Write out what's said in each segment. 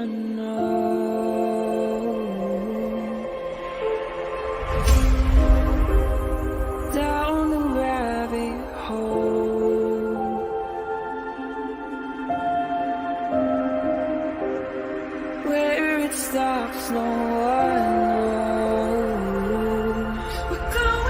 unknown, down the rabbit hole, where it stops, no one knows. We're going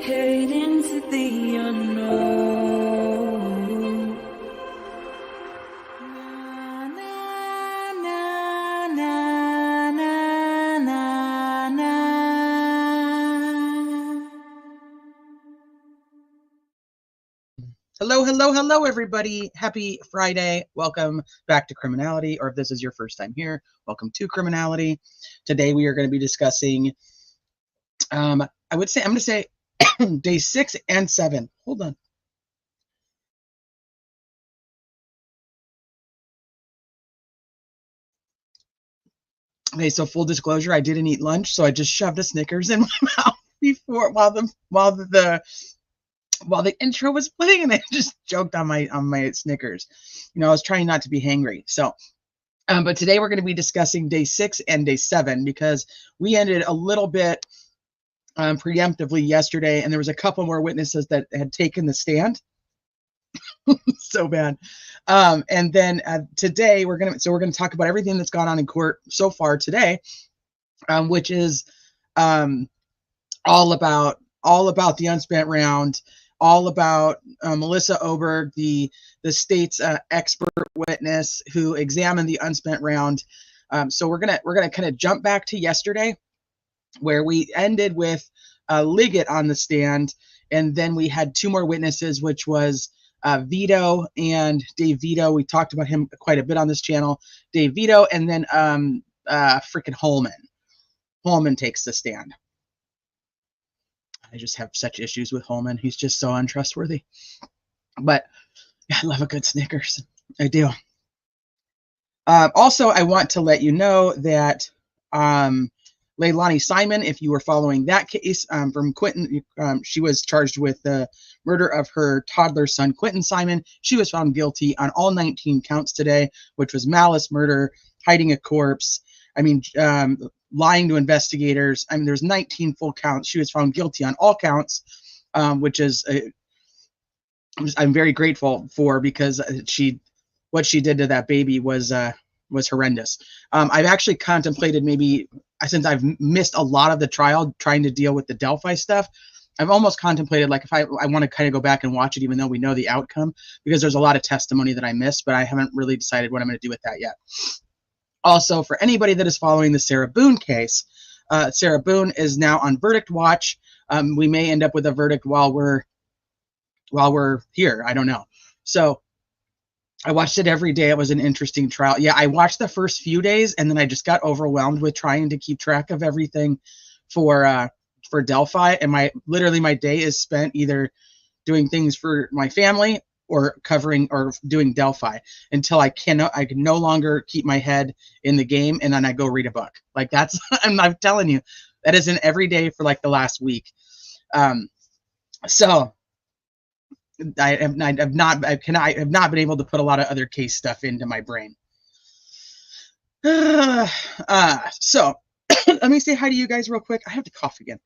head into the unknown. Na, na, na, na, na, na, na. Hello, everybody. Happy Friday. Welcome back to Criminality, or if this is your first time here, welcome to Criminality. Today we are going to be discussing, I'm going to say day 6 and 7. Hold on. Okay, so full disclosure, I didn't eat lunch, so I just shoved a Snickers in my mouth while the intro was playing, and I just choked on my Snickers. You know, I was trying not to be hangry. So, but today we're going to be discussing day 6 and day 7 because we ended a little bit preemptively yesterday, and there was a couple more witnesses that had taken the stand. So bad. And then today we're gonna talk about everything that's gone on in court so far today, which is all about the unspent round, all about Melissa Oberg, the state's expert witness who examined the unspent round. So we're gonna kind of jump back to yesterday, where we ended with Liggett on the stand, and then we had two more witnesses, which was Vito and Dave Vito. We talked about him quite a bit on this channel. Dave Vito, and then freaking Holman. Holman takes the stand. I just have such issues with Holman. He's just so untrustworthy. But yeah, I love a good Snickers. I do. Also, I want to let you know that Leilani Simon, if you were following that case from Quentin, she was charged with the murder of her toddler son, Quentin Simon. She was found guilty on all 19 counts today, which was malice, murder, hiding a corpse, lying to investigators. There's 19 full counts. She was found guilty on all counts, which is I'm very grateful for, because what she did to that baby was horrendous. I've actually contemplated, maybe since I've missed a lot of the trial trying to deal with the Delphi stuff, I've almost contemplated, like, if I want to kind of go back and watch it, even though we know the outcome, because there's a lot of testimony that I missed, but I haven't really decided what I'm going to do with that yet. Also, for anybody that is following the Sarah Boone case, Sarah Boone is now on verdict watch. We may end up with a verdict while we're here. I don't know. So I watched it every day. It was an interesting trial. Yeah, I watched the first few days, and then I just got overwhelmed with trying to keep track of everything for Delphi. And my day is spent either doing things for my family or covering or doing Delphi until I can no longer keep my head in the game, and then I go read a book. Like, that's I'm telling you, that is an every day for like the last week. So I have not been able to put a lot of other case stuff into my brain. So let me say hi to you guys real quick. I have to cough again.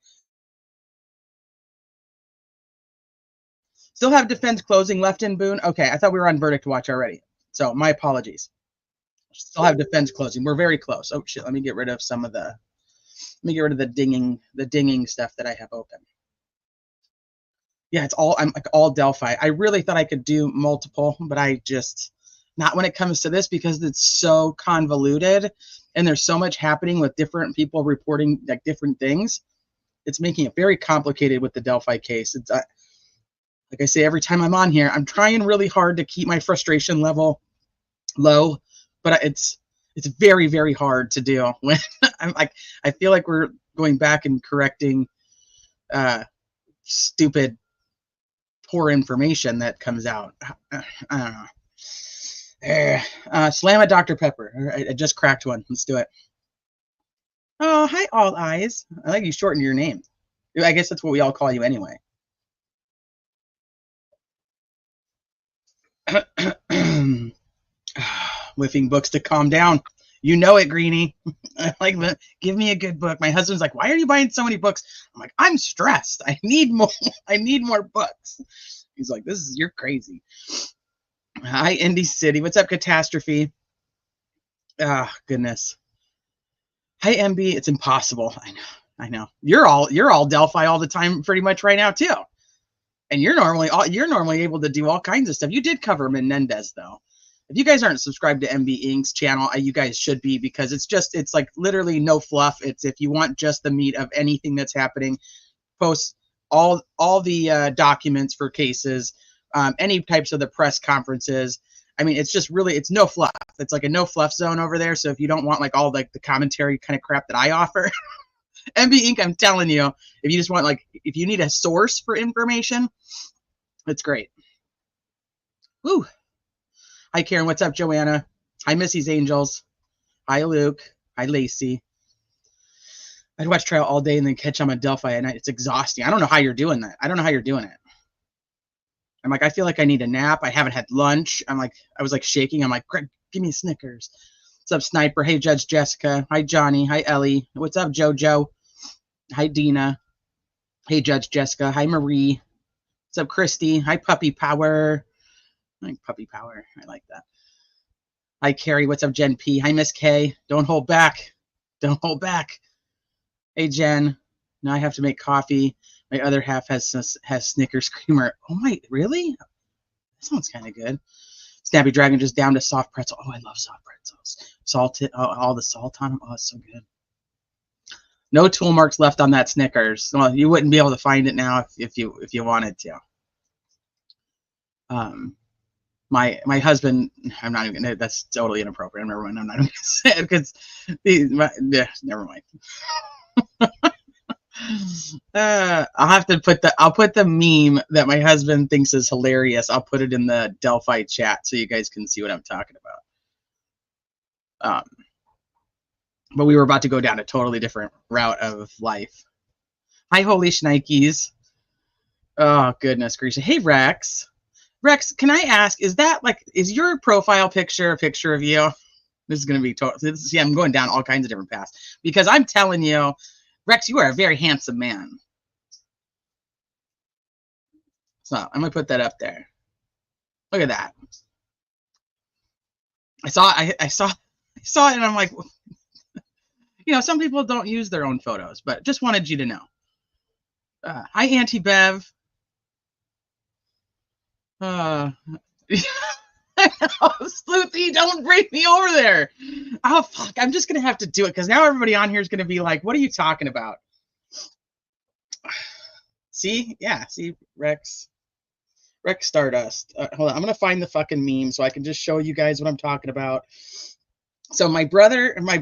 Still have defense closing left in Boone. Okay, I thought we were on verdict watch already. So my apologies. Still have defense closing. We're very close. Oh shit, let me get rid of the dinging stuff that I have open. Yeah, I'm like all Delphi. I really thought I could do multiple, but I just, not when it comes to this, because it's so convoluted and there's so much happening with different people reporting like different things. It's making it very complicated with the Delphi case. It's like I say every time I'm on here, I'm trying really hard to keep my frustration level low, but it's very, very hard to do when I'm like, I feel like we're going back and correcting stupid, poor information that comes out. I don't know. Slam a Dr. Pepper. I just cracked one. Let's do it. Oh, hi, All Eyes. I like you shortened your name. I guess that's what we all call you anyway. Whiffing books to calm down. You know it, Greenie. Like, give me a good book. My husband's like, why are you buying so many books? I'm like, I'm stressed. I need more. I need more books. He's like, you're crazy. Hi, Indy City. What's up, Catastrophe? Ah, goodness. Hi, MB. It's impossible. I know. You're all Delphi all the time, pretty much right now too. And you're normally able to do all kinds of stuff. You did cover Menendez though. If you guys aren't subscribed to MB Inc.'s channel, you guys should be, because it's like literally no fluff. It's if you want just the meat of anything that's happening, posts all the documents for cases, any types of the press conferences. I mean, it's just really, it's no fluff. It's like a no fluff zone over there. So if you don't want like all like the commentary kind of crap that I offer, MB Inc., I'm telling you, if you just want like, if you need a source for information, it's great. Woo. Hi, Karen. What's up, Joanna? Hi, Missy's Angels. Hi, Luke. Hi, Lacey. I'd watch trial all day and then catch on Delphi at night. It's exhausting. I don't know how you're doing that. I don't know how you're doing it. I'm like, I feel like I need a nap. I haven't had lunch. I was like shaking. I'm like, Greg, give me a Snickers. What's up, Sniper? Hey, Judge Jessica. Hi, Johnny. Hi, Ellie. What's up, JoJo? Hi, Dina. Hey, Judge Jessica. Hi, Marie. What's up, Christy? Hi, Puppy Power. I like Puppy Power. I like that. Hi, Carrie. What's up, Jen P? Hi, Miss K. Don't hold back. Don't hold back. Hey, Jen. Now I have to make coffee. My other half has Snickers creamer. Oh my, really? That sounds kind of good. Snappy Dragon just down to soft pretzel. Oh, I love soft pretzels. Salted, all the salt on them. Oh, it's so good. No tool marks left on that Snickers. Well, you wouldn't be able to find it now if you wanted to. My husband, I'm not even gonna, that's totally inappropriate. Never mind. I'm not even gonna say it because never mind. I'll put the meme that my husband thinks is hilarious. I'll put it in the Delphi chat so you guys can see what I'm talking about. But we were about to go down a totally different route of life. Hi, holy shnikes. Oh, goodness gracious. Hey, Rex. Rex, can I ask, is your profile picture a picture of you? This is going to be total. See, I'm going down all kinds of different paths because I'm telling you, Rex, you are a very handsome man. So I'm going to put that up there. Look at that. I saw it and I'm like, you know, some people don't use their own photos, but just wanted you to know. Hi, Auntie Bev. Sleuthy, don't bring me over there. Oh, fuck. I'm just going to have to do it because now everybody on here is going to be like, what are you talking about? See? Yeah. See, Rex Stardust. Hold on. I'm going to find the fucking meme so I can just show you guys what I'm talking about. So my brother and my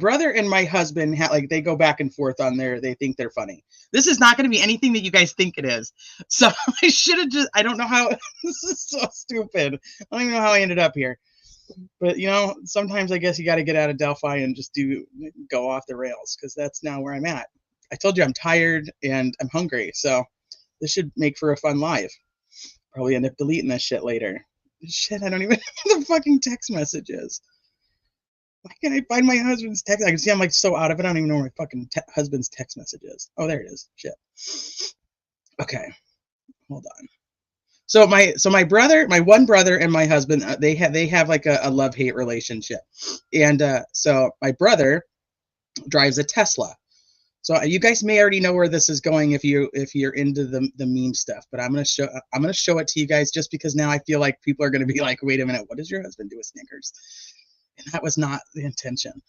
husband, they go back and forth on they think they're funny. This is not going to be anything that you guys think it is. So I should have I don't know how, this is so stupid. I don't even know how I ended up here. But, you know, sometimes I guess you got to get out of Delphi and just go off the rails because that's now where I'm at. I told you I'm tired and I'm hungry. So this should make for a fun live. Probably end up deleting this shit later. Shit, I don't even know the fucking text messages. Why can't I find my husband's text? I can see I'm like so out of it. I don't even know where my fucking husband's text message is. Oh, there it is. Shit. Okay. Hold on. So my brother, my one brother and my husband, they have like a love-hate relationship. And so my brother drives a Tesla. So you guys may already know where this is going if you're into the meme stuff, but I'm gonna show it to you guys just because now I feel like people are gonna be like, wait a minute, what does your husband do with Snickers? And that was not the intention.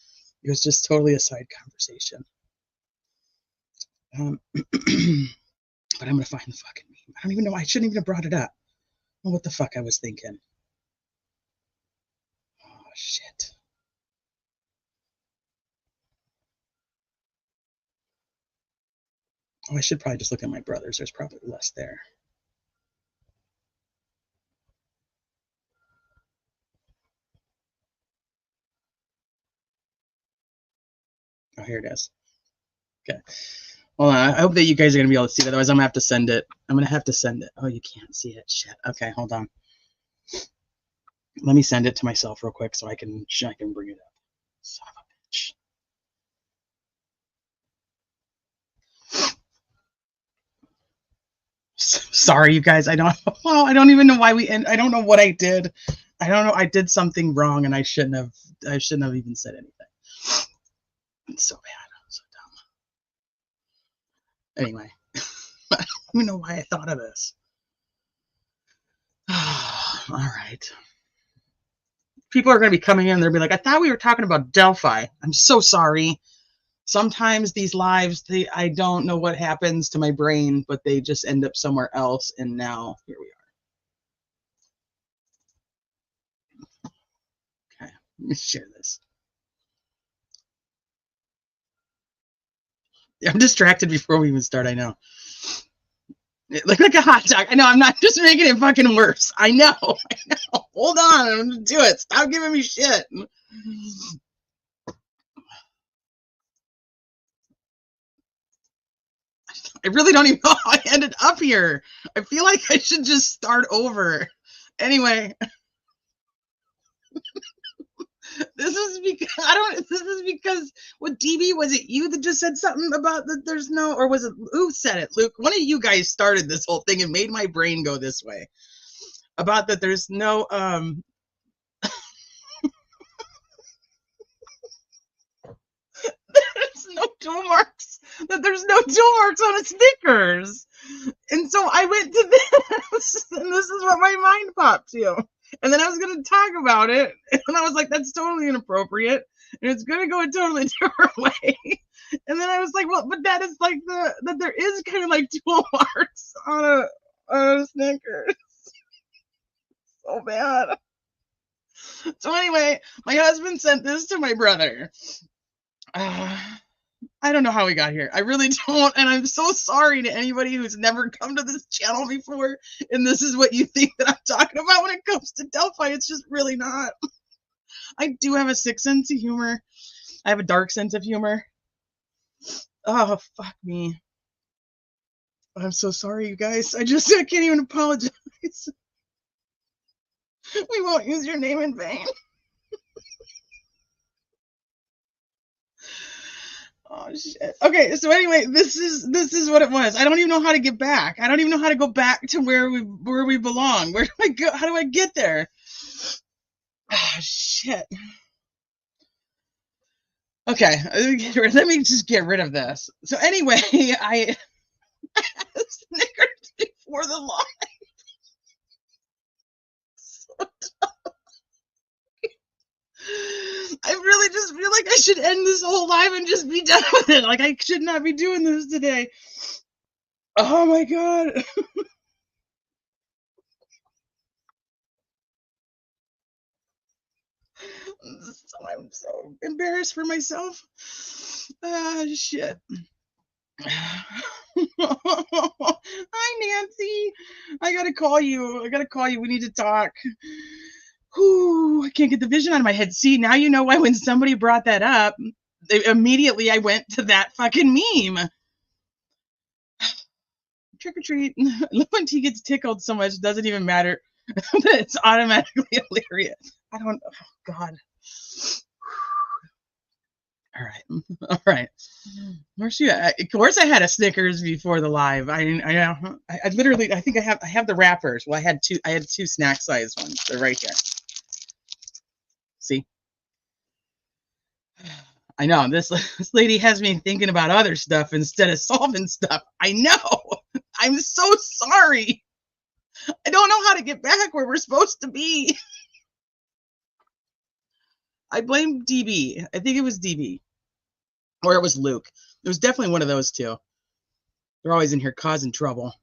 It was just totally a side conversation. But I'm gonna find the fucking meme. I don't even know. I shouldn't even have brought it up. Oh, what the fuck I was thinking. Oh shit. Oh, I should probably just look at my brothers. There's probably less there. Oh, here it is. Okay. Hold on. I hope that you guys are going to be able to see it. Otherwise, I'm going to have to send it. I'm going to have to send it. Oh, you can't see it. Shit. Okay, hold on. Let me send it to myself real quick so I can bring it up. Son of a bitch. Sorry, you guys. I don't even know why we end. I don't know what I did. I don't know. I did something wrong, and I shouldn't have even said anything. It's so bad. I'm so dumb. Anyway, I don't even know why I thought of this. All right. People are going to be coming in. They'll be like, I thought we were talking about Delphi. I'm so sorry. Sometimes these lives, I don't know what happens to my brain, but they just end up somewhere else. And now here we are. Okay, let me share this. I'm distracted before we even start. I know. It looked like a hot dog. I know. I'm not just making it fucking worse. I know. Hold on. I'm going to do it. Stop giving me shit. I really don't even know how I ended up here. I feel like I should just start over. Anyway. This is because what DB, was it you that just said something about that there's no, or was it, who said it? Luke, one of you guys started this whole thing and made my brain go this way about that there's no there's no tool marks, that there's no tool marks on a Snickers. And so I went to this, and this is what my mind popped to. And then I was going to talk about it, and I was like, that's totally inappropriate, and it's going to go a totally different way. And then I was like, well, but that is like that there is kind of like tool marks on a Snickers. So bad. So anyway, my husband sent this to my brother. I don't know how we got here. I really don't. And I'm so sorry to anybody who's never come to this channel before. And this is what you think that I'm talking about when it comes to Delphi. It's just really not. I do have a sick sense of humor. I have a dark sense of humor. Oh, fuck me. I'm so sorry, you guys. I can't even apologize. We won't use your name in vain. Oh shit. Okay, so anyway, this is what it was. I don't even know how to get back. I don't even know how to go back to where we belong. Where do I go? How do I get there? Oh shit. Okay, let me just get rid of this. So anyway, I had Snickers before the live. So dumb. I really just feel like I should end this whole live and just be done with it. Like, I should not be doing this today. Oh my god. So I'm so embarrassed for myself. Shit. Hi, Nancy. I gotta call you. We need to talk. Whew, I can't get the vision out of my head. See, now you know why when somebody brought that up, immediately I went to that fucking meme. Trick or treat. Look, when T gets tickled so much, it doesn't even matter. It's automatically hilarious. I don't. Oh God. All right. All right. Where's she at? Of course, I had a Snickers before the live. I literally, I think I have the wrappers. Well, I had two snack size ones. They're right here. See? I know this lady has me thinking about other stuff instead of solving stuff. I know. I'm so sorry. I don't know how to get back where we're supposed to be. I blame DB. I think it was DB. Or it was Luke. It was definitely one of those two. They're always in here causing trouble.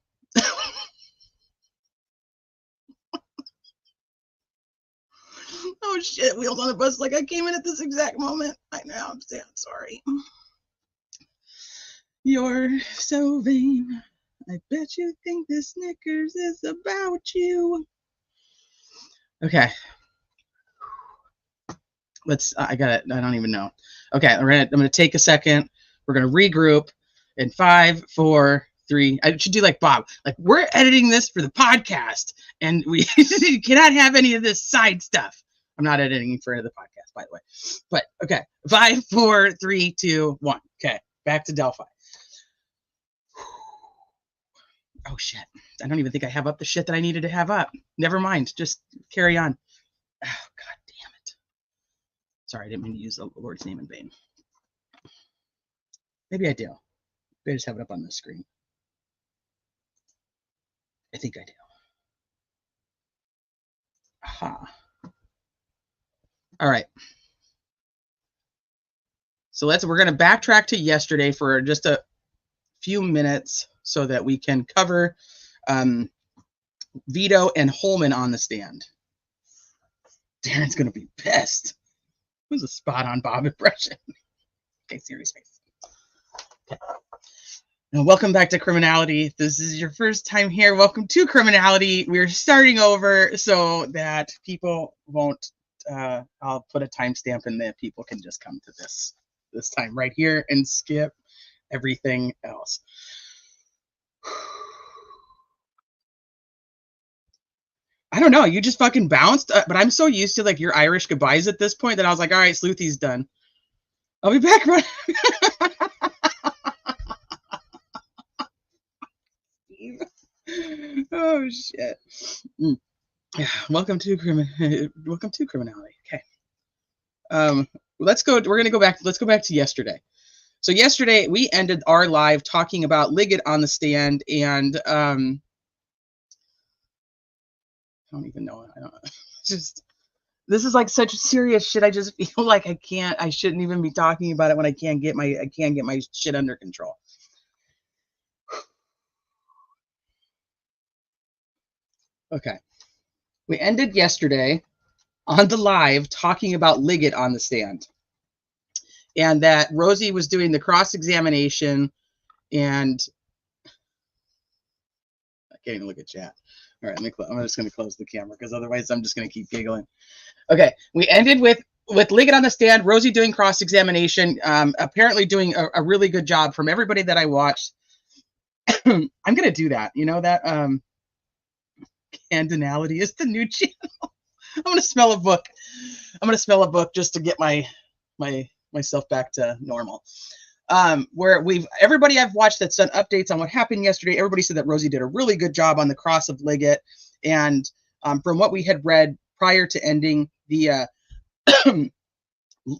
Oh shit, Wheels on the Bus, like I came in at this exact moment. I know, I'm sorry. You're so vain. I bet you think this Snickers is about you. Okay. I got it. I don't even know. Okay, I'm gonna take a second. We're gonna regroup in 5, 4, 3. I should do like Bob. Like, we're editing this for the podcast, and we cannot have any of this side stuff. I'm not editing for the podcast, by the way. But okay, 5, 4, 3, 2, 1. Okay, back to Delphi. Oh shit! I don't even think I have up the shit that I needed to have up. Never mind. Just carry on. Oh god damn it! Sorry, I didn't mean to use the Lord's name in vain. Maybe I do. Maybe I just have it up on the screen. I think I do. Aha. All right. So we're going to backtrack to yesterday for just a few minutes so that we can cover Vito and Holman on the stand. Darren's going to be pissed. It was a spot on Bob impression. Okay, serious face. Okay. Now, welcome back to Criminality. If this is your first time here, welcome to Criminality. We're starting over so that people won't, I'll put a timestamp in there. People can just come to this time right here and skip everything else. I don't know. You just fucking bounced, but I'm so used to like your Irish goodbyes at this point that I was like, all right, Sleuthy's done. I'll be back. Oh shit. Yeah, welcome to Criminality. Okay. Let's go. We're gonna go back. Let's go back to yesterday. So yesterday we ended our live talking about Liggett on the stand, and I don't even know. I don't just. This is like such serious shit. I just feel like I shouldn't even be talking about it when I can't get my shit under control. Okay. We ended yesterday on the live talking about Liggett on the stand. And that Rosie was doing the cross-examination, and I can't even look at chat. All right, I'm just going to close the camera because otherwise I'm just going to keep giggling. Okay, we ended with Liggett on the stand, Rosie doing cross-examination, apparently doing a really good job from everybody that I watched. I'm going to do that. You know that Candinality is the new channel. I'm going to smell a book. I'm going to smell a book just to get myself back to normal. Where everybody I've watched that's done updates on what happened yesterday, everybody said that Rosie did a really good job on the cross of Liggett. And from what we had read prior to ending, the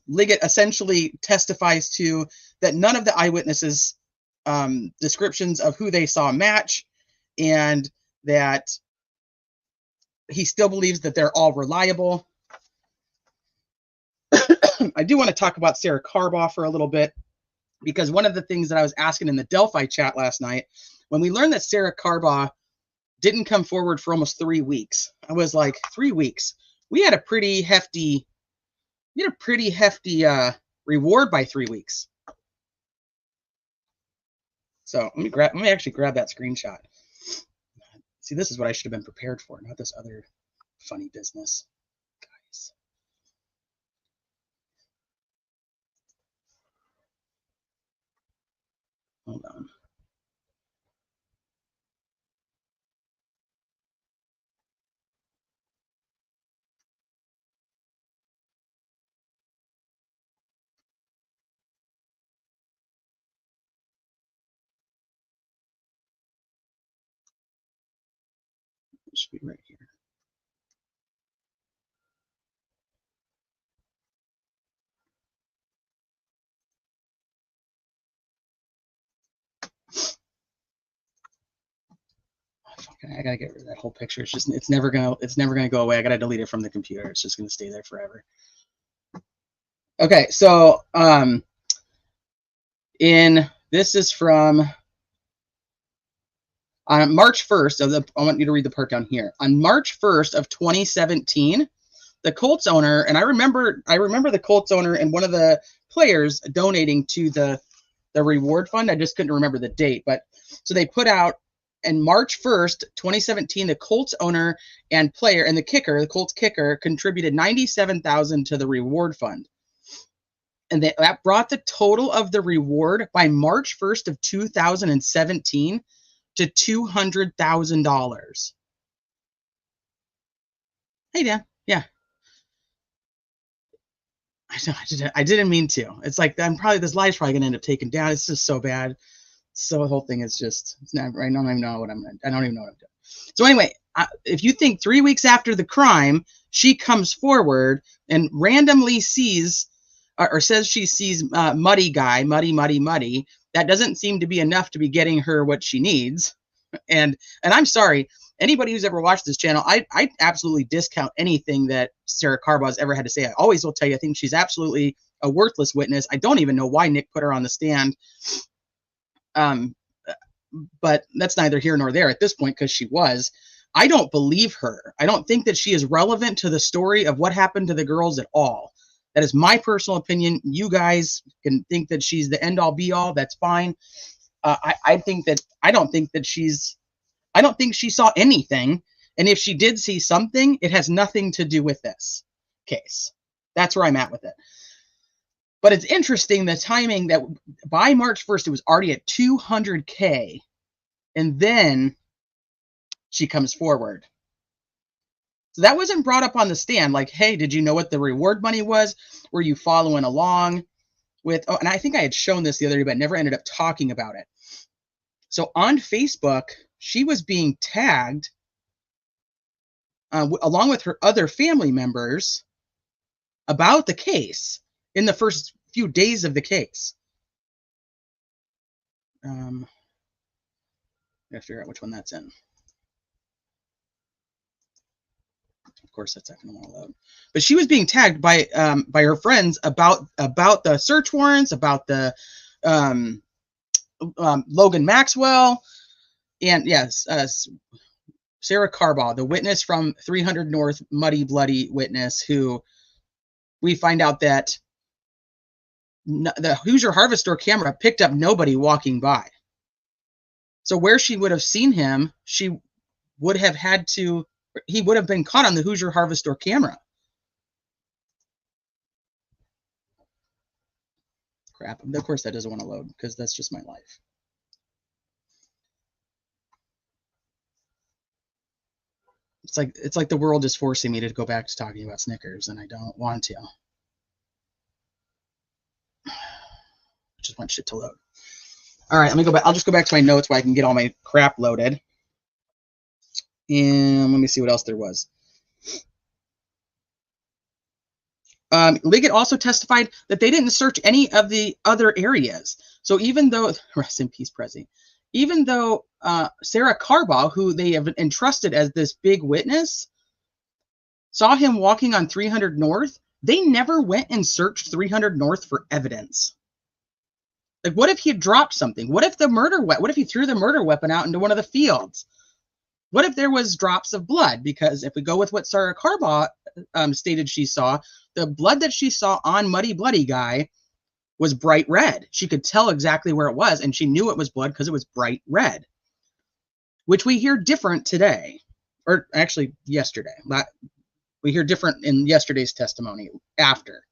Liggett essentially testifies to that none of the eyewitnesses' descriptions of who they saw match, and that he still believes that they're all reliable. I do want to talk about Sarah Carbaugh for a little bit, because one of the things that I was asking in the Delphi chat last night, when we learned that Sarah Carbaugh didn't come forward for almost 3 weeks, I was like, 3 weeks? We had a pretty hefty reward by 3 weeks. So let me actually grab that screenshot. See, this is what I should have been prepared for, not this other funny business. Guys. Hold on. It should be right here. Okay, I gotta get rid of that whole picture. It's never gonna go away. I gotta delete it from the computer. It's just gonna stay there forever. Okay, so this is from on March 1st of the, I want you to read the part down here. On March 1st of 2017, the Colts owner, and I remember the Colts owner and one of the players donating to the reward fund. I just couldn't remember the date, but so they put out in March 1st, 2017, the Colts owner and player and the kicker, the Colts kicker, contributed $97,000 to the reward fund. And that brought the total of the reward by March 1st of 2017 to $200,000. Hey, Dan. Yeah. I didn't mean to. It's like this live's probably gonna end up taken down. It's just so bad. So the whole thing is just, it's not, I don't even know what I'm doing. So anyway, if you think 3 weeks after the crime, she comes forward and randomly sees or says she sees Muddy guy, Muddy, that doesn't seem to be enough to be getting her what she needs. And I'm sorry, anybody who's ever watched this channel, I absolutely discount anything that Sarah Carbaugh's ever had to say. I always will tell you, I think she's absolutely a worthless witness. I don't even know why Nick put her on the stand. But that's neither here nor there at this point, because she was. I don't believe her. I don't think that she is relevant to the story of what happened to the girls at all. That is my personal opinion. You guys can think that she's the end all be all. That's fine. I don't think she saw anything. And if she did see something, it has nothing to do with this case. That's where I'm at with it. But it's interesting, the timing, that by March 1st, it was already at 200K. And then she comes forward. So that wasn't brought up on the stand. Like, hey, did you know what the reward money was? Were you following along with, oh, and I think I had shown this the other day, but never ended up talking about it. So on Facebook, she was being tagged along with her other family members about the case in the first few days of the case. I gotta figure out which one that's in. Of course, that's not going to want to load. But she was being tagged by her friends about the search warrants, about the Logan Maxwell, and yes, Sarah Carbaugh, the witness from 300 North, Muddy Bloody witness, who we find out that the Hoosier Harvest Store camera picked up nobody walking by. So where she would have seen him, he would have been caught on the Hoosier Harvest Store camera. Crap. Of course that doesn't want to load, because that's just my life. It's like the world is forcing me to go back to talking about Snickers, and I don't want to. I just want shit to load. All right, let me go back. I'll just go back to my notes where I can get all my crap loaded. And let me see what else there was. Liggett also testified that they didn't search any of the other areas. So even though, rest in peace, Prezi, even though Sarah Carbaugh, who they have entrusted as this big witness, saw him walking on 300 North, they never went and searched 300 North for evidence. Like, what if he had dropped something? What if he threw the murder weapon out into one of the fields? What if there was drops of blood? Because if we go with what Sarah Carbaugh stated she saw, the blood that she saw on Muddy Bloody guy was bright red. She could tell exactly where it was, and she knew it was blood because it was bright red, which we hear different today, or actually yesterday. We hear different in yesterday's testimony after.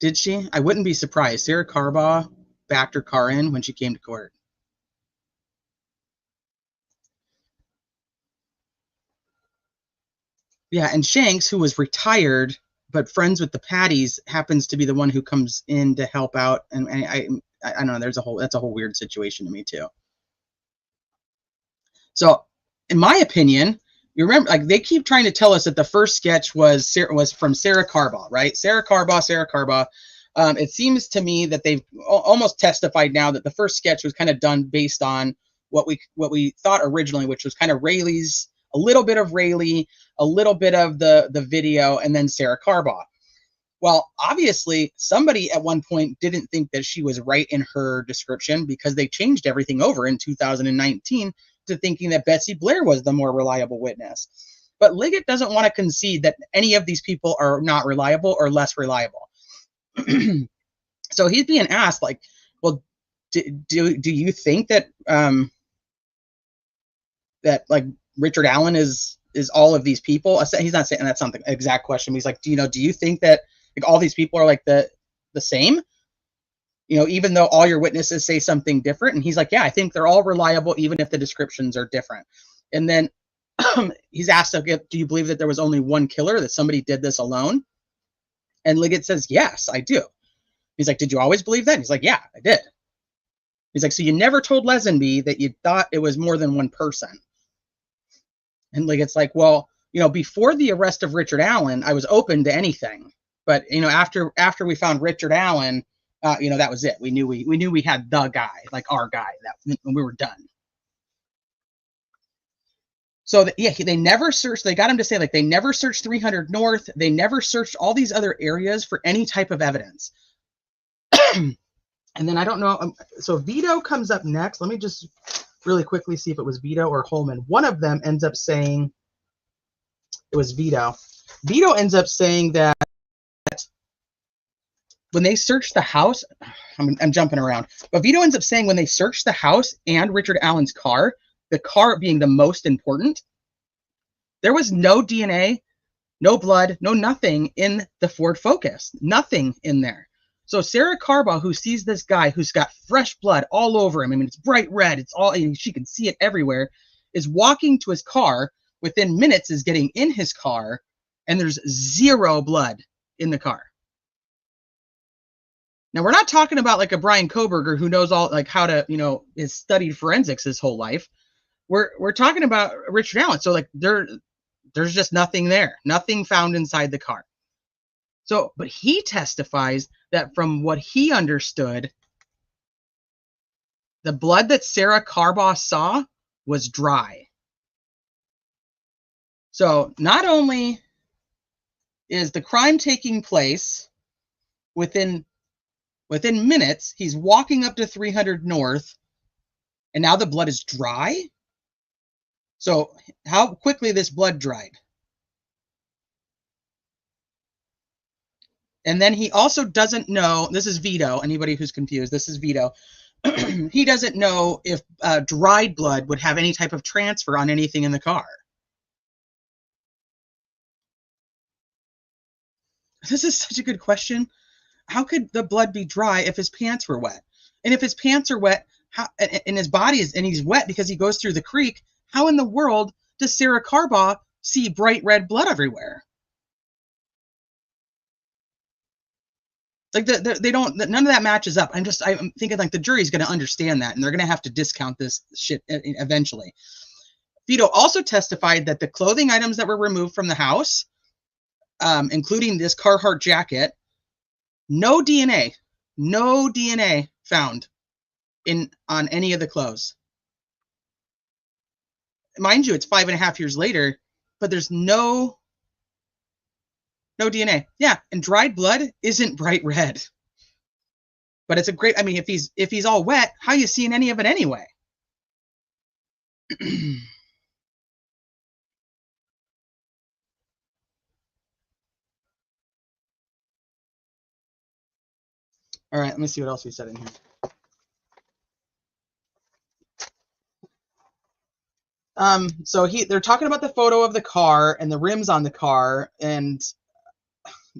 Did she? I wouldn't be surprised. Sarah Carbaugh backed her car in when she came to court. Yeah, and Shanks, who was retired but friends with the Patties, happens to be the one who comes in to help out. And I don't know. That's a whole weird situation to me too. So, in my opinion, you remember, like, they keep trying to tell us that the first sketch was from Sarah Carbaugh, right? Sarah Carbaugh. It seems to me that they've almost testified now that the first sketch was kind of done based on what we thought originally, which was kind of Rayleigh's a little bit of Rayleigh, a little bit of the video, and then Sarah Carbaugh. Well, obviously, somebody at one point didn't think that she was right in her description, because they changed everything over in 2019 to thinking that Betsy Blair was the more reliable witness. But Liggett doesn't want to concede that any of these people are not reliable or less reliable. So he's being asked, like, well, do you think that that like Richard Allen is all of these people? He's not saying that's not the exact question. But he's like, do you think that like all these people are like the same? You know, even though all your witnesses say something different. And he's like, yeah, I think they're all reliable, even if the descriptions are different. And then he's asked, do you believe that there was only one killer, that somebody did this alone? And Liggett says, yes, I do. He's like, did you always believe that? And he's like, yeah, I did. He's like, so you never told Lesenby that you thought it was more than one person? And Liggett's like, well, you know, before the arrest of Richard Allen, I was open to anything. But, you know, after we found Richard Allen, you know, that was it. We knew we had the guy, like our guy, that when we were done. So yeah, they never searched. They got him to say, like, they never searched 300 North. They never searched all these other areas for any type of evidence. And then I don't know. So Vito comes up next. Let me just really quickly see if it was Vito or Holman. One of them ends up saying it was Vito. Vito ends up saying that when they searched the house, I'm jumping around, but Vito ends up saying when they searched the house and Richard Allen's car, the car being the most important, there was no DNA, no blood, no nothing in the Ford Focus. Nothing in there. So Sarah Carbaugh, who sees this guy who's got fresh blood all over him, I mean, it's bright red, it's all, she can see it everywhere, is walking to his car, within minutes is getting in his car, and there's zero blood in the car. Now, we're not talking about like a Brian Koberger who knows all, like, how to, you know, has studied forensics his whole life. We're talking about Richard Allen. So like there's just nothing there, nothing found inside the car. So, but he testifies that from what he understood, the blood that Sarah Carbaugh saw was dry. So not only is the crime taking place within minutes, he's walking up to 300 North, and now the blood is dry. So how quickly this blood dried. And then he also doesn't know, this is Vito, anybody who's confused, this is Vito. He doesn't know if dried blood would have any type of transfer on anything in the car. This is such a good question. How could the blood be dry if his pants were wet? And if his pants are wet, how, and his body is, and he's wet because he goes through the creek, how in the world does Sarah Carbaugh see bright red blood everywhere? Like they don't, none of that matches up. I'm thinking like the jury's going to understand that, and they're going to have to discount this shit eventually. Vito also testified that the clothing items that were removed from the house, including this Carhartt jacket, no DNA found on any of the clothes. Mind you, it's 5.5 years later, but there's no DNA. Yeah, and dried blood isn't bright red. But it's a great, I mean, if he's all wet, how are you seeing any of it anyway? All right, let me see what else we said in here. So they're talking about the photo of the car and the rims on the car, and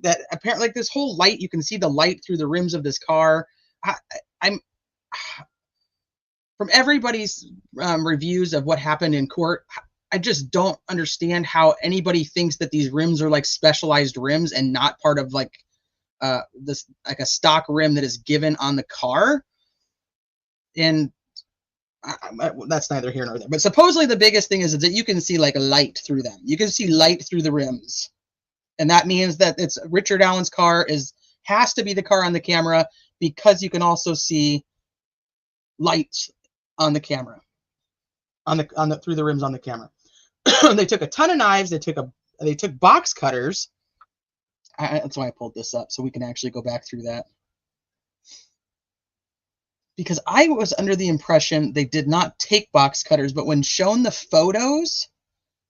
that apparently, like, this whole light, you can see the light through the rims of this car. I'm from everybody's reviews of what happened in court, I just don't understand how anybody thinks that these rims are like specialized rims and not part of like this, like a stock rim that is given on the car. And that's neither here nor there. But supposedly the biggest thing is that you can see like a light through them. You can see light through the rims. And that means that it's Richard Allen's car has to be the car on the camera, because you can also see lights on the camera, through the rims on the camera. They took a ton of knives. They took box cutters. That's why I pulled this up, so we can actually go back through that. Because I was under the impression they did not take box cutters, but when shown the photos,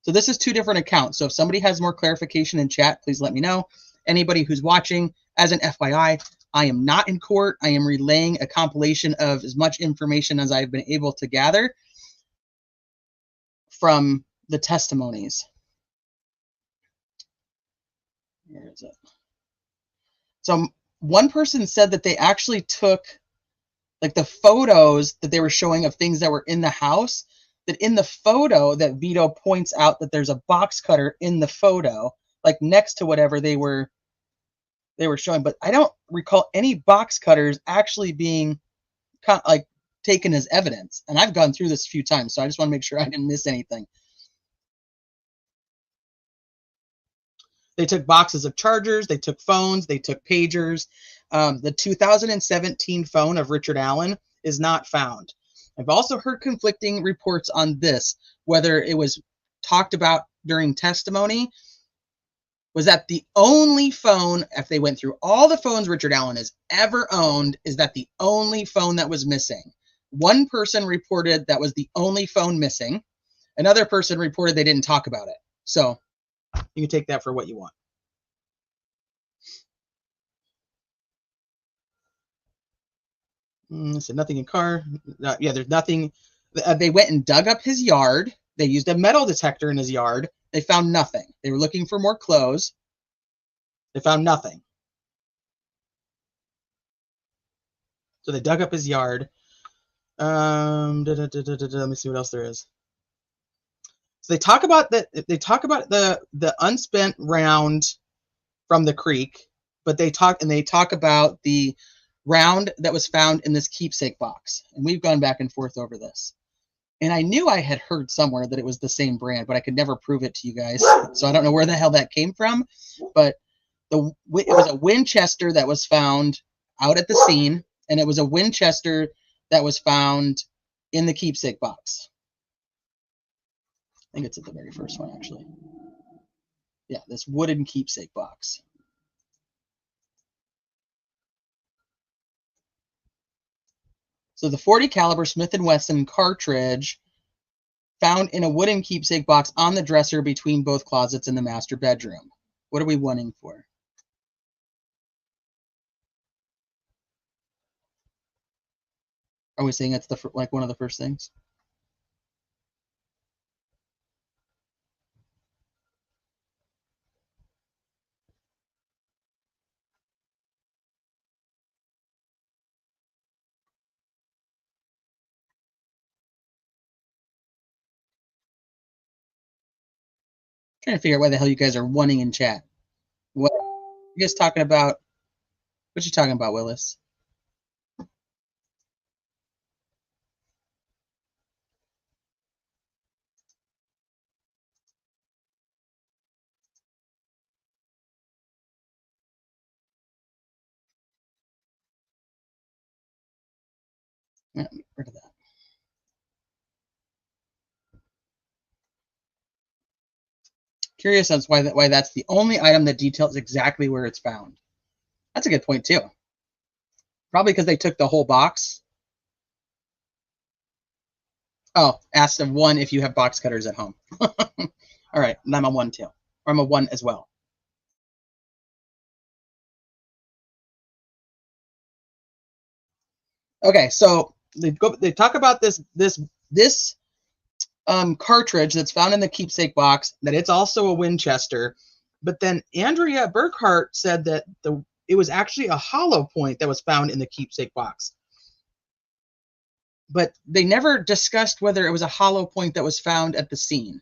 so this is two different accounts. So if somebody has more clarification in chat, please let me know. Anybody who's watching, as an FYI, I am not in court. I am relaying a compilation of as much information as I've been able to gather from the testimonies. Where is it? So one person said that they actually took, like, the photos that they were showing of things that were in the house, that in the photo that Vito points out that there's a box cutter in the photo, like next to whatever they were showing. But I don't recall any box cutters actually being like taken as evidence. And I've gone through this a few times, so I just want to make sure I didn't miss anything. They took boxes of chargers, they took phones, they took pagers. The 2017 phone of Richard Allen is not found. I've also heard conflicting reports on this, whether it was talked about during testimony. Was that the only phone, if they went through all the phones Richard Allen has ever owned, is that the only phone that was missing? One person reported that was the only phone missing. Another person reported they didn't talk about it. So you can take that for what you want. So nothing in car. Yeah, there's nothing. They went and dug up his yard. They used a metal detector in his yard. They found nothing. They were looking for more clothes. They found nothing. So they dug up his yard. Let me see what else there is. So they talk about that. They talk about the unspent round from the creek, but they talk about the round that was found in this keepsake box. And we've gone back and forth over this. And I knew I had heard somewhere that it was the same brand, but I could never prove it to you guys. So I don't know where the hell that came from. But it was a Winchester that was found out at the scene, and it was a Winchester that was found in the keepsake box. I think it's at the very first one, actually. Yeah, this wooden keepsake box. So the .40 caliber Smith & Wesson cartridge found in a wooden keepsake box on the dresser between both closets in the master bedroom. What are we wanting for? Are we saying it's like one of the first things? Trying to figure out why the hell you guys are wanting in chat. What you guys talking about? What you talking about, Willis? Yeah, get rid of that. Curious as why that's the only item that details exactly where it's found. That's a good point too. Probably because they took the whole box. Oh, asked of one if you have box cutters at home. All right, and I'm a 1 too. Or I'm a 1 as well. Okay, so they talk about this cartridge that's found in the keepsake box, that it's also a Winchester. But then Andrea Burkhart said that it was actually a hollow point that was found in the keepsake box. But they never discussed whether it was a hollow point that was found at the scene.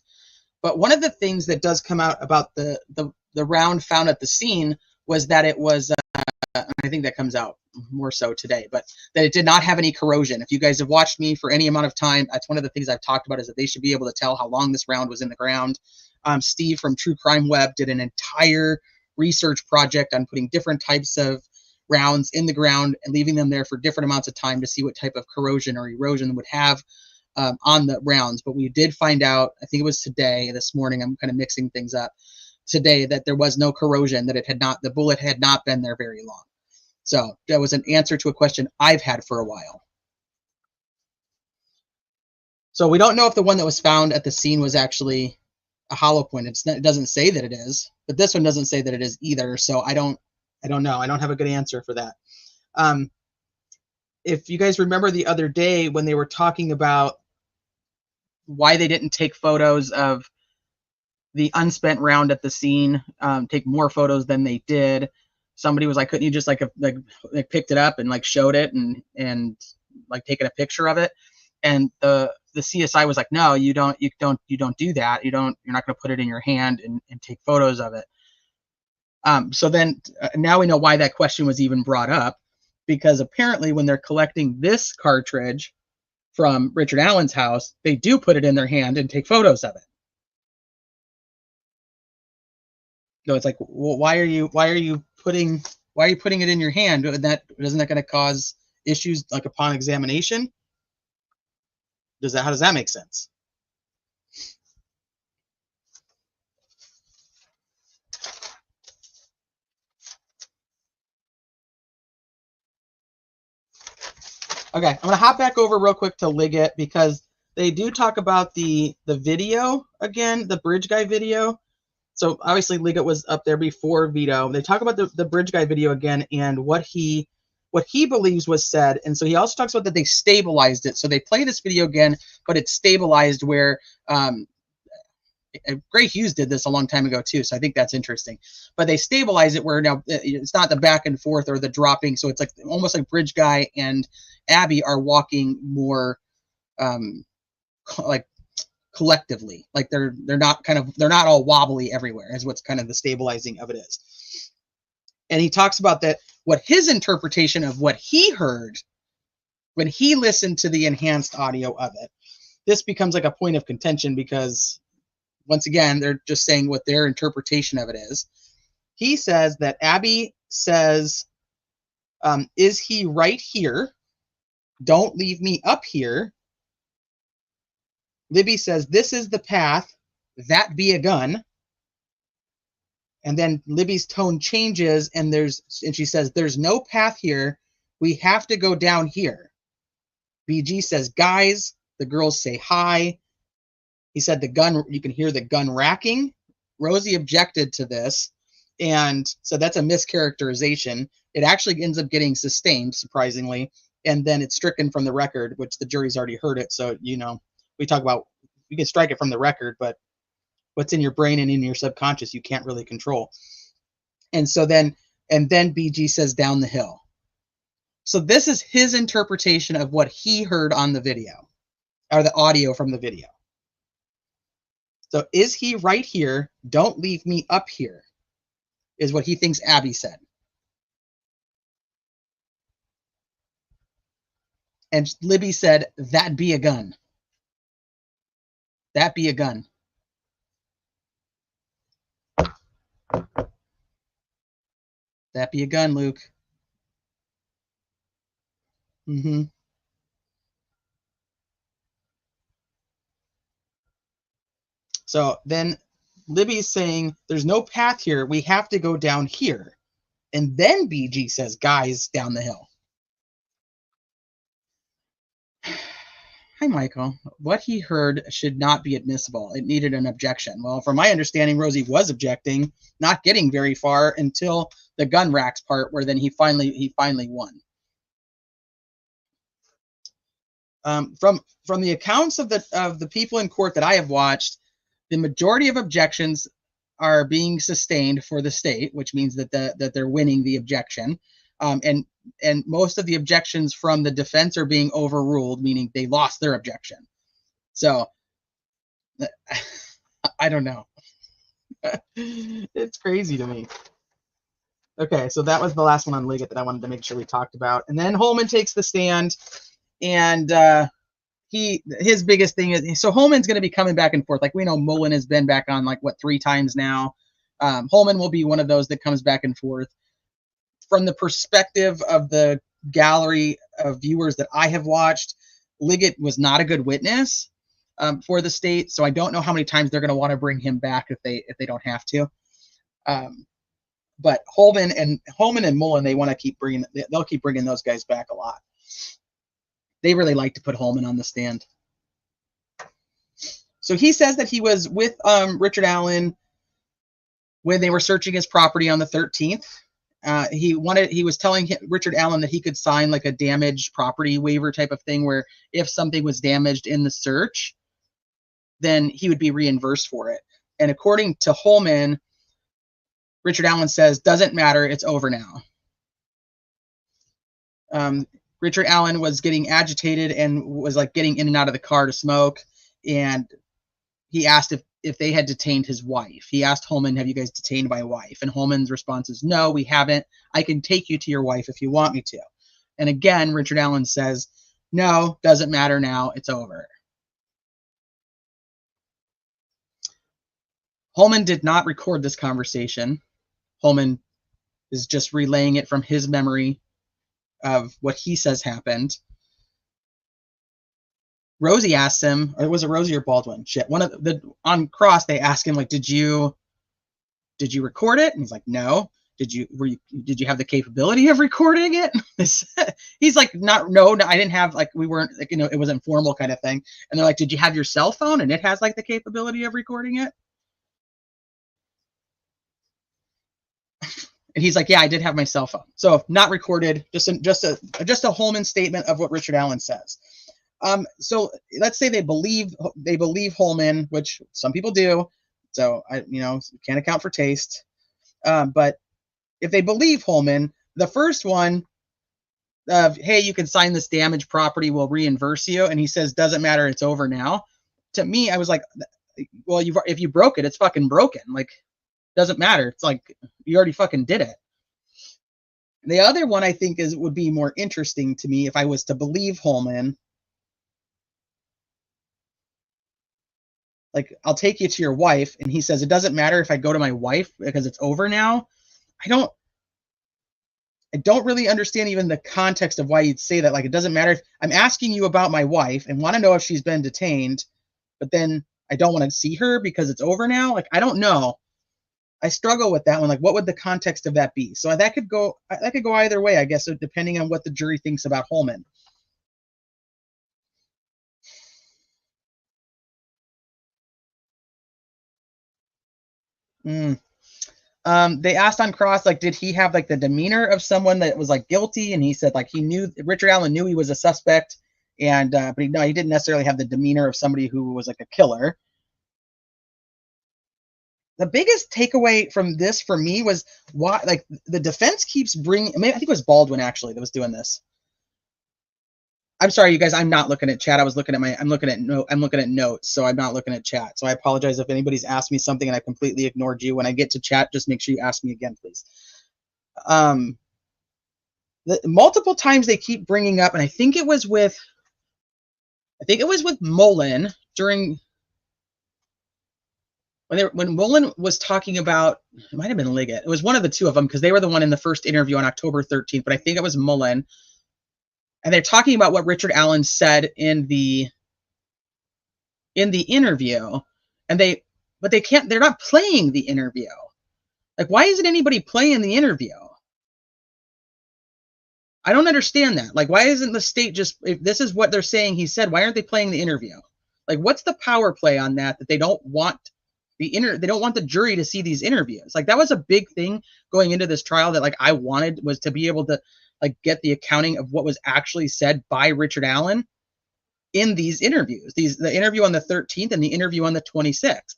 But one of the things that does come out about the round found at the scene was that it was, I think that comes out more so today, but that it did not have any corrosion. If you guys have watched me for any amount of time, that's one of the things I've talked about, is that they should be able to tell how long this round was in the ground. Steve from True Crime Web did an entire research project on putting different types of rounds in the ground and leaving them there for different amounts of time to see what type of corrosion or erosion would have on the rounds, but we did find out, I think it was today, this morning, I'm kind of mixing things up today, that there was no corrosion, that the bullet had not been there very long. So that was an answer to a question I've had for a while. So we don't know if the one that was found at the scene was actually a hollow point. It doesn't say that it is, but this one doesn't say that it is either. So I don't know. I don't have a good answer for that. If you guys remember the other day when they were talking about why they didn't take photos of the unspent round at the scene, take more photos than they did. Somebody was like, couldn't you just like picked it up and like showed it and like taken a picture of it? And the CSI was like, no, you don't do that. You're not going to put it in your hand and take photos of it. So then now we know why that question was even brought up, because apparently when they're collecting this cartridge from Richard Allen's house, they do put it in their hand and take photos of it. So it's like, well, why are you putting it in your hand? Isn't that going to cause issues like upon examination? How does that make sense? Okay, I'm gonna hop back over real quick to Liggett, because they do talk about the video again, the bridge guy video. So obviously Liggett was up there before Vito. They talk about the bridge guy video again and what he believes was said. And so he also talks about that they stabilized it. So they play this video again, but it's stabilized where Gray Hughes did this a long time ago too. So I think that's interesting. But they stabilize it where now it's not the back and forth or the dropping. So it's like almost like bridge guy and Abby are walking more like collectively, like they're not all wobbly everywhere, is what's kind of the stabilizing of it is. And he talks about that, what his interpretation of what he heard when he listened to the enhanced audio of it. This becomes like a point of contention because once again, they're just saying what their interpretation of it is. He says that Abby says, is he right here? Don't leave me up here. Libby says, this is the path. That be a gun. And then Libby's tone changes and she says, there's no path here. We have to go down here. BG says, guys. The girls say hi. He said the gun, you can hear the gun racking. Rosie objected to this. And so that's a mischaracterization. It actually ends up getting sustained, surprisingly. And then it's stricken from the record, which the jury's already heard it. So, we talk about, you can strike it from the record, but what's in your brain and in your subconscious, you can't really control. And then BG says down the hill. So this is his interpretation of what he heard on the video, or the audio from the video. So is he right here? Don't leave me up here, is what he thinks Abby said. And Libby said, that be a gun. That be a gun. That be a gun, Luke. Mm-hmm. So then Libby's saying, there's no path here. We have to go down here. And then BG says, guys, down the hill. Hi, Michael. What he heard should not be admissible. It needed an objection. Well, from my understanding, Rosie was objecting, not getting very far until the gun racks part, where then he finally won. From the accounts of the people in court that I have watched, the majority of objections are being sustained for the state, which means that they're winning the objection. And most of the objections from the defense are being overruled, meaning they lost their objection. So I don't know. It's crazy to me. Okay, so that was the last one on Liggett that I wanted to make sure we talked about. And then Holman takes the stand, and his biggest thing is, so Holman's going to be coming back and forth. Like we know Mullen has been back on 3 times now. Holman will be one of those that comes back and forth. From the perspective of the gallery of viewers that I have watched, Liggett was not a good witness for the state, so I don't know how many times they're going to want to bring him back if they don't have to. But Holman and Mullen, they want to keep bringing. They'll keep bringing those guys back a lot. They really like to put Holman on the stand. So he says that he was with Richard Allen when they were searching his property on the 13th. He was telling Richard Allen that he could sign like a damaged property waiver type of thing, where if something was damaged in the search, then he would be reimbursed for it. And according to Holman, Richard Allen says, doesn't matter, it's over now. Richard Allen was getting agitated and was like getting in and out of the car to smoke. And he asked if they had detained his wife. He asked Holman, have you guys detained my wife? And Holman's response is, no, we haven't. I can take you to your wife if you want me to. And again, Richard Allen says, no, doesn't matter now, it's over. Holman did not record this conversation. Holman is just relaying it from his memory of what he says happened. Rosie asks him, or was it Rosie or Baldwin? Shit. On cross, they ask him, like, did you record it? And he's like, no. Did you have the capability of recording it? He's like, no, I didn't have, like, we weren't, like, it was informal kind of thing. And they're like, did you have your cell phone and it has like the capability of recording it? And he's like, yeah, I did have my cell phone. So not recorded, just a Holman statement of what Richard Allen says. So let's say they believe Holman, which some people do. So can't account for taste. But if they believe Holman, the first one of, hey, you can sign this damaged property, we'll reimburse you. And he says, doesn't matter, it's over now. To me, I was like, well, if you broke it, it's fucking broken. Like, doesn't matter. It's like, you already fucking did it. The other one I think would be more interesting to me if I was to believe Holman. Like, I'll take you to your wife. And he says, it doesn't matter if I go to my wife because it's over now. I don't really understand even the context of why you'd say that. Like, it doesn't matter if I'm asking you about my wife and want to know if she's been detained, but then I don't want to see her because it's over now. Like, I don't know. I struggle with that one. Like, what would the context of that be? So that could go either way, I guess, depending on what the jury thinks about Holman. They asked on cross, like, did he have like the demeanor of someone that was like guilty? And he said, like, Richard Allen knew he was a suspect, and but he didn't necessarily have the demeanor of somebody who was like a killer. The biggest takeaway from this for me was why, like, the defense keeps bringing. I think it was Baldwin actually that was doing this. I'm sorry, you guys. I'm not looking at chat. I'm looking at notes, so I'm not looking at chat. So I apologize if anybody's asked me something and I completely ignored you. When I get to chat, just make sure you ask me again, please. Multiple times they keep bringing up, and I think it was with Mullen during. When Mullen was talking about, it might have been Liggett. It was one of the two of them because they were the one in the first interview on October 13th, but I think it was Mullen. And they're talking about what Richard Allen said in the interview, and they're not playing the interview. Like, why isn't anybody playing the interview? I don't understand that. Like, why isn't the state just, if this is what they're saying he said, why aren't they playing the interview? Like, what's the power play on that they don't want they don't want the jury to see these interviews? Like, that was a big thing going into this trial that, like, I wanted was to be able to, like, get the accounting of what was actually said by Richard Allen in these interviews. The interview on the 13th and the interview on the 26th.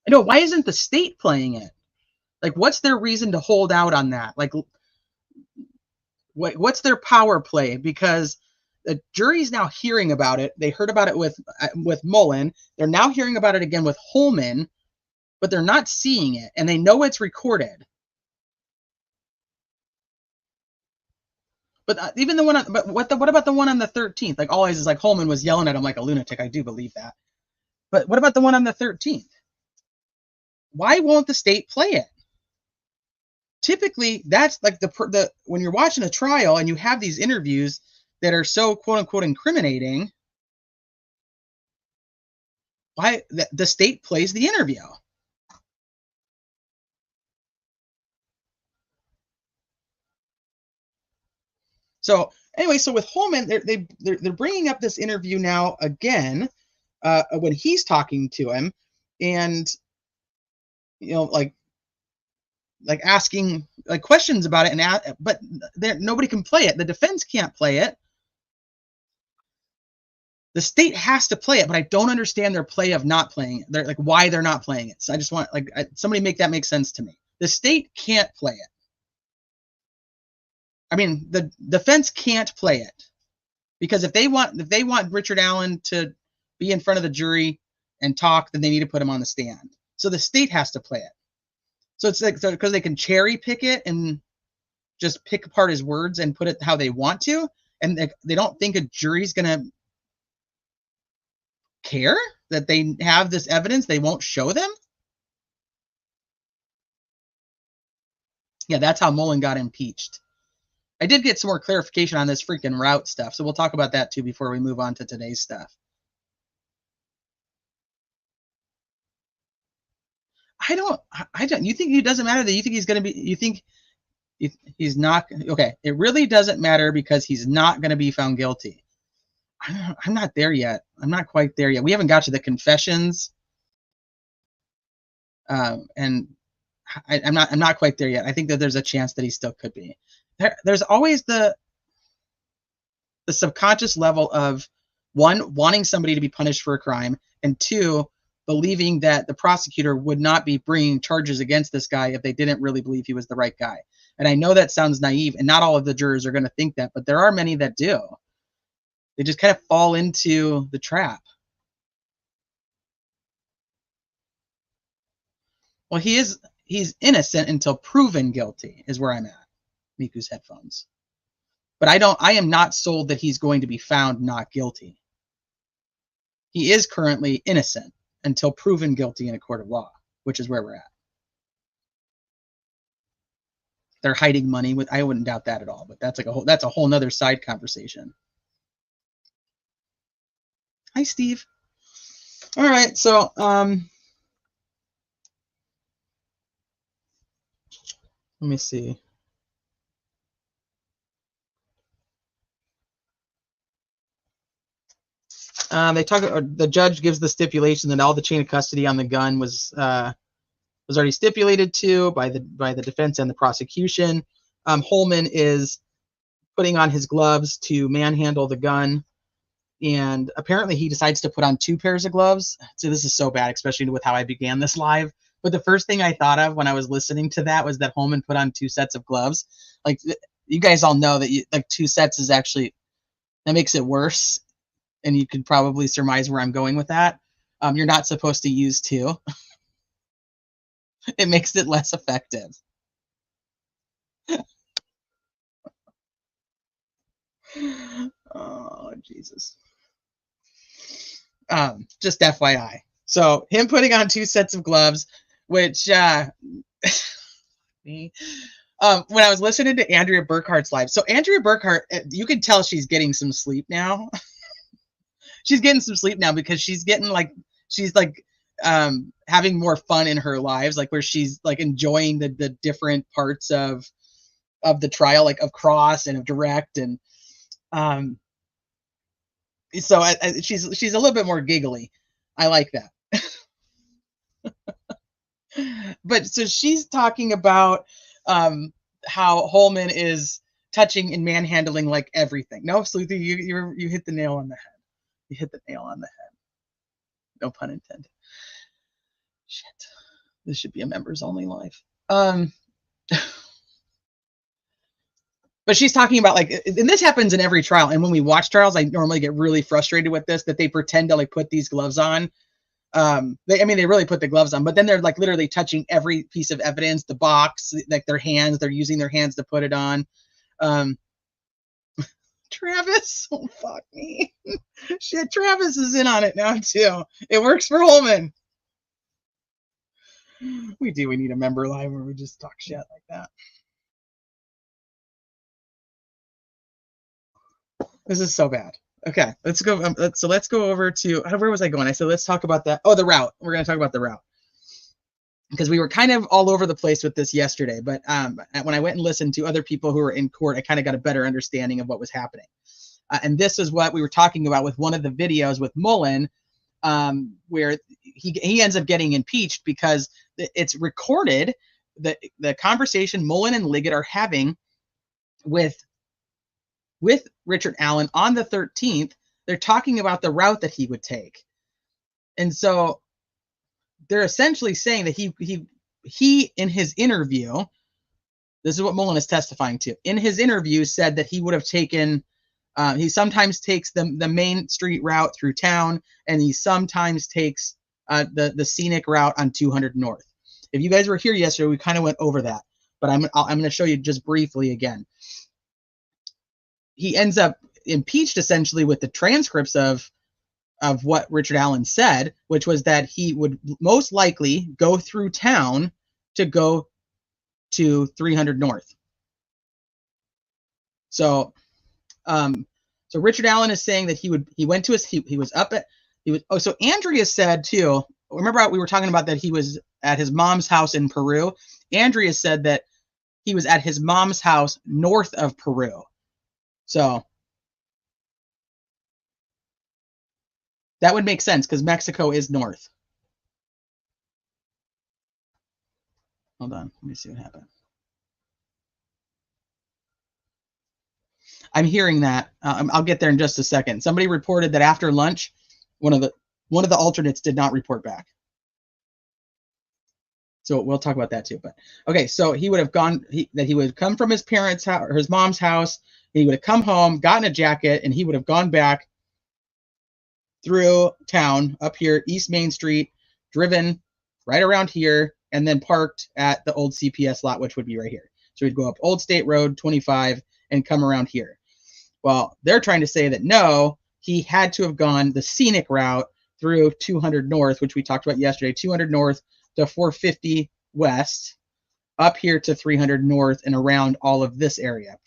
I know, why isn't the state playing it? Like, what's their reason to hold out on that? Like, what's their power play? Because the jury's now hearing about it. They heard about it with Mullen. They're now hearing about it again with Holman, but they're not seeing it, and they know it's recorded. But even the one, what about the one on the 13th? Like, always is like Holman was yelling at him like a lunatic. I do believe that. But what about the one on the 13th? why won't the state play it? Typically, that's like the when you're watching a trial and you have these interviews that are so quote unquote incriminating, why the state plays the interview. So anyway, so with Holman, they're bringing up this interview now again when he's talking to him, and like asking like questions about it, but nobody can play it. The defense can't play it. The state has to play it, but I don't understand their play of not playing it. They're like, why they're not playing it. So I just want somebody make that make sense to me. The state can't play it. I mean, the defense can't play it because if they want Richard Allen to be in front of the jury and talk, then they need to put him on the stand. So the state has to play it. So it's like because they can cherry pick it and just pick apart his words and put it how they want to, and they don't think a jury's gonna care that they have this evidence. They won't show them. Yeah, that's how Mullen got impeached. I did get some more clarification on this freaking route stuff, so we'll talk about that too before we move on to today's stuff. I don't. You think it doesn't matter that you think he's going to be? You think he's not? Okay, it really doesn't matter because he's not going to be found guilty. I'm not there yet. I'm not quite there yet. We haven't got to the confessions, and I'm not quite there yet. I think that there's a chance that he still could be. There's always the subconscious level of one, wanting somebody to be punished for a crime, and two, believing that the prosecutor would not be bringing charges against this guy if they didn't really believe he was the right guy. And I know that sounds naive, and not all of the jurors are going to think that, but there are many that do. They just kind of fall into the trap. Well, he's innocent until proven guilty is where I'm at. Miku's headphones. But I am not sold that he's going to be found not guilty. He is currently innocent until proven guilty in a court of law, which is where we're at. They're hiding money with, I wouldn't doubt that at all, but that's a whole nother side conversation. Hi, Steve. All right, so let me see. They talk. The judge gives the stipulation that all the chain of custody on the gun was already stipulated to by the defense and the prosecution. Holman is putting on his gloves to manhandle the gun, and apparently he decides to put on 2 pairs of gloves. So this is so bad, especially with how I began this live. But the first thing I thought of when I was listening to that was that Holman put on 2 sets of gloves. Like, you guys all know that 2 sets is actually, that makes it worse. And you could probably surmise where I'm going with that. You're not supposed to use 2. It makes it less effective. Oh, Jesus. Just FYI. So him putting on 2 sets of gloves, which when I was listening to Andrea Burkhart's live. So Andrea Burkhart, you can tell she's getting some sleep now. She's getting some sleep now because she's having more fun in her lives, like where she's like enjoying the different parts of the trial, like of cross and of direct, and so she's a little bit more giggly. I like that. But so she's talking about how Holman is touching and manhandling like everything. No, Sleuthy, you hit the nail on the head. You hit the nail on the head. No pun intended. Shit. This should be a members only live. But she's talking about like, and this happens in every trial. And when we watch trials, I normally get really frustrated with this, that they pretend to like put these gloves on. They really put the gloves on, but then they're like literally touching every piece of evidence, the box, like their hands, they're using their hands to put it on. Travis, oh fuck me. Shit, Travis is in on it now too. It works for Holman. We do. We need a member line where we just talk shit like that. This is so bad. Okay, let's go. Let's go over to where was I going? I said let's talk about that. Oh, the route. We're gonna talk about the route because we were kind of all over the place with this yesterday. But when I went and listened to other people who were in court, I kind of got a better understanding of what was happening. And this is what we were talking about with one of the videos with Mullen, where he ends up getting impeached because it's recorded, the conversation Mullen and Liggett are having with Richard Allen on the 13th. They're talking about the route that he would take. And so they're essentially saying that he in his interview, this is what Mullen is testifying to. In his interview said that he would have taken he sometimes takes the main street route through town, and he sometimes takes the scenic route on 200 North. If you guys were here yesterday, we kind of went over that, but I'm going to show you just briefly again. He ends up impeached essentially with the transcripts of what Richard Allen said, which was that he would most likely go through town to go to 300 North. So Richard Allen is saying that so Andrea said too, remember we were talking about that he was at his mom's house in Peru. Andrea said that he was at his mom's house north of Peru. So that would make sense because Mexico is north. Hold on, let me see what happened. I'm hearing that. I'll get there in just a second. Somebody reported that after lunch, one of the alternates did not report back. So we'll talk about that too. But okay, so he would have he would come from his parents' house or his mom's house. He would have come home, gotten a jacket, and he would have gone back through town up here, East Main Street, driven right around here, and then parked at the old CPS lot, which would be right here. So he'd go up Old State Road 25 and come around here. Well, they're trying to say that no, he had to have gone the scenic route through 200 North, which we talked about yesterday, 200 North to 450 West, up here to 300 North and around all of this area.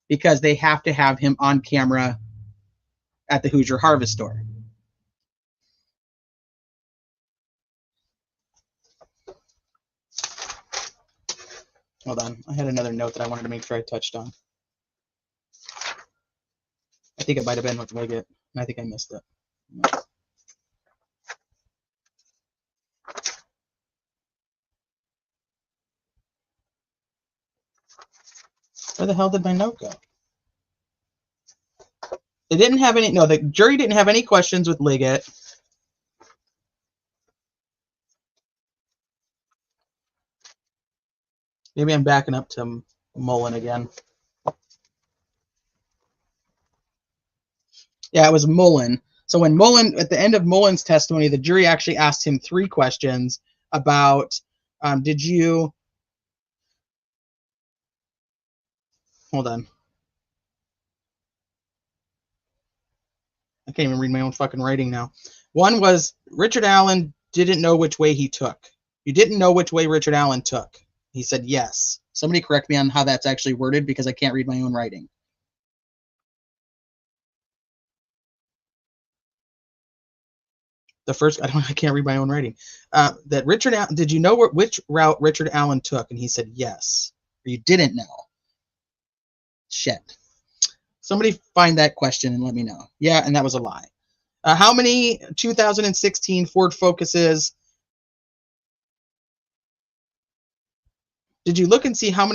Because they have to have him on camera at the Hoosier Harvest Store. Hold on. I had another note that I wanted to make sure I touched on. I think it might have been with Liggett, and I think I missed it. Where the hell did my note go? They didn't have any, no, the jury didn't have any questions with Liggett. Maybe I'm backing up to Mullen again. Yeah, it was Mullen. So when Mullen, at the end of Mullen's testimony, the jury actually asked him 3 questions about, did you, hold on. I can't even read my own fucking writing now. One was, Richard Allen didn't know which way he took. You didn't know which way Richard Allen took. He said yes. Somebody correct me on how that's actually worded because I can't read my own writing. The first, I can't read my own writing. That Richard Allen, did you know which route Richard Allen took? And he said yes. Or you didn't know. Shit. Somebody find that question and let me know. Yeah, and that was a lie. How many 2016 Ford Focuses? Did you look and see how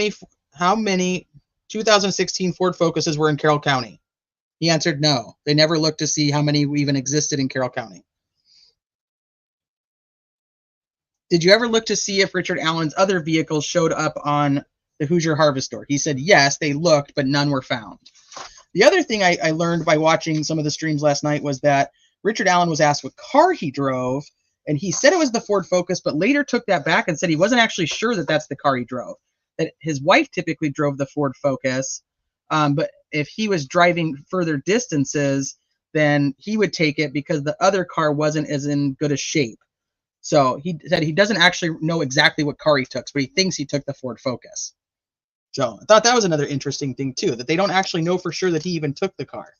many 2016 Ford Focuses were in Carroll County? He answered no. They never looked to see how many even existed in Carroll County. Did you ever look to see if Richard Allen's other vehicles showed up on the Hoosier Harvest Store? He said yes, they looked, but none were found. The other thing I learned by watching some of the streams last night was that Richard Allen was asked what car he drove, and he said it was the Ford Focus, but later took that back and said he wasn't actually sure that that's the car he drove, that his wife typically drove the Ford Focus, but if he was driving further distances, then he would take it because the other car wasn't as in good a shape. So he said he doesn't actually know exactly what car he took, but he thinks he took the Ford Focus. So I thought that was another interesting thing too, that they don't actually know for sure that he even took the car.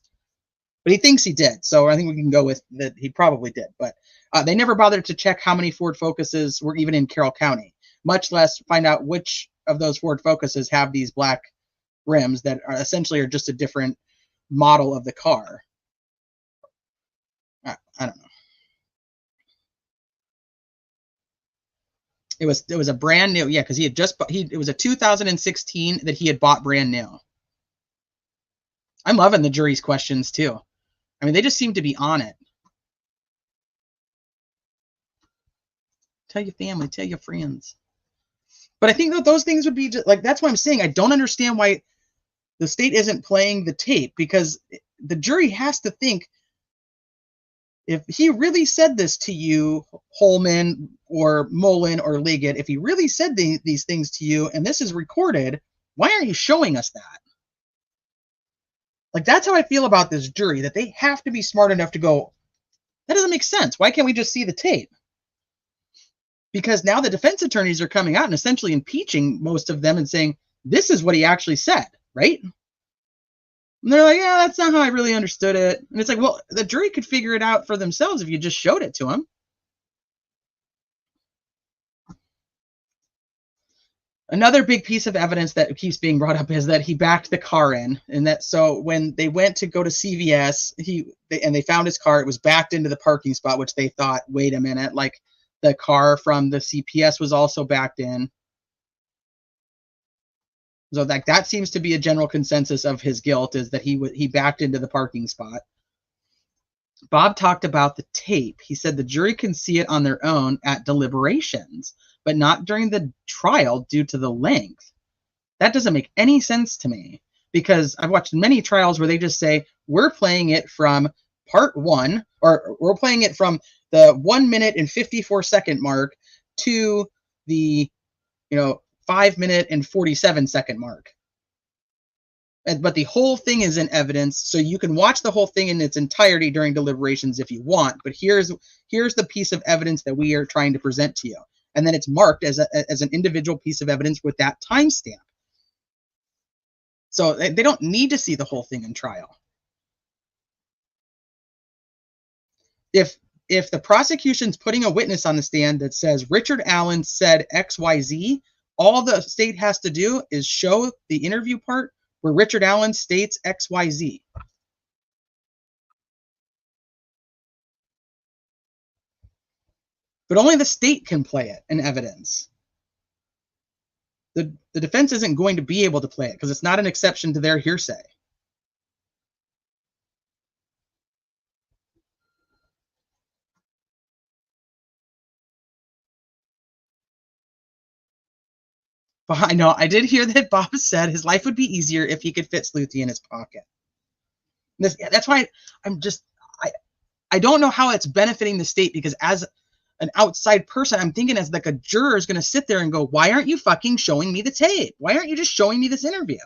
But he thinks he did. So I think we can go with that he probably did. But they never bothered to check how many Ford Focuses were even in Carroll County, much less find out which of those Ford Focuses have these black rims that are essentially are just a different model of the car. I don't know. It was a brand new, yeah, because he had just it was a 2016 that he had bought brand new. I'm loving the jury's questions too. I mean, they just seem to be on it. Tell your family, tell your friends. But I think that those things would be just, like, that's what I'm saying. I don't understand why the state isn't playing the tape, because the jury has to think, if he really said this to you, Holman or Mullen or Liggett, if he really said these things to you and this is recorded, why aren't you showing us that? Like, that's how I feel about this jury, that they have to be smart enough to go, that doesn't make sense. Why can't we just see the tape? Because now the defense attorneys are coming out and essentially impeaching most of them and saying, this is what he actually said, right? And they're like, yeah, that's not how I really understood it. And it's like, well, the jury could figure it out for themselves if you just showed it to them. Another big piece of evidence that keeps being brought up is that he backed the car in, and that so when they went to go to CVS, they found his car, it was backed into the parking spot, which they thought, wait a minute, like the car from the CPS was also backed in. So that seems to be a general consensus of his guilt, is that he backed into the parking spot. Bob talked about the tape. He said the jury can see it on their own at deliberations, but not during the trial due to the length. That doesn't make any sense to me, because I've watched many trials where they just say, we're playing it from part 1, or we're playing it from the 1 minute and 54 second mark to the 5 minute and 47 second mark. But the whole thing is in evidence, so you can watch the whole thing in its entirety during deliberations if you want. But here's the piece of evidence that we are trying to present to you, and then it's marked as an individual piece of evidence with that timestamp. So they don't need to see the whole thing in trial. If the prosecution's putting a witness on the stand that says Richard Allen said XYZ, all the state has to do is show the interview part where Richard Allen states XYZ. But only the state can play it in evidence. The defense isn't going to be able to play it because it's not an exception to their hearsay. But I know, I did hear that Bob said his life would be easier if he could fit Sleuthie in his pocket. That's why I don't know how it's benefiting the state, because as an outside person, I'm thinking as like a juror is going to sit there and go, why aren't you fucking showing me the tape? Why aren't you just showing me this interview?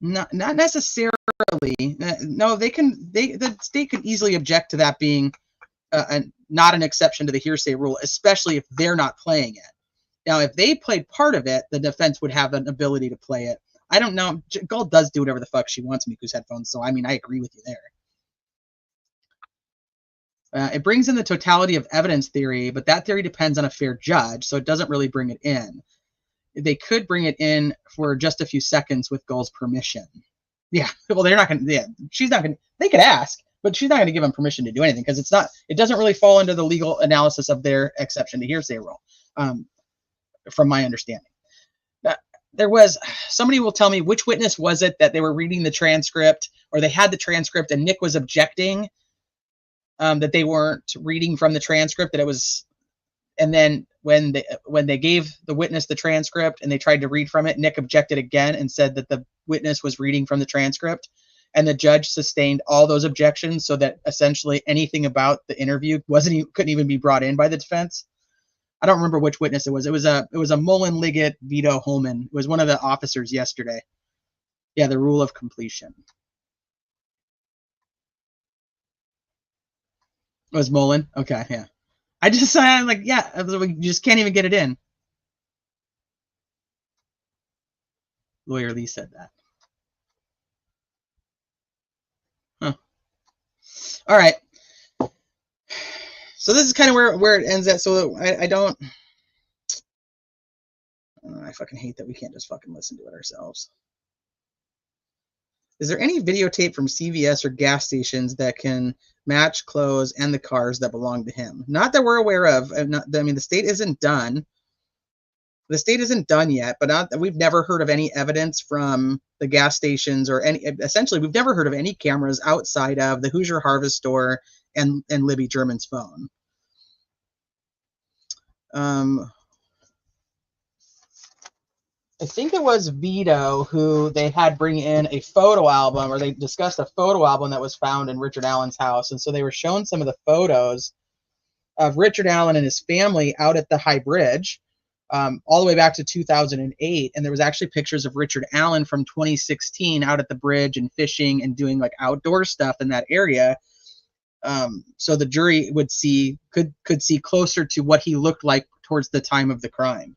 Not necessarily. No, the state could easily object to that being not an exception to the hearsay rule, especially if they're not playing it. Now, if they played part of it, the defense would have an ability to play it. I don't know. Gold does do whatever the fuck she wants, Miku's headphones. So, I mean, I agree with you there. It brings in the totality of evidence theory, but that theory depends on a fair judge, so it doesn't really bring it in. They could bring it in for just a few seconds with Gull's permission. Yeah, well, they're not going to, she's not going to, they could ask, but she's not going to give them permission to do anything, because it doesn't really fall into the legal analysis of their exception to hearsay rule, from my understanding. There was, somebody will tell me which witness was it that they were reading the transcript, or they had the transcript and Nick was objecting that they weren't reading from the transcript, that it was, and then when they gave the witness the transcript and they tried to read from it, Nick objected again and said that the witness was reading from the transcript, and the judge sustained all those objections, so that essentially anything about the interview couldn't even be brought in by the defense. I don't remember which witness it was. It was a Mullen, Liggett, Vito, Holman. It was one of the officers yesterday. Yeah, the rule of completion. Was Mullen? Okay, yeah. I'm like, yeah, we just can't even get it in. Lawyer Lee said that. Huh. All right. So this is kind of where it ends at. So I don't. I fucking hate that we can't just fucking listen to it ourselves. Is there any videotape from CVS or gas stations that can match clothes and the cars that belong to him? Not that we're aware of. I mean, the state isn't done. The state isn't done yet, but we've never heard of any evidence from the gas stations or any. Essentially, we've never heard of any cameras outside of the Hoosier Harvest store and Libby German's phone. I think it was Vito who they had bring in a photo album, or they discussed a photo album that was found in Richard Allen's house. And so they were showing some of the photos of Richard Allen and his family out at the High Bridge, all the way back to 2008. And there was actually pictures of Richard Allen from 2016 out at the bridge and fishing and doing like outdoor stuff in that area. So the jury would could see closer to what he looked like towards the time of the crime.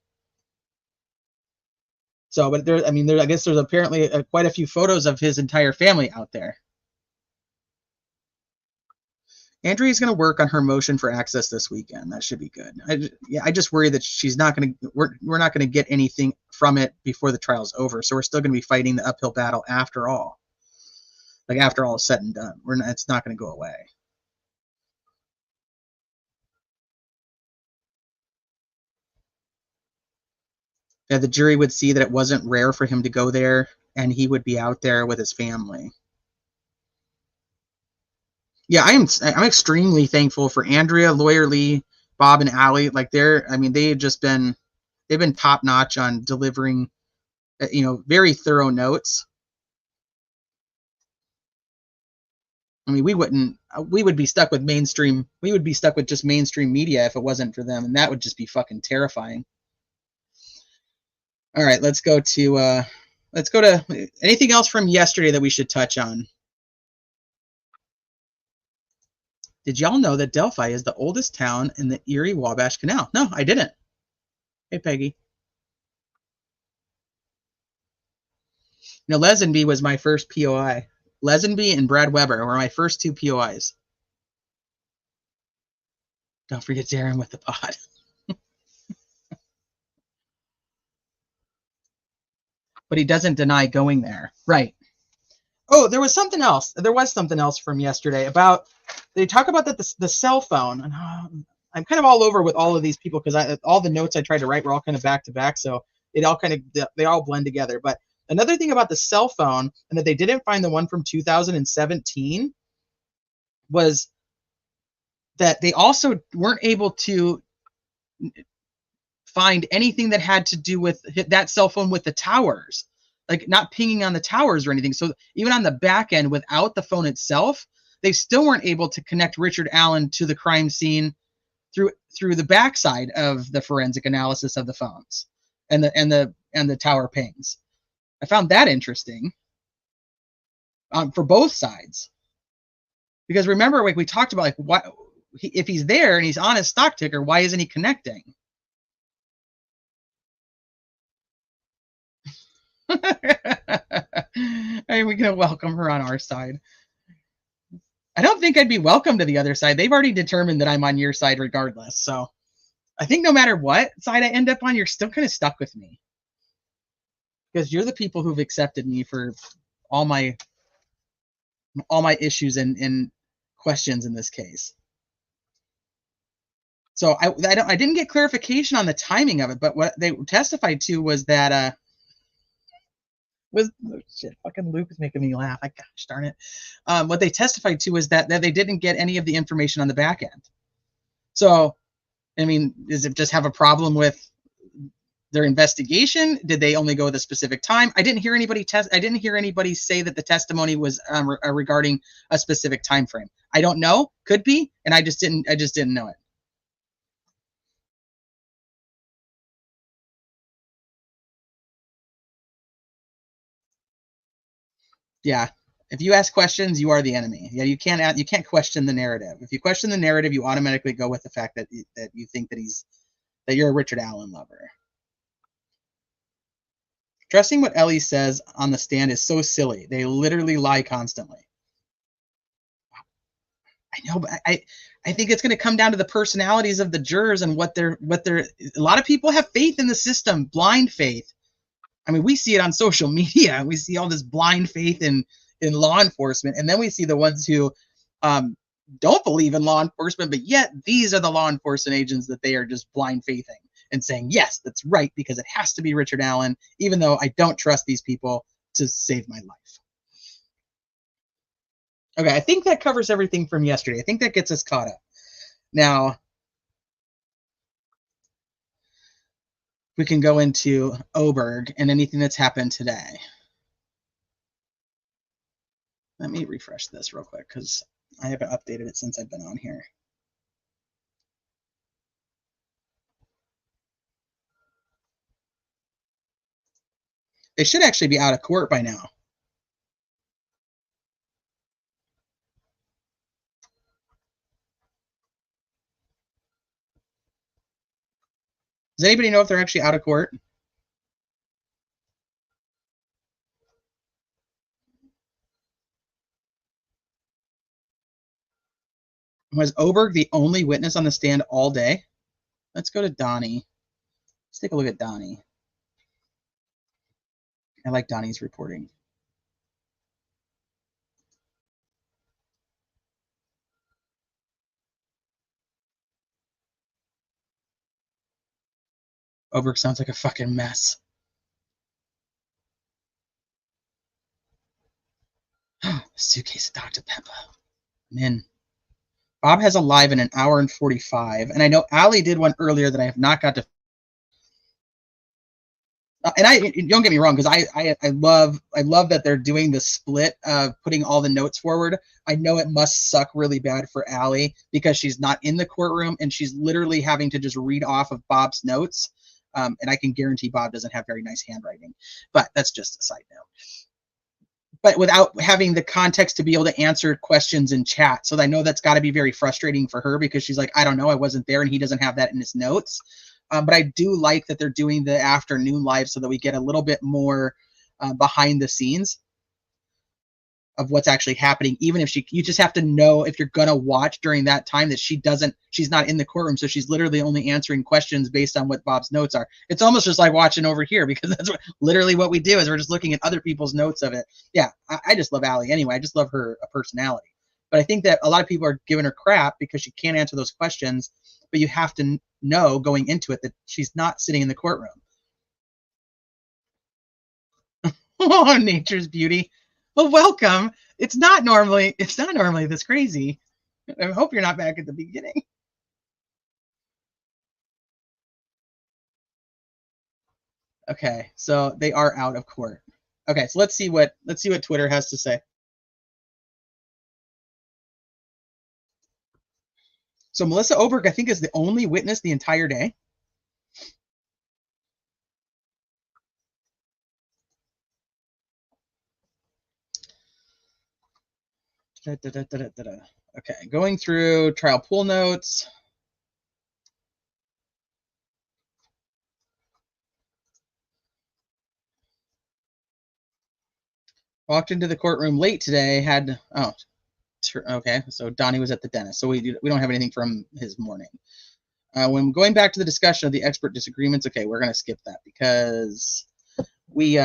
So, but I guess there's apparently quite a few photos of his entire family out there. Andrea's going to work on her motion for access this weekend. That should be good. I just worry that she's not going to. We're not going to get anything from it before the trial's over. So we're still going to be fighting the uphill battle after all. Like after all is said and done, it's not going to go away. Yeah, the jury would see that it wasn't rare for him to go there, and he would be out there with his family. Yeah, I'm extremely thankful for Andrea, Lawyer Lee, Bob, and Allie. Like they've been top notch on delivering, very thorough notes. I mean, we would be stuck with just mainstream media if it wasn't for them, and that would just be fucking terrifying. All right, let's go to anything else from yesterday that we should touch on. Did y'all know that Delphi is the oldest town in the Erie Wabash Canal? No, I didn't. Hey, Peggy. Lesenby was my first POI. Lesenby and Brad Weber were my first two POIs. Don't forget Darren with the pot. But he doesn't deny going there. Right. Oh, there was something else. There was something else from yesterday about, they talk about the cell phone. And I'm kind of all over with all of these people because all the notes I tried to write were all kind of back to back. So they all blend together. But another thing about the cell phone, and that they didn't find the one from 2017, was that they also weren't able to find anything that had to do with that cell phone with the towers, like not pinging on the towers or anything. So even on the back end, without the phone itself, they still weren't able to connect Richard Allen to the crime scene through the backside of the forensic analysis of the phones and the tower pings. I found that interesting for both sides, because remember, like we talked about, like what if he's there and he's on his stock ticker, why isn't he connecting? Are we gonna welcome her on our side? I don't think I'd be welcome to the other side. They've already determined that I'm on your side regardless. So I think no matter what side I end up on, you're still kind of stuck with me, because you're the people who've accepted me for all my issues and questions in this case. So I didn't get clarification on the timing of it, but what they testified to was that fucking Luke is making me laugh. Gosh darn it. What they testified to is that they didn't get any of the information on the back end. So, I mean, does it just have a problem with their investigation? Did they only go with a specific time? I didn't hear anybody say that the testimony was regarding a specific time frame. I don't know. Could be, and I just didn't know it. Yeah. If you ask questions, you are the enemy. Yeah, you can't question the narrative. If you question the narrative, you automatically go with the fact that you think that you're a Richard Allen lover. Trusting what Ellie says on the stand is so silly. They literally lie constantly. I know, but I think it's going to come down to the personalities of the jurors and what they're. A lot of people have faith in the system, blind faith. I mean, we see it on social media. We see all this blind faith in law enforcement, and then we see the ones who don't believe in law enforcement, but yet these are the law enforcement agents that they are just blind faithing and saying, yes, that's right, because it has to be Richard Allen, even though I don't trust these people to save my life. Okay, I think that covers everything from yesterday. I think that gets us caught up. Now, we can go into Oberg and anything that's happened today. Let me refresh this real quick because I haven't updated it since I've been on here. They should actually be out of court by now. Does anybody know if they're actually out of court? Was Oberg the only witness on the stand all day? Let's go to Donnie. Let's take a look at Donnie. I like Donnie's reporting. Oberg sounds like a fucking mess. Suitcase of Dr. Pepper. I'm in. Bob has a live in an hour and 45, and I know Allie did one earlier that I have not got to. And I don't get me wrong, because I love that they're doing the split of putting all the notes forward. I know it must suck really bad for Allie because she's not in the courtroom and she's literally having to just read off of Bob's notes. And I can guarantee Bob doesn't have very nice handwriting, but that's just a side note. But without having the context to be able to answer questions in chat. So I know that's got to be very frustrating for her because she's like, I don't know, I wasn't there, and he doesn't have that in his notes. But I do like that they're doing the afternoon live so that we get a little bit more behind the scenes of what's actually happening. Even if you just have to know if you're going to watch during that time that she's not in the courtroom. So she's literally only answering questions based on what Bob's notes are. It's almost just like watching over here because that's literally what we do is we're just looking at other people's notes of it. Yeah, I just love Allie anyway. I just love her personality. But I think that a lot of people are giving her crap because she can't answer those questions. But you have to know going into it that she's not sitting in the courtroom. Oh, nature's beauty. Well, welcome. It's not normally this crazy. I hope you're not back at the beginning. Okay, so they are out of court. Okay, so let's see what Twitter has to say. So Melissa Oberg, I think, is the only witness the entire day. Okay, going through trial pool notes. Walked into the courtroom late today. Okay, so Donnie was at the dentist, so we don't have anything from his morning. When going back to the discussion of the expert disagreements, okay, we're going to skip that because we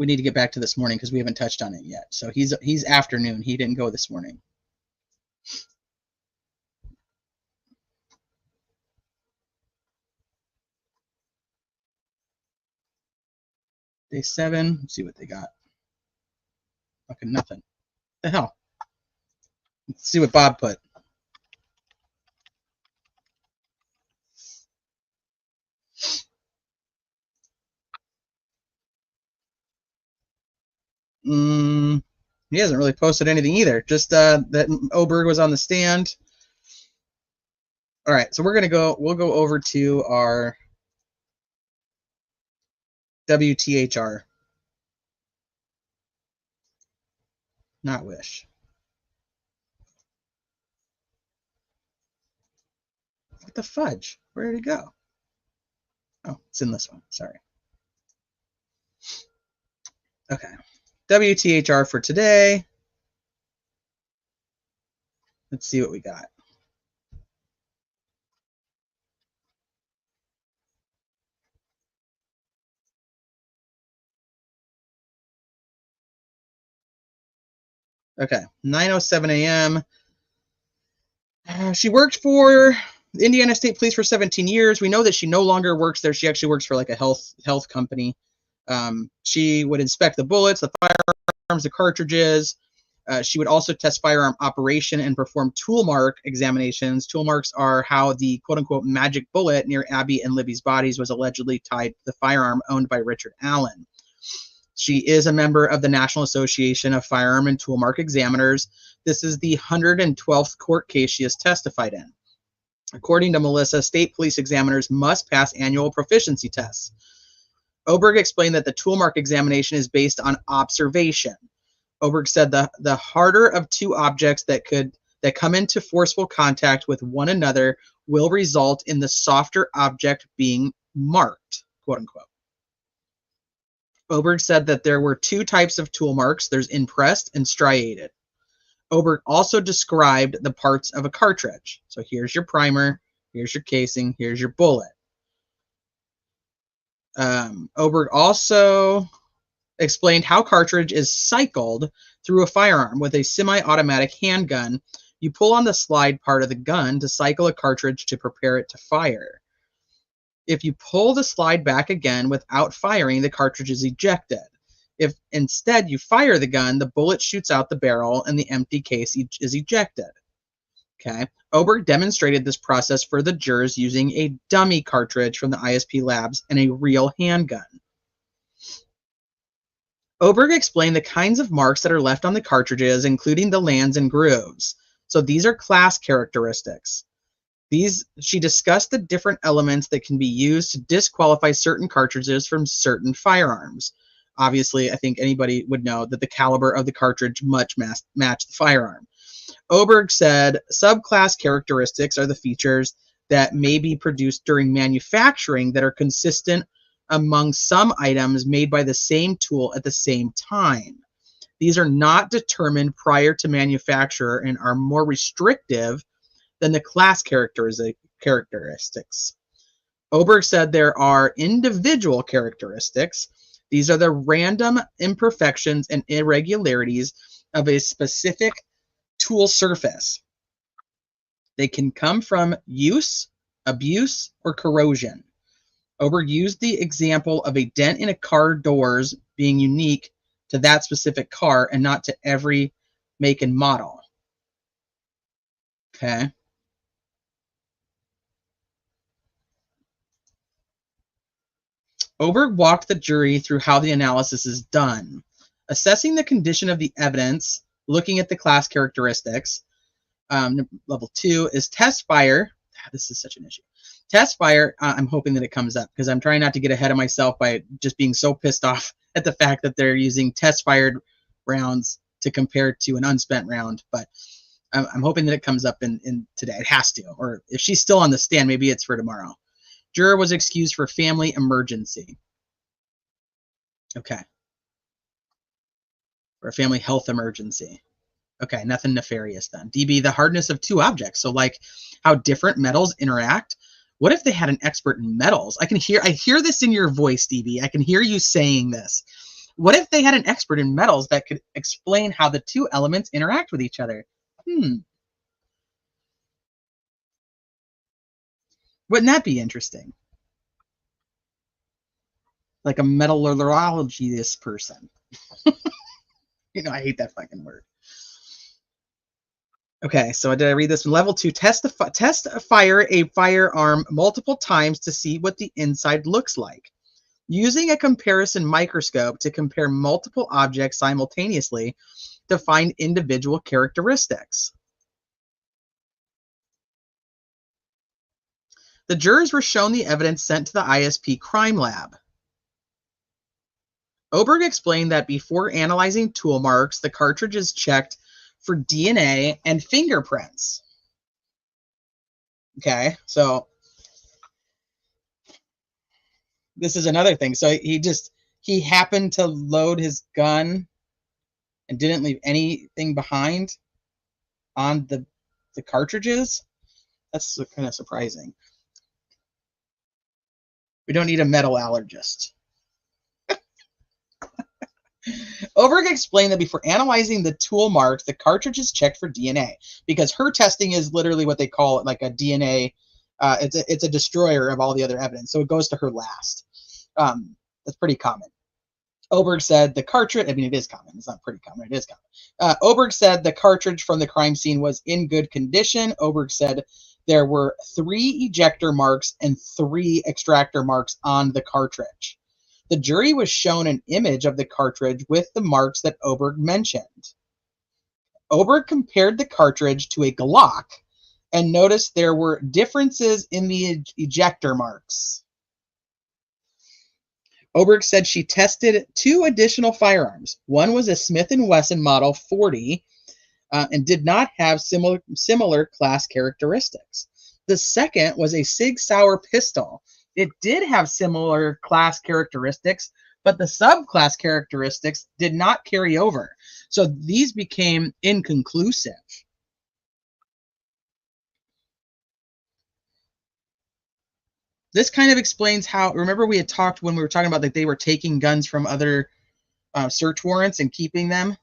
need to get back to this morning because we haven't touched on it yet. So he's afternoon. He didn't go this morning. Day 7. Let's see what they got. Fucking nothing. What the hell? Let's see what Bob put. He hasn't really posted anything either. Just that Oberg was on the stand. All right, so we'll go over to our WTHR. Not wish. What the fudge? Where did it go? Oh, it's in this one. Sorry. Okay. WTHR for today. Let's see what we got. Okay, 9:07 a.m. She worked for the Indiana State Police for 17 years. We know that she no longer works there. She actually works for like a health company. She would inspect the bullets, the firearms, the cartridges. She would also test firearm operation and perform tool mark examinations. Tool marks are how the quote-unquote magic bullet near Abby and Libby's bodies was allegedly tied to the firearm owned by Richard Allen. She is a member of the National Association of Firearm and Tool Mark Examiners. This is the 112th court case she has testified in. According to Melissa, state police examiners must pass annual proficiency tests. Oberg explained that the tool mark examination is based on observation. Oberg said the harder of two objects that come into forceful contact with one another will result in the softer object being marked, quote unquote. Oberg said that there were two types of tool marks. There's impressed and striated. Oberg also described the parts of a cartridge. So here's your primer, here's your casing, here's your bullet. Oberg also explained how cartridge is cycled through a firearm with a semi-automatic handgun. You pull on the slide part of the gun to cycle a cartridge to prepare it to fire. If you pull the slide back again without firing, the cartridge is ejected. If instead you fire the gun, the bullet shoots out the barrel and the empty case is ejected. Okay. Oberg demonstrated this process for the jurors using a dummy cartridge from the ISP labs and a real handgun. Oberg explained the kinds of marks that are left on the cartridges, including the lands and grooves. So these are class characteristics. She discussed the different elements that can be used to disqualify certain cartridges from certain firearms. Obviously, I think anybody would know that the caliber of the cartridge much match the firearm. Oberg said subclass characteristics are the features that may be produced during manufacturing that are consistent among some items made by the same tool at the same time. These are not determined prior to manufacture and are more restrictive than the class characteristics. Oberg said there are individual characteristics. These are the random imperfections and irregularities of a specific tool surface. They can come from use, abuse, or corrosion. Oberg used the example of a dent in a car doors being unique to that specific car and not to every make and model. Okay. Oberg walked the jury through how the analysis is done. Assessing the condition of the evidence, looking at the class characteristics. Level 2 is test fire. This is such an issue. Test fire, I'm hoping that it comes up because I'm trying not to get ahead of myself by just being so pissed off at the fact that they're using test-fired rounds to compare to an unspent round. But I'm hoping that it comes up in today. It has to. Or if she's still on the stand, maybe it's for tomorrow. Juror was excused for family emergency. Okay. For a family health emergency. Okay, nothing nefarious then. DB, the hardness of two objects. So like how different metals interact. What if they had an expert in metals? I hear this in your voice, DB. I can hear you saying this. What if they had an expert in metals that could explain how the two elements interact with each other? Wouldn't that be interesting? Like a metallurgist person. You know, I hate that fucking word. Okay, so did I read this one? Level 2, fire a firearm multiple times to see what the inside looks like. Using a comparison microscope to compare multiple objects simultaneously to find individual characteristics. The jurors were shown the evidence sent to the ISP crime lab. Oberg explained that before analyzing tool marks, the cartridge is checked for DNA and fingerprints. Okay, so this is another thing. So he happened to load his gun and didn't leave anything behind on the cartridges. That's kind of surprising. We don't need a metal allergist. Oberg explained that before analyzing the tool marks, the cartridge is checked for DNA, because her testing is literally what they call it, like a DNA. It's a destroyer of all the other evidence, so it goes to her last. That's pretty common. Oberg said the cartridge, I mean, it is common. It's not pretty common. It is common. Oberg said the cartridge from the crime scene was in good condition. Oberg said there were 3 ejector marks and 3 extractor marks on the cartridge. The jury was shown an image of the cartridge with the marks that Oberg mentioned. Oberg compared the cartridge to a Glock and noticed there were differences in the ejector marks. Oberg said she tested 2 additional firearms. One was a Smith & Wesson Model 40 and did not have similar class characteristics. The second was a Sig Sauer pistol. It did have similar class characteristics, but the subclass characteristics did not carry over. So these became inconclusive. This kind of explains how, remember we had talked when we were talking about that they were taking guns from other search warrants and keeping them.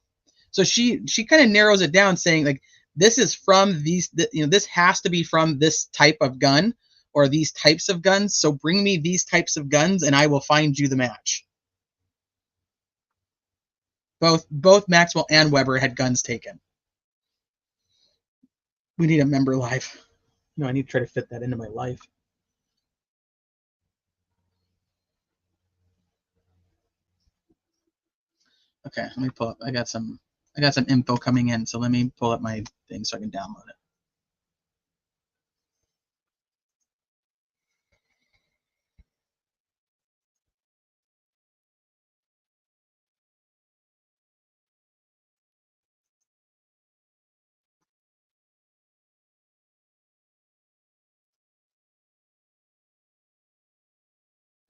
So she kind of narrows it down, saying like, this is from these, this has to be from this type of gun or these types of guns. So bring me these types of guns and I will find you the match. Both Maxwell and Weber had guns taken. We need a member life. No, I need to try to fit that into my life. Okay, let me pull up. I got some info coming in, so let me pull up my thing so I can download it.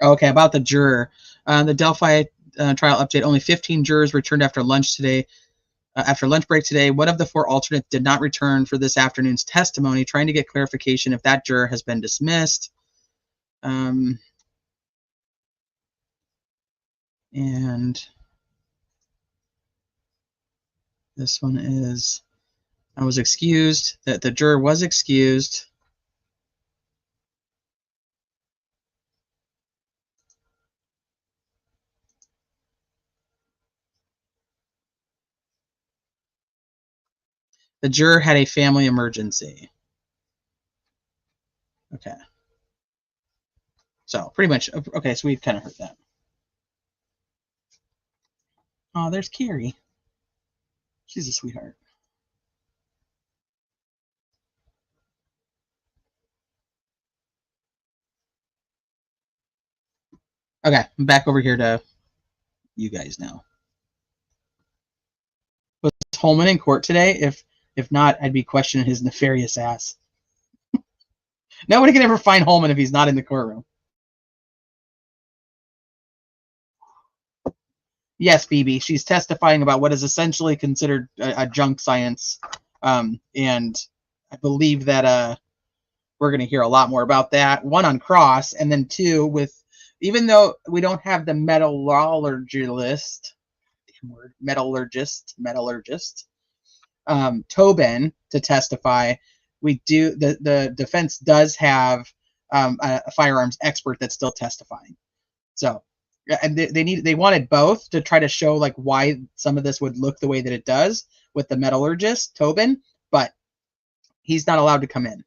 Okay, about the juror. The Delphi trial update, only 15 jurors returned after lunch today. After lunch break today, one of the 4 alternates did not return for this afternoon's testimony, trying to get clarification if that juror has been dismissed. And this one is, I was excused, that the juror was excused. The juror had a family emergency. Okay. So pretty much, okay, so we've kind of heard that. Oh, there's Carrie. She's a sweetheart. Okay, I'm back over here to you guys now. Was Holman in court today? If not, I'd be questioning his nefarious ass. Nobody can ever find Holman if he's not in the courtroom. Yes, Phoebe. She's testifying about what is essentially considered a junk science. And I believe that we're going to hear a lot more about that. 1, on cross, and then 2, with, even though we don't have the metallurgist, Tobin to testify, we do, the defense does have a firearms expert that's still testifying. So, and they wanted both to try to show like why some of this would look the way that it does with the metallurgist Tobin, but he's not allowed to come in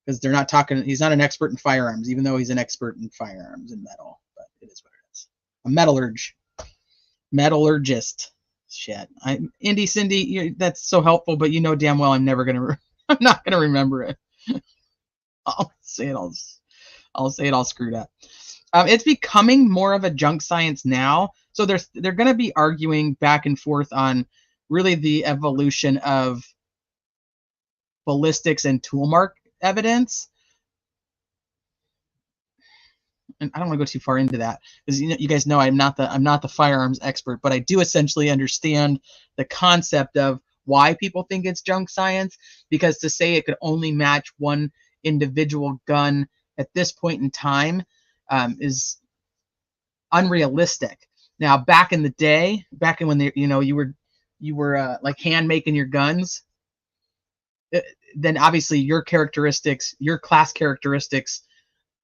because they're not talking. He's not an expert in firearms, even though he's an expert in firearms and metal. But it is what it is. A metallurgist. Shit, Indy Cindy, that's so helpful, but you know damn well I'm not gonna remember it. I'll say it all screwed up. It's becoming more of a junk science now. So they're going to be arguing back and forth on really the evolution of ballistics and tool mark evidence. And I don't want to go too far into that because you guys know I'm not the firearms expert, but I do essentially understand the concept of why people think it's junk science, because to say it could only match one individual gun at this point in time is unrealistic. Now, back in the day, back in when you were like hand making your guns, then obviously your characteristics, your class characteristics,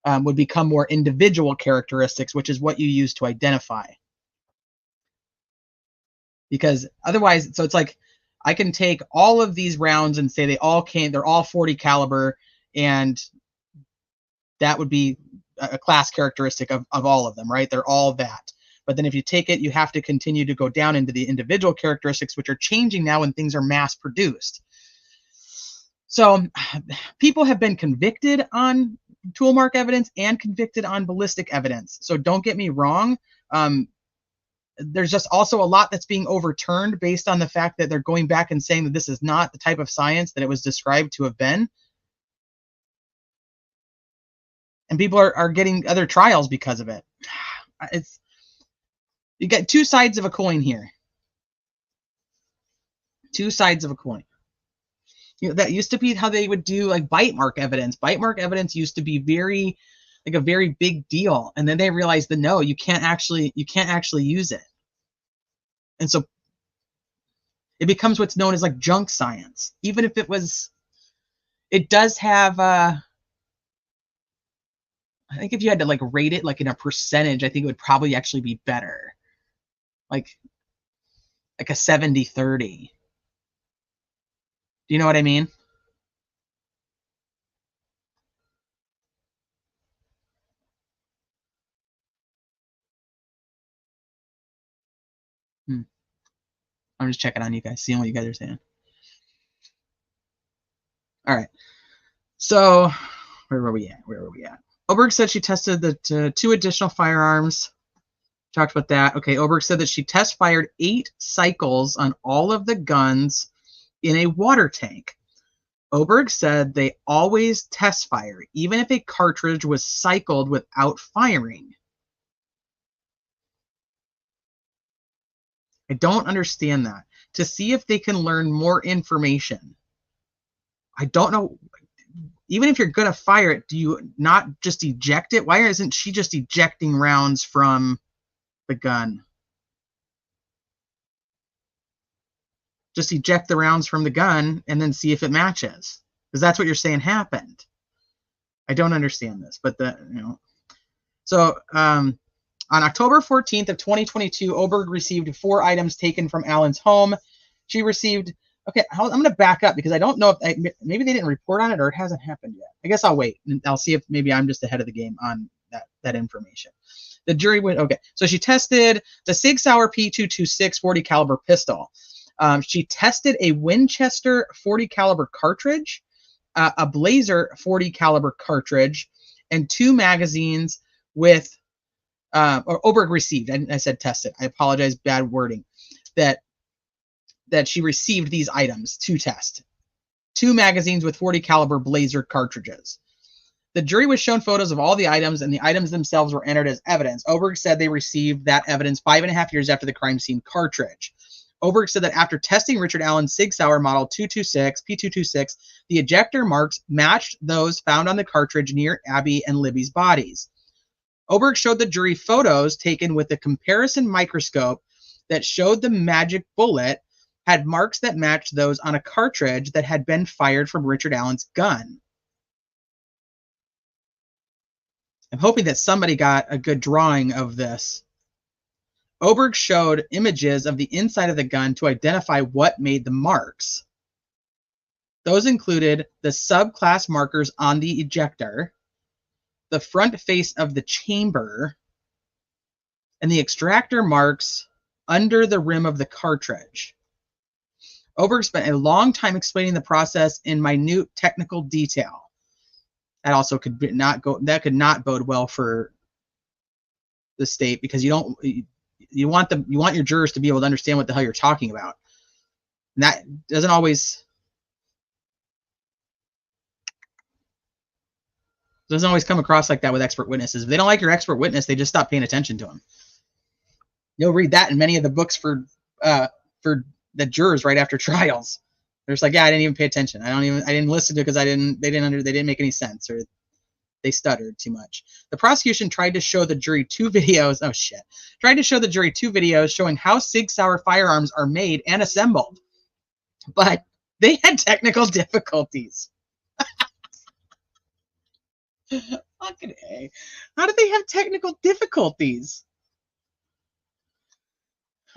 would become more individual characteristics, which is what you use to identify. Because otherwise, so it's like I can take all of these rounds and say they're all 40 caliber, and that would be a class characteristic of all of them, right? They're all that. But then if you take it, you have to continue to go down into the individual characteristics, which are changing now when things are mass produced. So people have been convicted on tool mark evidence and convicted on ballistic evidence. So don't get me wrong. There's just also a lot that's being overturned based on the fact that they're going back and saying that this is not the type of science that it was described to have been. And people are getting other trials because of it. You get two sides of a coin here. Two sides of a coin. That used to be how they would do like bite mark evidence. Bite mark evidence used to be a very big deal, and then they realized that no, you can't actually use it, and so it becomes what's known as like junk science. Even if it does have. I think if you had to like rate it like in a percentage, I think it would probably actually be better, like a 70-30. Do you know what I mean? I'm just checking on you guys, seeing what you guys are saying. All right. So where were we at? Oberg said she tested the 2 additional firearms. Talked about that. Okay, Oberg said that she test fired 8 cycles on all of the guns in a water tank. Oberg said they always test fire, even if a cartridge was cycled without firing. I don't understand that. To see if they can learn more information. I don't know. Even if you're going to fire it, do you not just eject it? Why isn't she just ejecting rounds from the gun? Just eject the rounds from the gun and then see if it matches. Because that's what you're saying happened. I don't understand this, but So on October 14th of 2022, Oberg received 4 items taken from Allen's home. She received, okay, I'm going to back up because I don't know if maybe they didn't report on it or it hasn't happened yet. I guess I'll wait and I'll see if maybe I'm just ahead of the game on that information. The jury went, okay, so she tested the Sig Sauer P226 40 caliber pistol. She tested a Winchester 40 caliber cartridge, a Blazer 40 caliber cartridge, and 2 magazines with or Oberg received. I said tested. I apologize, bad wording. That she received these items to test. 2 magazines with 40 caliber Blazer cartridges. The jury was shown photos of all the items, and the items themselves were entered as evidence. Oberg said they received that evidence 5.5 years after the crime scene cartridge. Oberg said that after testing Richard Allen's Sig Sauer model P226, the ejector marks matched those found on the cartridge near Abby and Libby's bodies. Oberg showed the jury photos taken with a comparison microscope that showed the magic bullet had marks that matched those on a cartridge that had been fired from Richard Allen's gun. I'm hoping that somebody got a good drawing of this. Oberg showed images of the inside of the gun to identify what made the marks. Those included the subclass markers on the ejector, the front face of the chamber, and the extractor marks under the rim of the cartridge. Oberg spent a long time explaining the process in minute technical detail. That also could not bode well for the state because you want your jurors to be able to understand what the hell you're talking about. And that doesn't always come across like that with expert witnesses. If they don't like your expert witness, they just stop paying attention to them. You'll read that in many of the books for the jurors right after trials. They're just like, yeah, I didn't even pay attention. I didn't listen to it because they didn't make any sense, or they stuttered too much. The prosecution tried to show the jury two videos. Oh shit! Tried to show the jury two videos showing how Sig Sauer firearms are made and assembled, but they had technical difficulties. Fucking A. How did they have technical difficulties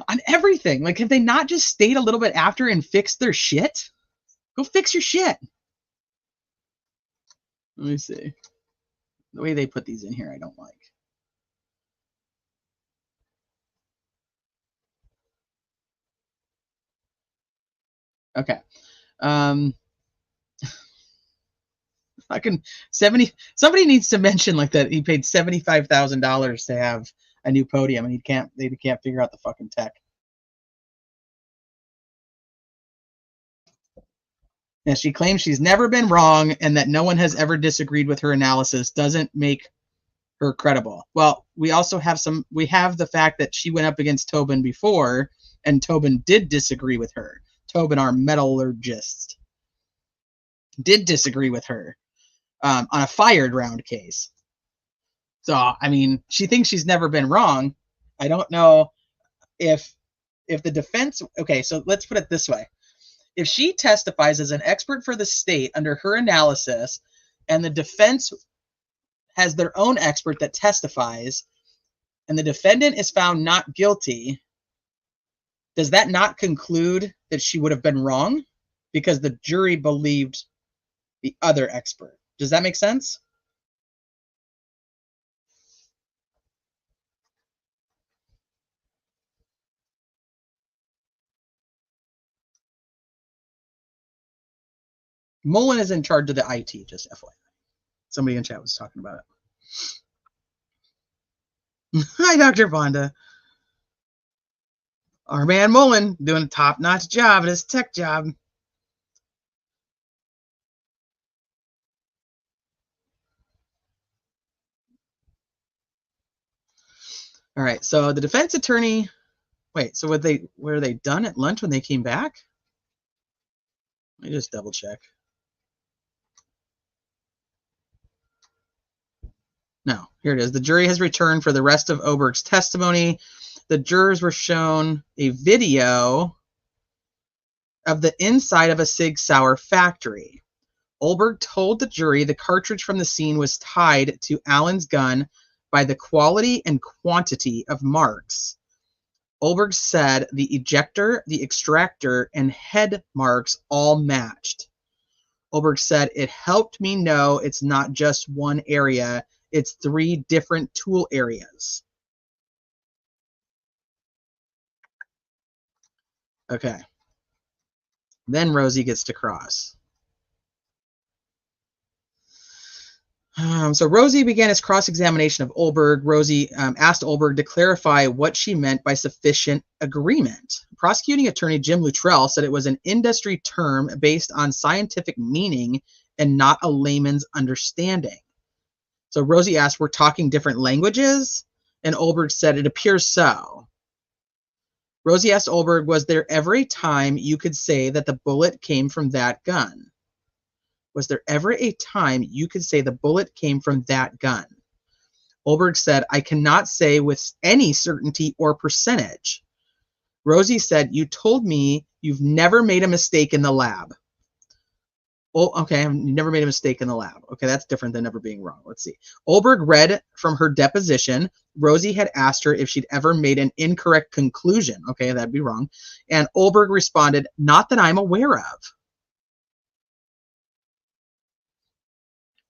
on everything? Like, have they not just stayed a little bit after and fixed their shit? Go fix your shit. Let me see. The way they put these in here, I don't like. Okay. Fucking 70. Somebody needs to mention like that he paid $75,000 to have a new podium, and they can't figure out the fucking tech. Yeah, she claims she's never been wrong and that no one has ever disagreed with her analysis. Doesn't make her credible. Well, we also have the fact that she went up against Tobin before, and Tobin did disagree with her. Tobin, our metallurgist, did disagree with her on a fired round case. So, I mean, she thinks she's never been wrong. I don't know if the defense... Okay, so let's put it this way. If she testifies as an expert for the state under her analysis, and the defense has their own expert that testifies, and the defendant is found not guilty, does that not conclude that she would have been wrong? Because the jury believed the other expert. Does that make sense? Mullen is in charge of the IT, just FYI. Somebody in chat was talking about it. Hi, Dr. Vonda. Our man Mullen doing a top-notch job at his tech job. All right, so the defense attorney... Wait, so were they done at lunch when they came back? Let me just double check. No, here it is. The jury has returned for the rest of Oberg's testimony. The jurors were shown a video of the inside of a Sig Sauer factory. Oberg told the jury the cartridge from the scene was tied to Allen's gun by the quality and quantity of marks. Oberg said the ejector, the extractor, and head marks all matched. Oberg said, "It helped me know it's not just one area, it's 3 different tool areas." Okay. Then Rosie gets to cross. So Rosie began his cross-examination of Oberg. Rosie asked Oberg to clarify what she meant by sufficient agreement. Prosecuting attorney Jim Luttrell said it was an industry term based on scientific meaning and not a layman's understanding. So Rosie asked, "We're talking different languages?" And Oberg said, "It appears so." Rosie asked Oberg, "Was there ever a time you could say that the bullet came from that gun?" Was there ever a time you could say the bullet came from that gun? Oberg said, "I cannot say with any certainty or percentage." Rosie said, "You told me you've never made a mistake in the lab." Oh, okay, I've never made a mistake in the lab. Okay, that's different than never being wrong. Let's see. Oberg read from her deposition. Rosie had asked her if she'd ever made an incorrect conclusion. Okay, that'd be wrong. And Oberg responded, "Not that I'm aware of."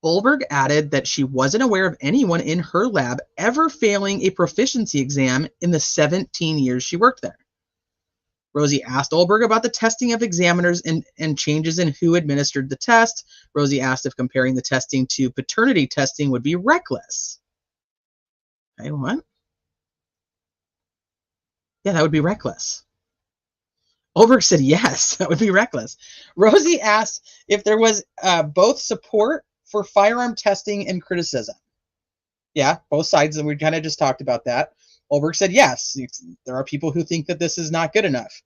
Oberg added that she wasn't aware of anyone in her lab ever failing a proficiency exam in the 17 years she worked there. Rosie asked Oberg about the testing of examiners and changes in who administered the test. Rosie asked if comparing the testing to paternity testing would be reckless. Okay, what? Yeah, that would be reckless. Olberg said yes, that would be reckless. Rosie asked if there was both support for firearm testing and criticism. Yeah, both sides, and we kind of just talked about that. Olberg said yes. There are people who think that this is not good enough.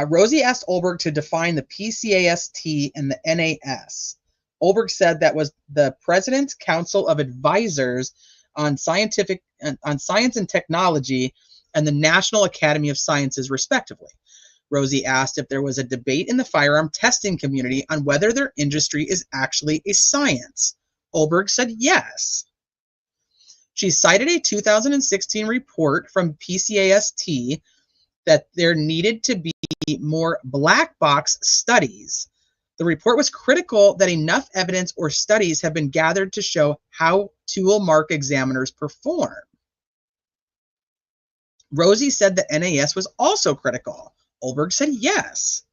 Rosie asked Olberg to define the PCAST and the NAS. Olberg said that was the President's Council of Advisors on Science and Technology and the National Academy of Sciences, respectively. Rosie asked if there was a debate in the firearm testing community on whether their industry is actually a science. Olberg said yes. She cited a 2016 report from PCAST that there needed to be more black box studies. The report was critical that enough evidence or studies have been gathered to show how tool mark examiners perform. Rosie said the NAS was also critical. Olberg said yes.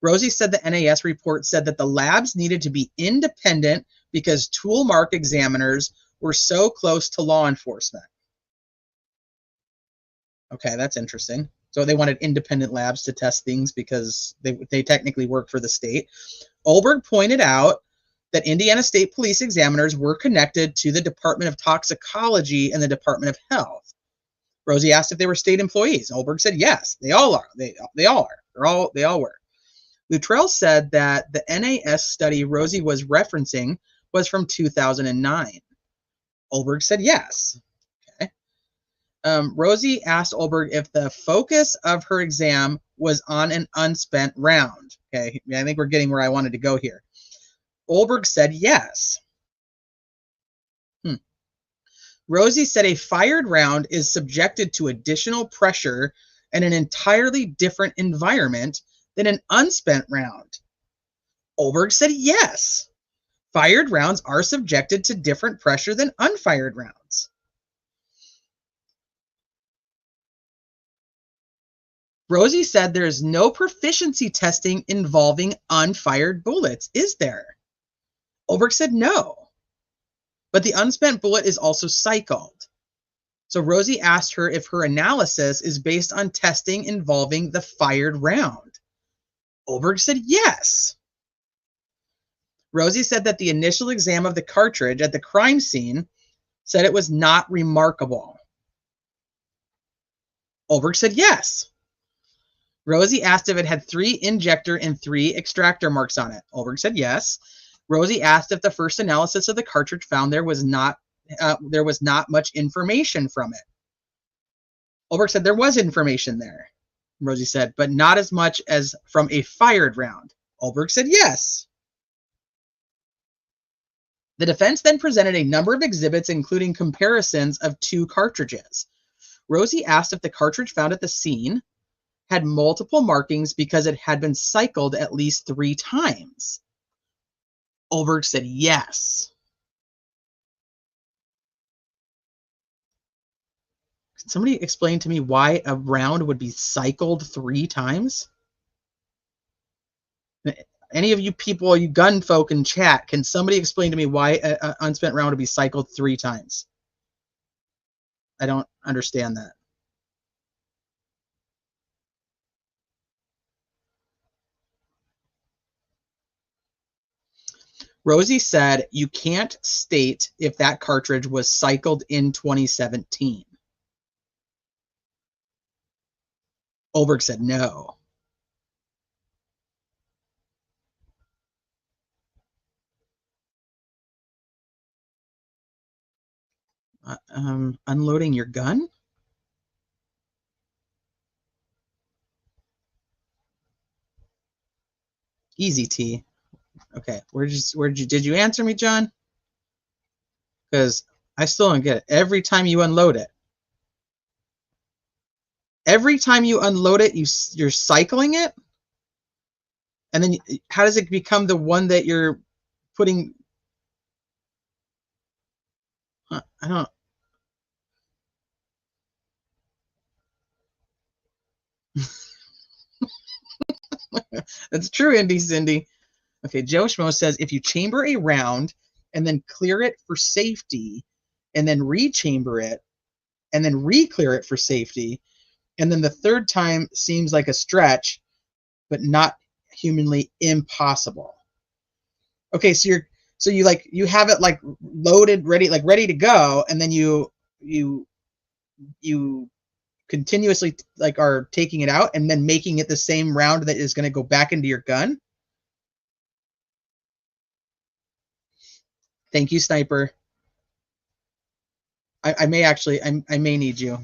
Rosie said the NAS report said that the labs needed to be independent because tool mark examiners were so close to law enforcement. Okay, that's interesting. So they wanted independent labs to test things because they technically work for the state. Olberg pointed out that Indiana State Police examiners were connected to the Department of Toxicology and the Department of Health. Rosie asked if they were state employees. Olberg said yes, they all are. They all are. They all were. Luttrell said that the NAS study Rosie was referencing was from 2009. Olberg said yes. Okay. Rosie asked Olberg if the focus of her exam was on an unspent round. Okay, I think we're getting where I wanted to go here. Olberg said yes. Rosie said a fired round is subjected to additional pressure in an entirely different environment than an unspent round. Olberg said yes. Fired rounds are subjected to different pressure than unfired rounds. Rosie said there is no proficiency testing involving unfired bullets, is there? Olberg said no. But the unspent bullet is also cycled. So Rosie asked her if her analysis is based on testing involving the fired round. Olberg said yes. Rosie said that the initial exam of the cartridge at the crime scene said it was not remarkable. Olberg said yes. Rosie asked if it had 3 injector and 3 extractor marks on it. Olberg said yes. Rosie asked if the first analysis of the cartridge found there was not much information from it. Olberg said there was information there. Rosie said, but not as much as from a fired round. Olberg said yes. The defense then presented a number of exhibits, including comparisons of 2 cartridges. Rosie asked if the cartridge found at the scene had multiple markings because it had been cycled at least 3 times. Olberg said yes. Can somebody explain to me why a round would be cycled 3 times? Any of you people, you gun folk in chat, can somebody explain to me why an unspent round would be cycled 3 times? I don't understand that. Rosie said you can't state if that cartridge was cycled in 2017. Olberg said no. Unloading your gun? Easy, T. Okay, did you answer me, John? Because I still don't get it. Every time you unload it. Every time you unload it, you're cycling it? And then how does it become the one that you're putting? I don't. That's true, Indy Cindy. Okay, Joe Schmo says if you chamber a round and then clear it for safety and then rechamber it, and then re-clear it for safety. And then the third time seems like a stretch, but not humanly impossible. Okay, so you have it like loaded, ready to go, and then you continuously like are taking it out and then making it the same round that is going to go back into your gun. Thank you, Sniper. I may need you.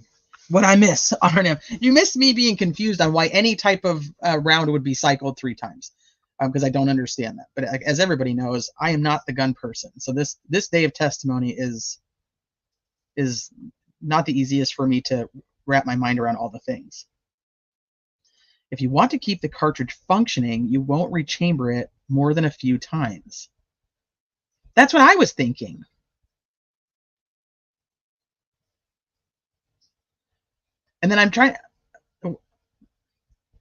What I miss, Arnhem, you missed me being confused on why any type of round would be cycled 3 times, because I don't understand that. But as everybody knows, I am not the gun person, so this day of testimony is not the easiest for me to wrap my mind around all the things. If you want to keep the cartridge functioning, you won't rechamber it more than a few times. That's what I was thinking. And then I'm trying.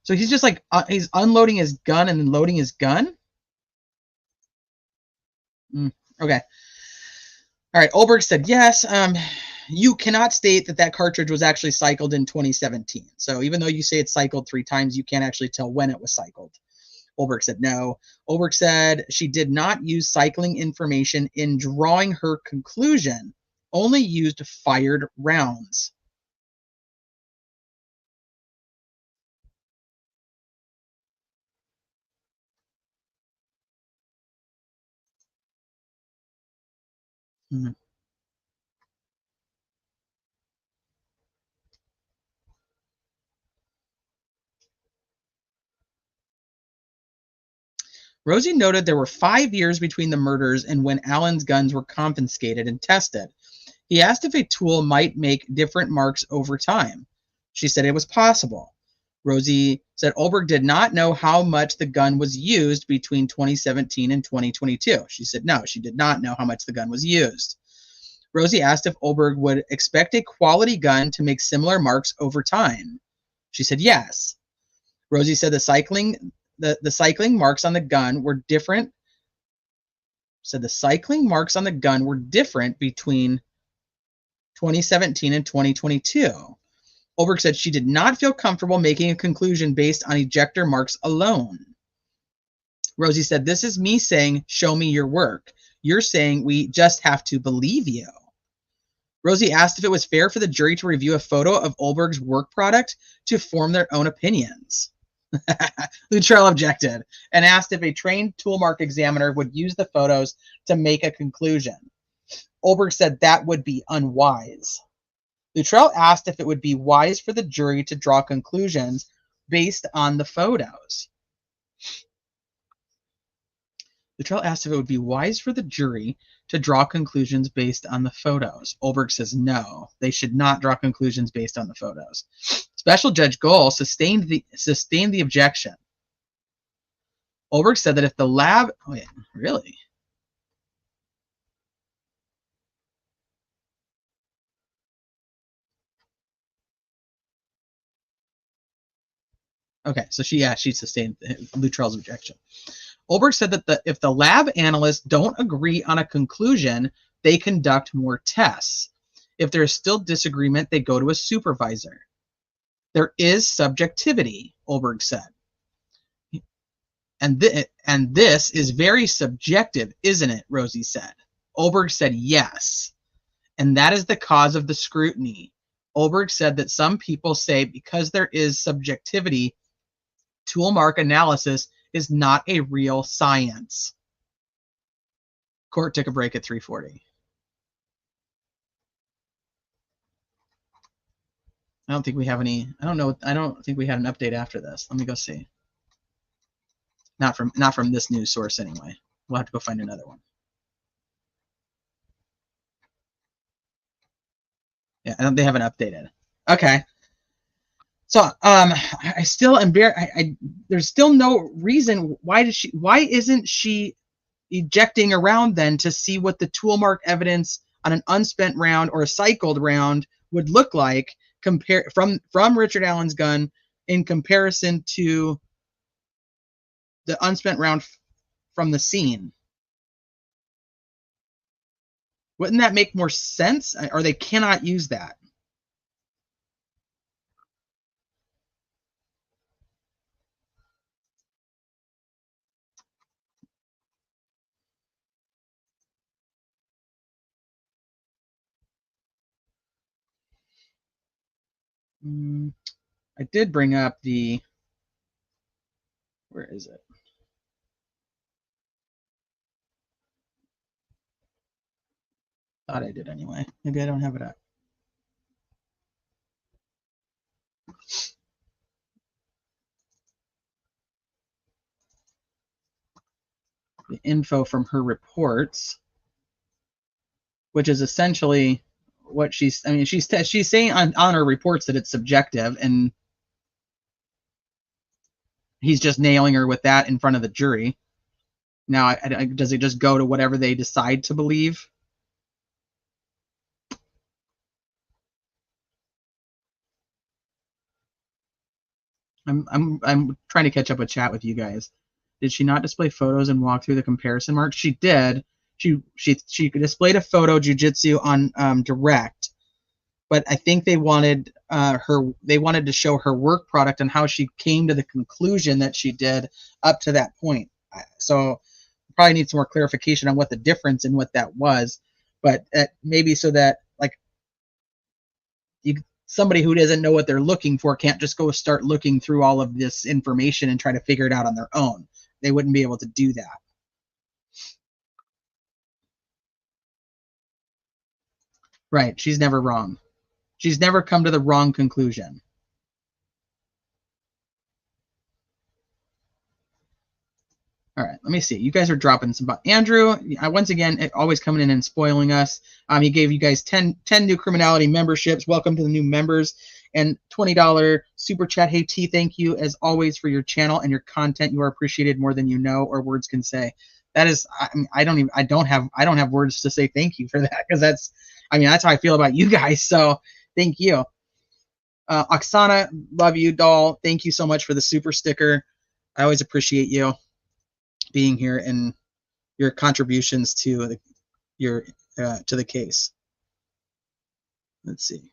So he's just like he's unloading his gun and then loading his gun. Okay. All right. Olberg said yes. You cannot state that cartridge was actually cycled in 2017. So even though you say it's cycled 3 times, you can't actually tell when it was cycled. Olberg said no. Olberg said she did not use cycling information in drawing her conclusion, only used fired rounds. Mm-hmm. Rosie noted there were 5 years between the murders and when Allen's guns were confiscated and tested. He asked if a tool might make different marks over time. She said it was possible. Rosie said Olberg did not know how much the gun was used between 2017 and 2022. She said no, she did not know how much the gun was used. Rosie asked if Olberg would expect a quality gun to make similar marks over time. She said yes. Rosie said the cycling marks on the gun were different. Said the cycling marks on the gun were different between 2017 and 2022. Olberg said she did not feel comfortable making a conclusion based on ejector marks alone. Rosie said, this is me saying, show me your work. You're saying we just have to believe you. Rosie asked if it was fair for the jury to review a photo of Olberg's work product to form their own opinions. Luttrell objected and asked if a trained toolmark examiner would use the photos to make a conclusion. Olberg said that would be unwise. Luttrell asked if it would be wise for the jury to draw conclusions based on the photos. Luttrell asked if it would be wise for the jury to draw conclusions based on the photos. Olberg says no, they should not draw conclusions based on the photos. Special Judge Gohl sustained the objection. Olberg said that if the lab... Oh, wait, really? Okay, so she sustained Luttrell's objection. Olberg said that if the lab analysts don't agree on a conclusion, they conduct more tests. If there is still disagreement, they go to a supervisor. There is subjectivity, Olberg said. And this is very subjective, isn't it? Rosie said. Olberg said yes. And that is the cause of the scrutiny. Olberg said that some people say because there is subjectivity, tool mark analysis is not a real science. Court took a break at 3:40. I don't think we have any. I don't think we had an update after this. Let me go see. Not from this news source anyway. We'll have to go find another one. Yeah, they haven't updated. Okay. So I still am there's still no reason why isn't she ejecting around then to see what the tool mark evidence on an unspent round or a cycled round would look like from Richard Allen's gun in comparison to the unspent round from the scene. Wouldn't that make more sense? Or they cannot use that? I did bring up the, where is it? Thought I did anyway. Maybe I don't have it up. The info from her reports, which is essentially what she's, I mean, she's saying on her reports that it's subjective, and he's just nailing her with that in front of the jury. Now, does it just go to whatever they decide to believe? I'm trying to catch up with chat with you guys. Did she not display photos and walk through the comparison marks? She did. She displayed a photo jujitsu on direct, but I think they wanted to show her work product and how she came to the conclusion that she did up to that point. So probably need some more clarification on what the difference in what that was, but maybe so that like somebody who doesn't know what they're looking for can't just go start looking through all of this information and try to figure it out on their own. They wouldn't be able to do that. Right. She's never wrong. She's never come to the wrong conclusion. All right, let me see. You guys are dropping some. Andrew, once again, always coming in and spoiling us. He gave you guys 10 new criminality memberships. Welcome to the new members. And $20 super chat. Hey T, thank you as always for your channel and your content. You are appreciated more than you know or words can say. That is, I mean, I don't have words to say thank you for that, because that's how I feel about you guys. So thank you. Oksana, love you, doll. Thank you so much for the super sticker. I always appreciate you being here and your contributions to the case. Let's see.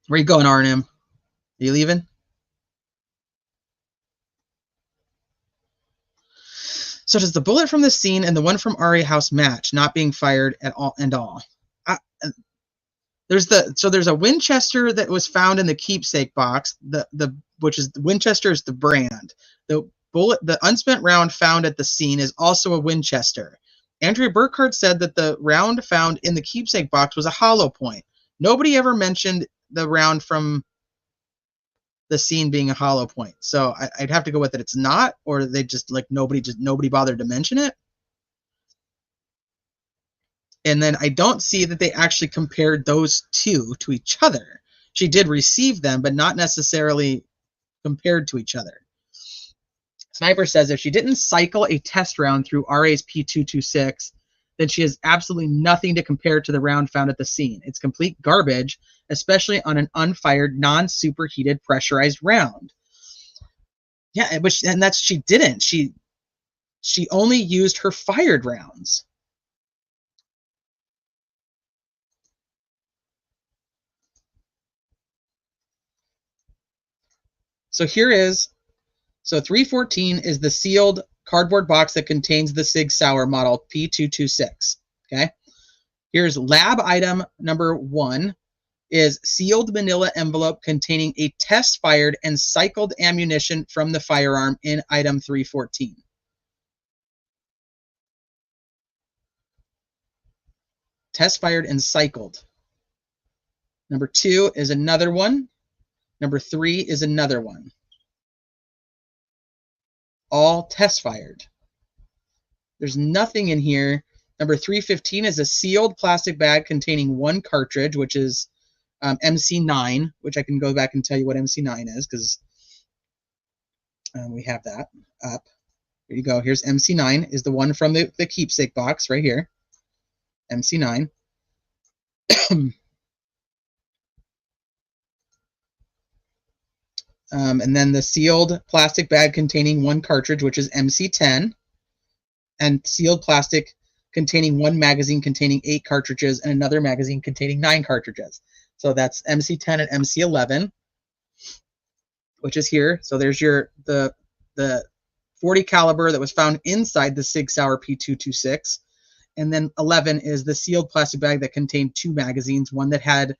Where you going, Arnim? Are you leaving? So does the bullet from the scene and the one from Ari House match, not being fired at all and all? There's a Winchester that was found in the keepsake box. Which is Winchester is the brand. The unspent round found at the scene is also a Winchester. Andrea Burkhardt said that the round found in the keepsake box was a hollow point. Nobody ever mentioned the round from the scene being a hollow point. So I'd have to go with that it's not, or they just like nobody bothered to mention it. And then I don't see that they actually compared those two to each other. She did receive them, but not necessarily compared to each other. Sniper says if she didn't cycle a test round through RA's P226, then she has absolutely nothing to compare to the round found at the scene. It's complete garbage, especially on an unfired, non-superheated, pressurized round. Yeah, and that's she didn't. She only used her fired rounds. So here is, so 314 is the sealed cardboard box that contains the Sig Sauer model P226. Okay. Here's lab item number 1 is sealed manila envelope containing a test fired and cycled ammunition from the firearm in item 314. Test fired and cycled. Number 2 is another one. Number 3 is another one. All test fired. There's nothing in here. Number 315 is a sealed plastic bag containing 1 cartridge, which is MC9, which I can go back and tell you what MC9 is, because we have that up. Here you go. Here's MC9 is the one from the keepsake box right here. MC9. And then the sealed plastic bag containing 1 cartridge, which is MC10, and sealed plastic containing 1 magazine containing 8 cartridges and another magazine containing 9 cartridges. So that's MC10 and MC11, which is here. So there's the 40 caliber that was found inside the Sig Sauer P226, and then 11 is the sealed plastic bag that contained 2 magazines, one that had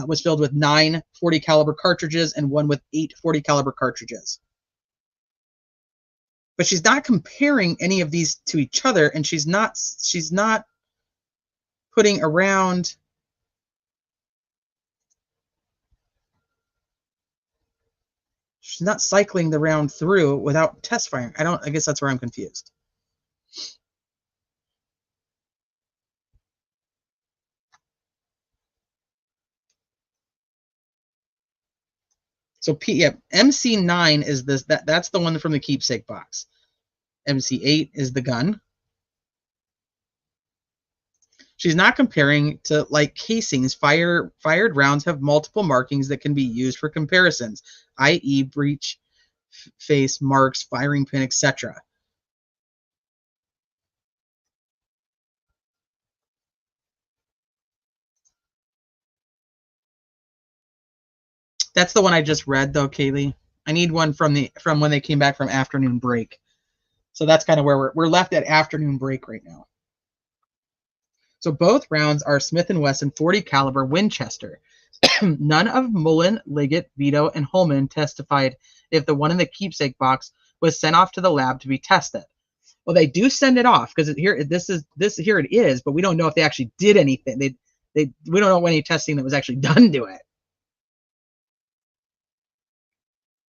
was filled with 9 .40 caliber cartridges and one with 8 .40 caliber cartridges. But she's not comparing any of these to each other, and she's not putting around. She's not cycling the round through without test firing. I guess that's where I'm confused. So MC9 is this. That's the one from the keepsake box. MC8 is the gun. She's not comparing to like casings. Fired rounds have multiple markings that can be used for comparisons, i.e. breech face marks, firing pin, etc. That's the one I just read, though, Kaylee. I need one from when they came back from afternoon break. So that's kind of where we're left at afternoon break right now. So both rounds are Smith & Wesson .40 caliber Winchester. None of Mullen, Liggett, Vito, and Holman testified if the one in the keepsake box was sent off to the lab to be tested. Well, they do send it off because here it is, but we don't know if they actually did anything. We don't know any testing that was actually done to it.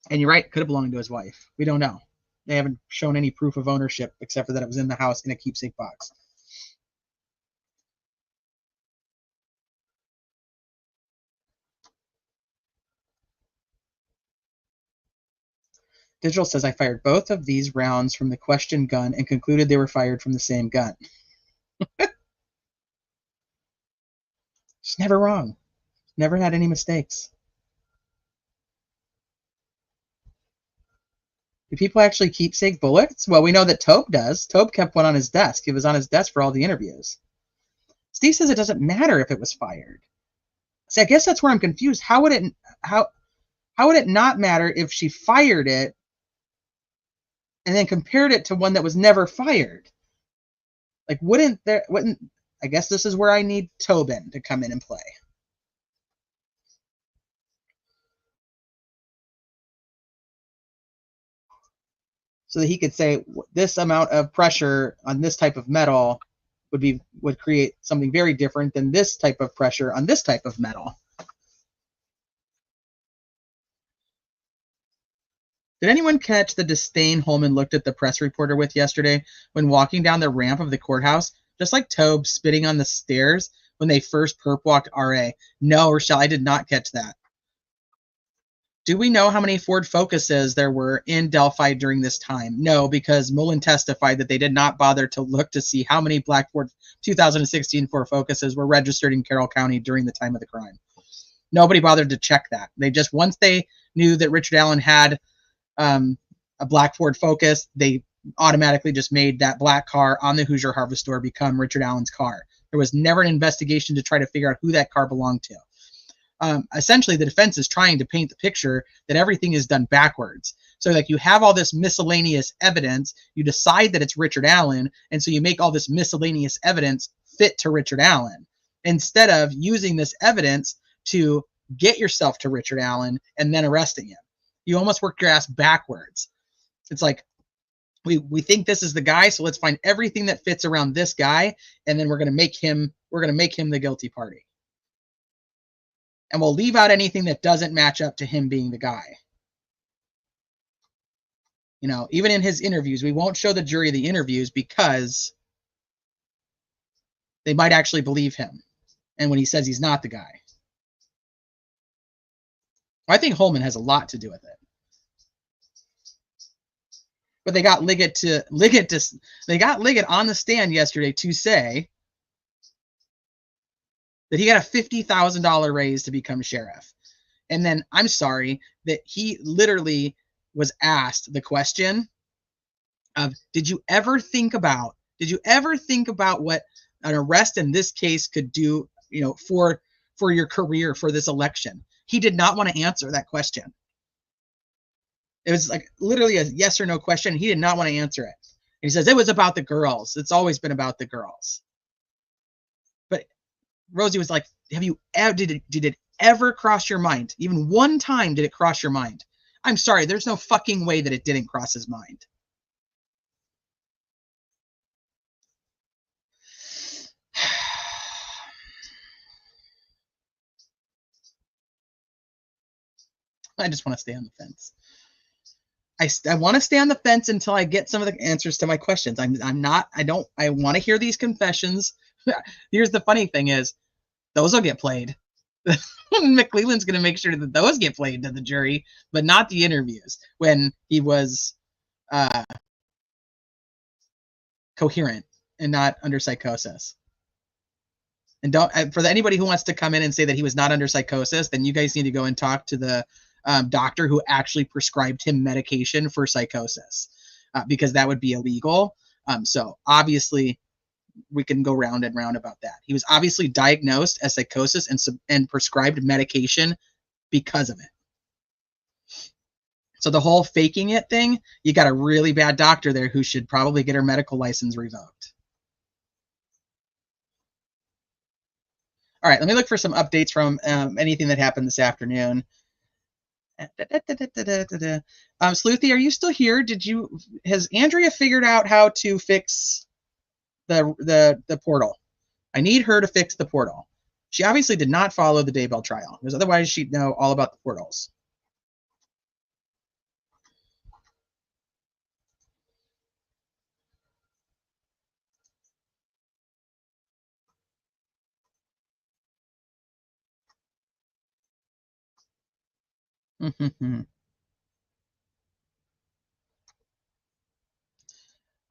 And you're right, it could have belonged to his wife. We don't know. They haven't shown any proof of ownership except for that it was in the house in a keepsake box. Digital says I fired both of these rounds from the question gun and concluded they were fired from the same gun. She's never wrong. Never had any mistakes. Do people actually keepsake bullets? Well, we know that Tobe does. Tobe kept one on his desk. It was on his desk for all the interviews. Steve says it doesn't matter if it was fired. See, I guess that's where I'm confused. How would it not matter if she fired it and then compared it to one that was never fired? Like, wouldn't I guess this is where I need Tobin to come in and play. So that he could say this amount of pressure on this type of metal would create something very different than this type of pressure on this type of metal. Did anyone catch the disdain Holman looked at the press reporter with yesterday when walking down the ramp of the courthouse, just like Tobe spitting on the stairs when they first perp walked RA? No, Rochelle, I did not catch that. Do we know how many Ford Focuses there were in Delphi during this time? No, because Mullen testified that they did not bother to look to see how many black Ford 2016 Ford Focuses were registered in Carroll County during the time of the crime. Nobody bothered to check that. They just, once they knew that Richard Allen had a black Ford Focus, they automatically just made that black car on the Hoosier Harvest Store become Richard Allen's car. There was never an investigation to try to figure out who that car belonged to. Essentially, the defense is trying to paint the picture that everything is done backwards. So like you have all this miscellaneous evidence, you decide that it's Richard Allen, and so you make all this miscellaneous evidence fit to Richard Allen instead of using this evidence to get yourself to Richard Allen and then arresting him. You almost work your ass backwards. It's like, we think this is the guy, so let's find everything that fits around this guy, and then we're going to make him the guilty party. And we'll leave out anything that doesn't match up to him being the guy. You know, even in his interviews, we won't show the jury the interviews because they might actually believe him. And when he says he's not the guy. I think Holman has a lot to do with it. But they got Liggett on the stand yesterday to say that he got a $50,000 raise to become sheriff. And then I'm sorry that he literally was asked the question of, did you ever think about what an arrest in this case could do, you know, for your career, for this election? He did not want to answer that question. It was like literally a yes or no question. He did not want to answer it. And he says, it was about the girls. It's always been about the girls. But Rosie was like, did it ever cross your mind? Even one time did it cross your mind? I'm sorry, there's no fucking way that it didn't cross his mind. I just want to stay on the fence. I want to stay on the fence until I get some of the answers to my questions. I want to hear these confessions. Here's the funny thing is, those will get played. McClelland's going to make sure that those get played to the jury, but not the interviews when he was coherent and not under psychosis. And don't, for anybody who wants to come in and say that he was not under psychosis, then you guys need to go and talk to the doctor who actually prescribed him medication for psychosis, because that would be illegal. So obviously we can go round and round about that. He was obviously diagnosed as psychosis and prescribed medication because of it. So the whole faking it thing, you got a really bad doctor there who should probably get her medical license revoked. All right, let me look for some updates from anything that happened this afternoon. Sleuthy, are you still here? Has Andrea figured out how to fix the portal? I need her to fix the portal. She obviously did not follow the Daybell trial, because otherwise she'd know all about the portals.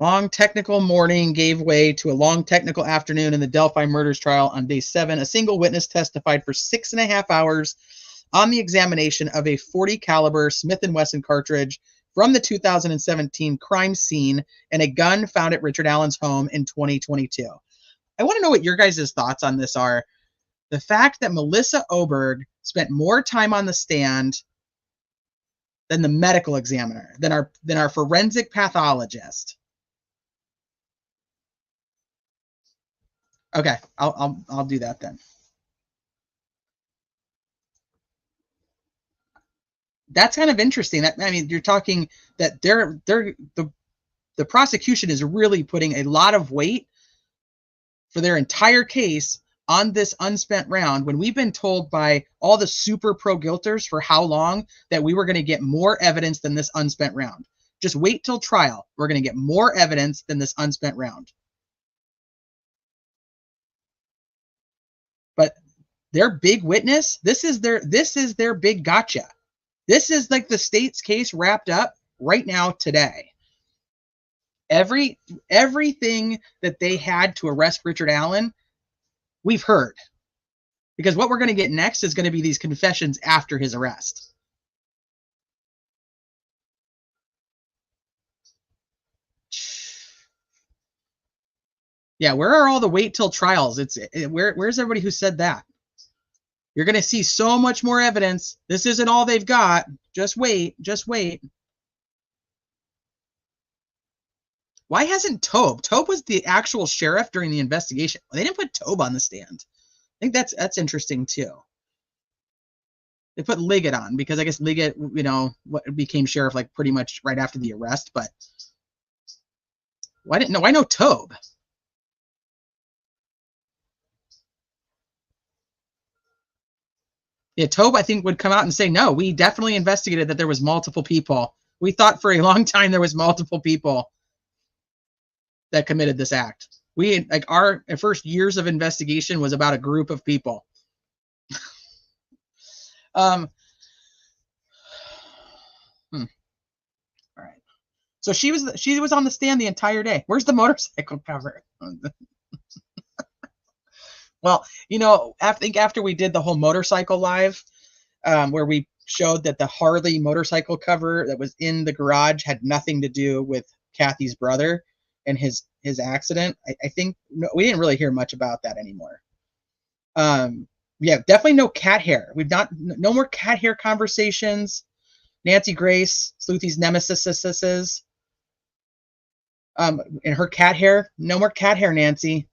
Long technical morning gave way to a long technical afternoon in the Delphi Murders trial. On day 7, a single witness testified for 6.5 hours on the examination of a .40 caliber Smith & Wesson cartridge from the 2017 crime scene and a gun found at Richard Allen's home in 2022. I want to know what your guys' thoughts on this are. The fact that Melissa Oberg spent more time on the stand than the medical examiner, than our forensic pathologist. Okay, I'll do that then. That's kind of interesting. I mean, you're talking that the prosecution is really putting a lot of weight for their entire case on this unspent round, when we've been told by all the super pro guilters for how long that we were going to get more evidence than this unspent round. Just wait till trial. We're going to get more evidence than this unspent round. But their big witness, this is their big gotcha. This is like the state's case wrapped up right now today. Everything that they had to arrest Richard Allen, we've heard. Because what we're going to get next is going to be these confessions after his arrest. Yeah, where are all the wait till trials? Where's everybody who said that? You're going to see so much more evidence. This isn't all they've got. Just wait. Just wait. Why hasn't Tobe? Tobe was the actual sheriff during the investigation. They didn't put Tobe on the stand. I think that's interesting too. They put Liggett on because I guess Liggett, became sheriff like pretty much right after the arrest. But why no Tobe? Yeah, Tobe, I think, would come out and say, no, we definitely investigated that there was multiple people. We thought for a long time there was multiple people that committed this act. Our first years of investigation was about a group of people. All right. So she was on the stand the entire day. Where's the motorcycle cover? Well, I think after we did the whole motorcycle live, where we showed that the Harley motorcycle cover that was in the garage had nothing to do with Kathy's brother and his accident, I think we didn't really hear much about that anymore. Yeah, definitely no cat hair. No more cat hair conversations. Nancy Grace, Sleuthy's nemesis, and her cat hair. No more cat hair, Nancy.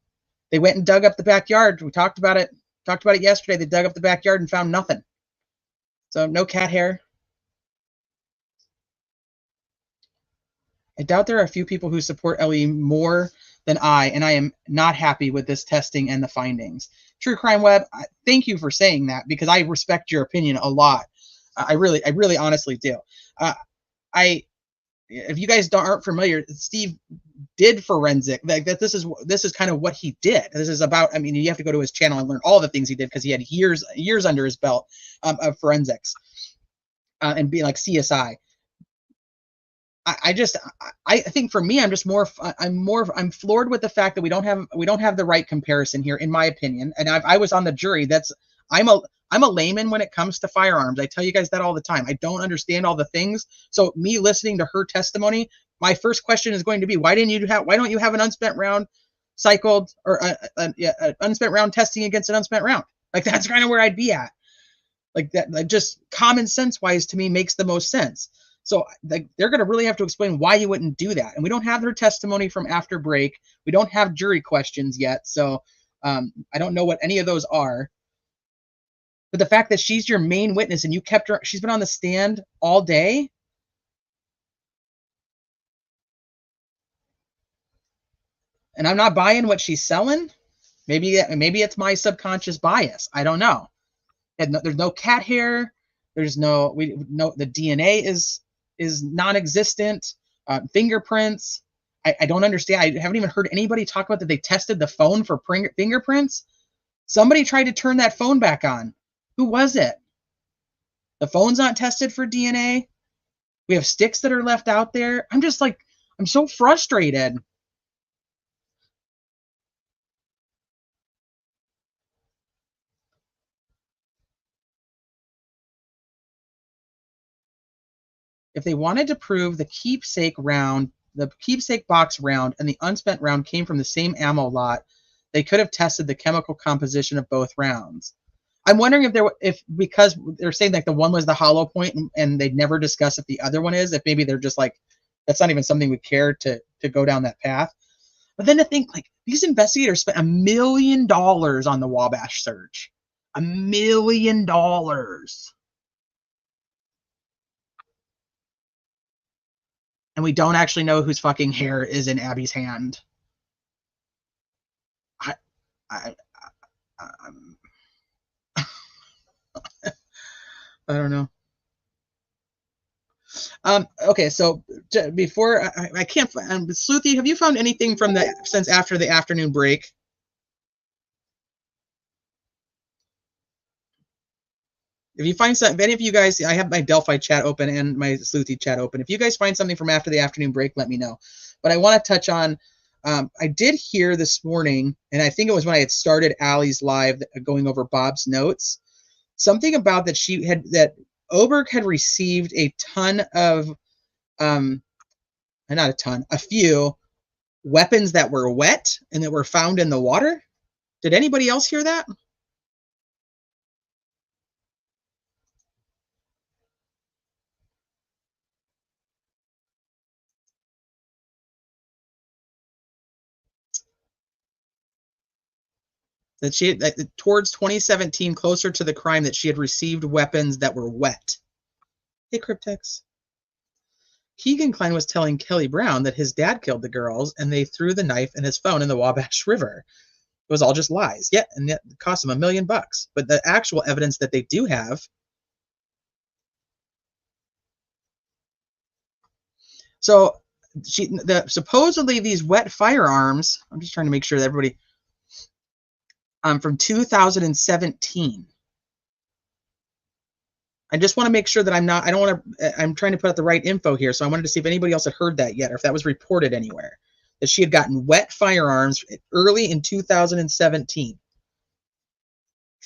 They went and dug up the backyard. We talked about it Talked about it yesterday. They dug up the backyard and found nothing. So no cat hair. I doubt there are a few people who support Ellie more than and I am not happy with this testing and the findings. True Crime Web, thank you for saying that, because I respect your opinion a lot. I really honestly do. If you guys aren't familiar, Steve did forensic. Like that, this is kind of what he did. This is about. I mean, you have to go to his channel and learn all the things he did, because he had years under his belt of forensics and being like CSI. I think for me, I'm floored with the fact that we don't have the right comparison here, in my opinion. And I was on the jury. I'm a layman when it comes to firearms. I tell you guys that all the time. I don't understand all the things. So me listening to her testimony, my first question is going to be, why don't you have an unspent round cycled, or an unspent round testing against an unspent round? Like, that's kind of where I'd be at. Like that, like, just common sense wise, to me, makes the most sense. So they're going to really have to explain why you wouldn't do that. And we don't have their testimony from after break. We don't have jury questions yet. So I don't know what any of those are. But the fact that she's your main witness and you kept her, she's been on the stand all day. And I'm not buying what she's selling. Maybe it's my subconscious bias. I don't know. There's no cat hair. There's the DNA is non-existent. Fingerprints. I don't understand. I haven't even heard anybody talk about that they tested the phone for fingerprints. Somebody tried to turn that phone back on. Who was it? The phone's not tested for DNA. We have sticks that are left out there. I'm just like, I'm so frustrated. If they wanted to prove the keepsake box round and the unspent round came from the same ammo lot, they could have tested the chemical composition of both rounds. I'm wondering because they're saying like the one was the hollow point and they'd never discuss if the other one is, if maybe they're just like, that's not even something we care to go down that path. But then to think, like, these investigators spent $1 million on the Wabash search. $1 million. And we don't actually know whose fucking hair is in Abby's hand. I don't know. Okay, so before I can't. Sleuthy, have you found anything since after the afternoon break? If you find something, if any of you guys, I have my Delphi chat open and my Sleuthy chat open. If you guys find something from after the afternoon break, let me know. But I want to touch on. I did hear this morning, and I think it was when I had started Allie's live going over Bob's notes, something about that Oberg had received a ton of, not a ton, a few weapons that were wet and that were found in the water. Did anybody else hear that? That towards 2017, closer to the crime, that she had received weapons that were wet. Hey, Cryptex. Keegan Klein was telling Kelly Brown that his dad killed the girls and they threw the knife and his phone in the Wabash River. It was all just lies. Yeah, and it cost them $1 million. But the actual evidence that they do have. So supposedly these wet firearms. I'm just trying to make sure that everybody. From 2017. I just want to make sure that I'm trying to put out the right info here. So I wanted to see if anybody else had heard that yet, or if that was reported anywhere, that she had gotten wet firearms early in 2017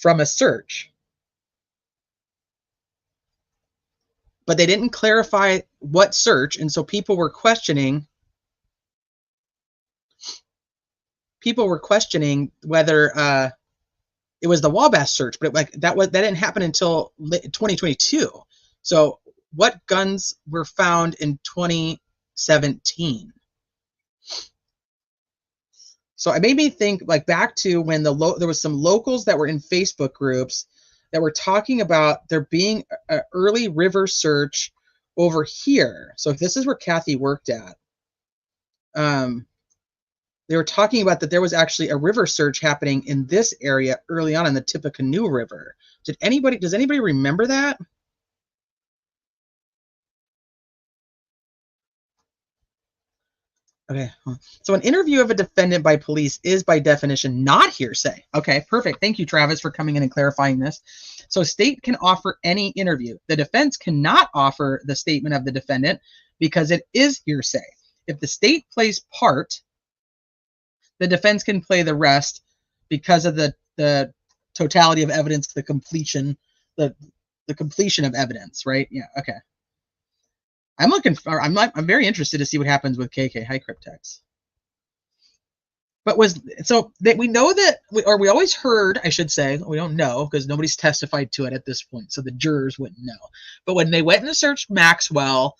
from a search. But they didn't clarify what search, and so people were questioning whether it was the Wabash search, but that didn't happen until 2022. So what guns were found in 2017? So it made me think like back to when there was some locals that were in Facebook groups that were talking about there being an early river search over here. So if this is where Kathy worked at, they were talking about that there was actually a river search happening in this area early on in the Tippecanoe River. Does anybody remember that? Okay. So an interview of a defendant by police is by definition not hearsay. Okay, perfect. Thank you, Travis, for coming in and clarifying this. So state can offer any interview. The defense cannot offer the statement of the defendant because it is hearsay. If the state plays part, the defense can play the rest because of the totality of evidence, the completion of evidence, right? Yeah, okay. I'm very interested to see what happens with KK. Hi, Cryptex. But we know that, we always heard, I should say, we don't know because nobody's testified to it at this point, so the jurors wouldn't know. But when they went and searched Maxwell,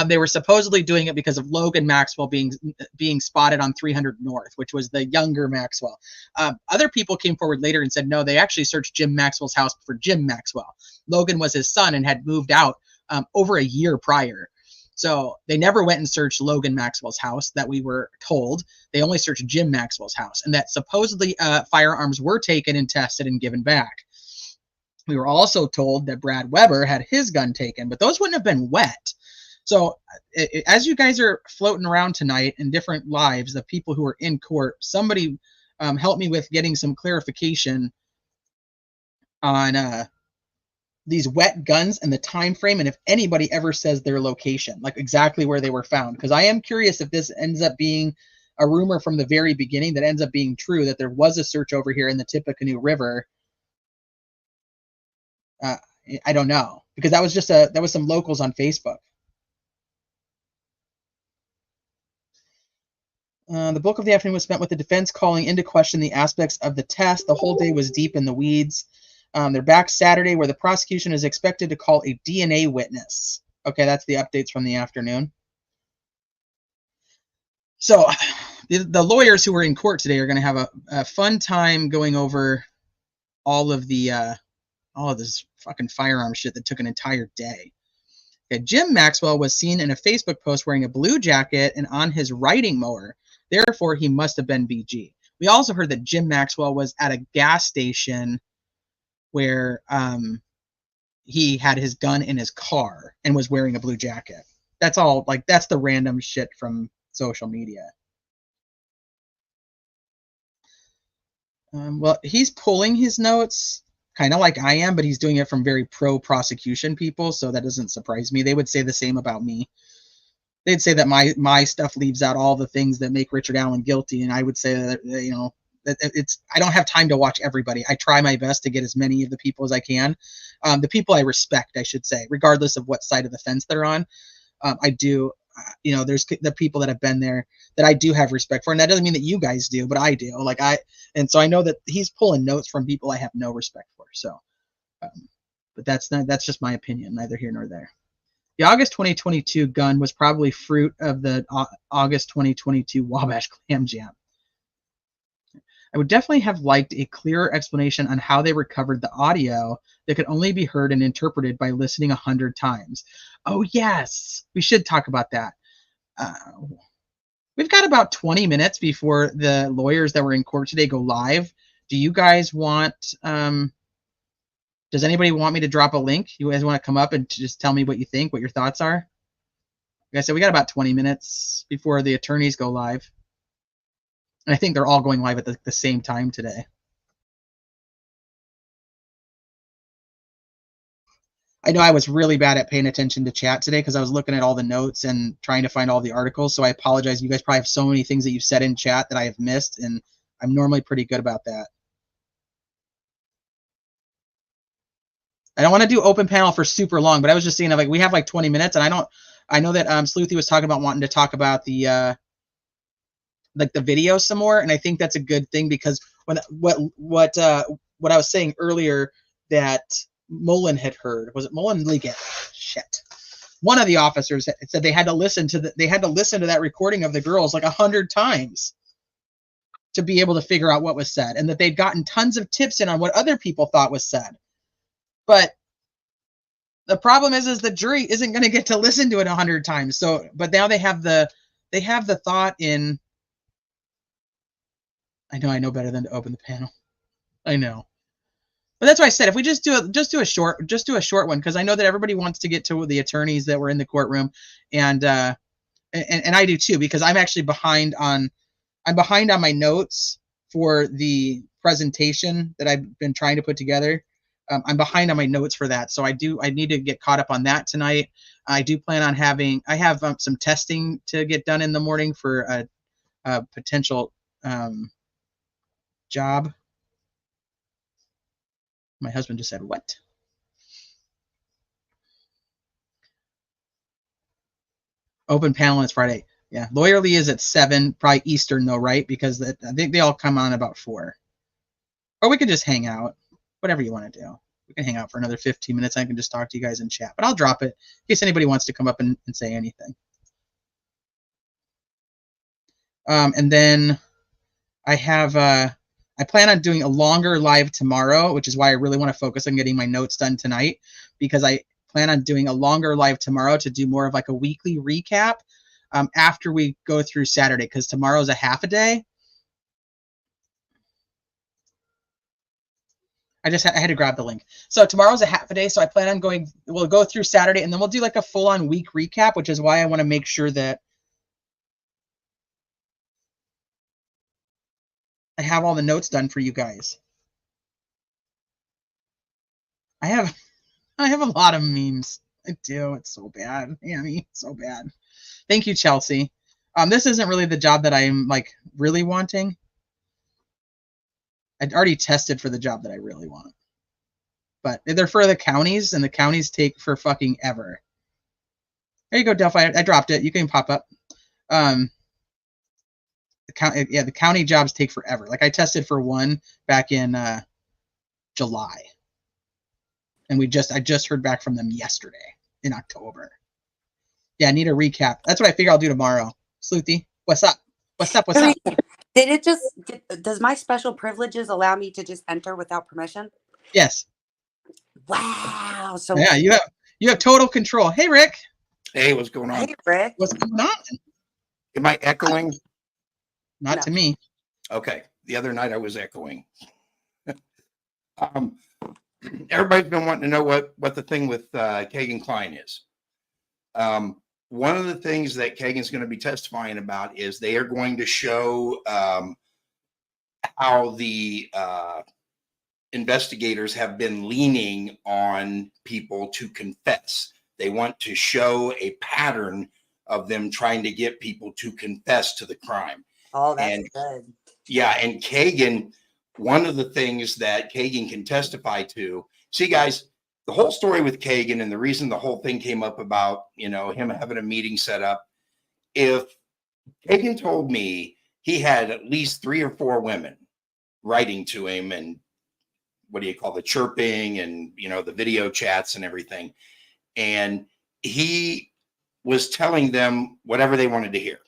they were supposedly doing it because of Logan Maxwell being spotted on 300 North, which was the younger Maxwell. Other people came forward later and said, no, they actually searched Jim Maxwell's house for Jim Maxwell. Logan was his son and had moved out over a year prior. So they never went and searched Logan Maxwell's house that we were told. They only searched Jim Maxwell's house, and that supposedly firearms were taken and tested and given back. We were also told that Brad Weber had his gun taken, but those wouldn't have been wet. So as you guys are floating around tonight in different lives of people who are in court, somebody help me with getting some clarification on these wet guns and the time frame, and if anybody ever says their location, like exactly where they were found, because I am curious if this ends up being a rumor from the very beginning that ends up being true, that there was a search over here in the Tippecanoe River. I don't know, because that was some locals on Facebook. The bulk of the afternoon was spent with the defense calling into question the aspects of the test. The whole day was deep in the weeds. They're back Saturday, where the prosecution is expected to call a DNA witness. Okay, that's the updates from the afternoon. So the lawyers who were in court today are going to have a fun time going over all of this fucking firearm shit that took an entire day. Okay, Jim Maxwell was seen in a Facebook post wearing a blue jacket and on his riding mower. Therefore, he must have been BG. We also heard that Jim Maxwell was at a gas station where he had his gun in his car and was wearing a blue jacket. That's all, like, that's the random shit from social media. Well, he's pulling his notes kind of like I am, but he's doing it from very pro-prosecution people, so that doesn't surprise me. They would say the same about me. They'd say that my stuff leaves out all the things that make Richard Allen guilty, and I would say that, you know, I don't have time to watch everybody. I try my best to get as many of the people as I can. The people I respect, I should say, regardless of what side of the fence they're on. I do, you know, there's the people that have been there that I do have respect for. And that doesn't mean that you guys do, but I do. And so I know that he's pulling notes from people I have no respect for. So, but that's just my opinion, neither here nor there. The August 2022 gun was probably fruit of the August 2022 Wabash Clam Jam. I would definitely have liked a clearer explanation on how they recovered the audio that could only be heard and interpreted by listening 100 times. Oh, yes, we should talk about that. We've got about 20 minutes before the lawyers that were in court today go live. Do you guys want, does anybody want me to drop a link? You guys want to come up and just tell me what you think, what your thoughts are? Like I said, we got about 20 minutes before the attorneys go live. And I think they're all going live at the same time today. I know I was really bad at paying attention to chat today because I was looking at all the notes and trying to find all the articles. So I apologize. You guys probably have so many things that you've said in chat that I have missed, and I'm normally pretty good about that. I don't want to do open panel for super long, but I was just saying, like, we have like 20 minutes, and I know that Sleuthy was talking about wanting to talk about the like the video some more, and I think that's a good thing because what I was saying earlier that Mullen had heard, was it Mullen Liggett? Shit. One of the officers said they had to listen to that recording of the girls like 100 times. to be able to figure out what was said, and that they'd gotten tons of tips in on what other people thought was said. But the problem is the jury isn't going to get to listen to it 100 times. So, but now they have the thought in. I know better than to open the panel. I know. But that's why I said if we just do a short one, because I know that everybody wants to get to the attorneys that were in the courtroom, and I do too, because I'm actually behind on my notes for the presentation that I've been trying to put together. I'm behind on my notes for that, so I need to get caught up on that tonight. I do plan on I have some testing to get done in the morning for a potential job. My husband just said, what? Open panel is Friday. Yeah, Lawyerly is at 7, probably Eastern though, right? Because I think they all come on about 4. Or we could just hang out, whatever you want to do. We can hang out for another 15 minutes. I can just talk to you guys in chat, but I'll drop it in case anybody wants to come up and say anything. And then I have I plan on doing a longer live tomorrow, which is why I really want to focus on getting my notes done tonight, because I plan on doing a longer live tomorrow to do more of like a weekly recap after we go through Saturday, because tomorrow's a half a day. I had to grab the link. So tomorrow's a half a day, so I plan on we'll go through Saturday, and then we'll do like a full-on week recap, which is why I want to make sure that I have all the notes done for you guys. I have a lot of memes. I do. It's so bad. Yeah, so bad. Thank you, Chelsea. This isn't really the job that I'm like really wanting. I'd already tested for the job that I really want. But they're for the counties, and the counties take for fucking ever. There you go, Delphi. I dropped it. You can pop up. The county jobs take forever. Like I tested for one back in July. And I just heard back from them yesterday in October. Yeah, I need a recap. That's what I figure I'll do tomorrow. Sleuthy, what's up? What's up? Does my special privileges allow me to just enter without permission? Yes. Wow. So yeah, you have total control. Hey, Rick. Hey, what's going on? Hey, Rick. What's going on? Am I echoing? Not to me. Okay. The other night I was echoing. Everybody's been wanting to know what the thing with Kagan Klein is. One of the things that Kagan's going to be testifying about is they are going to show how the investigators have been leaning on people to confess. They want to show a pattern of them trying to get people to confess to the crime. Oh, that's good. Yeah, and Kagan, one of the things that Kagan can testify to, see, guys, the whole story with Kagan and the reason the whole thing came up about, him having a meeting set up, if Kagan told me he had at least 3 or 4 women writing to him and the chirping and, the video chats and everything. And he was telling them whatever they wanted to hear.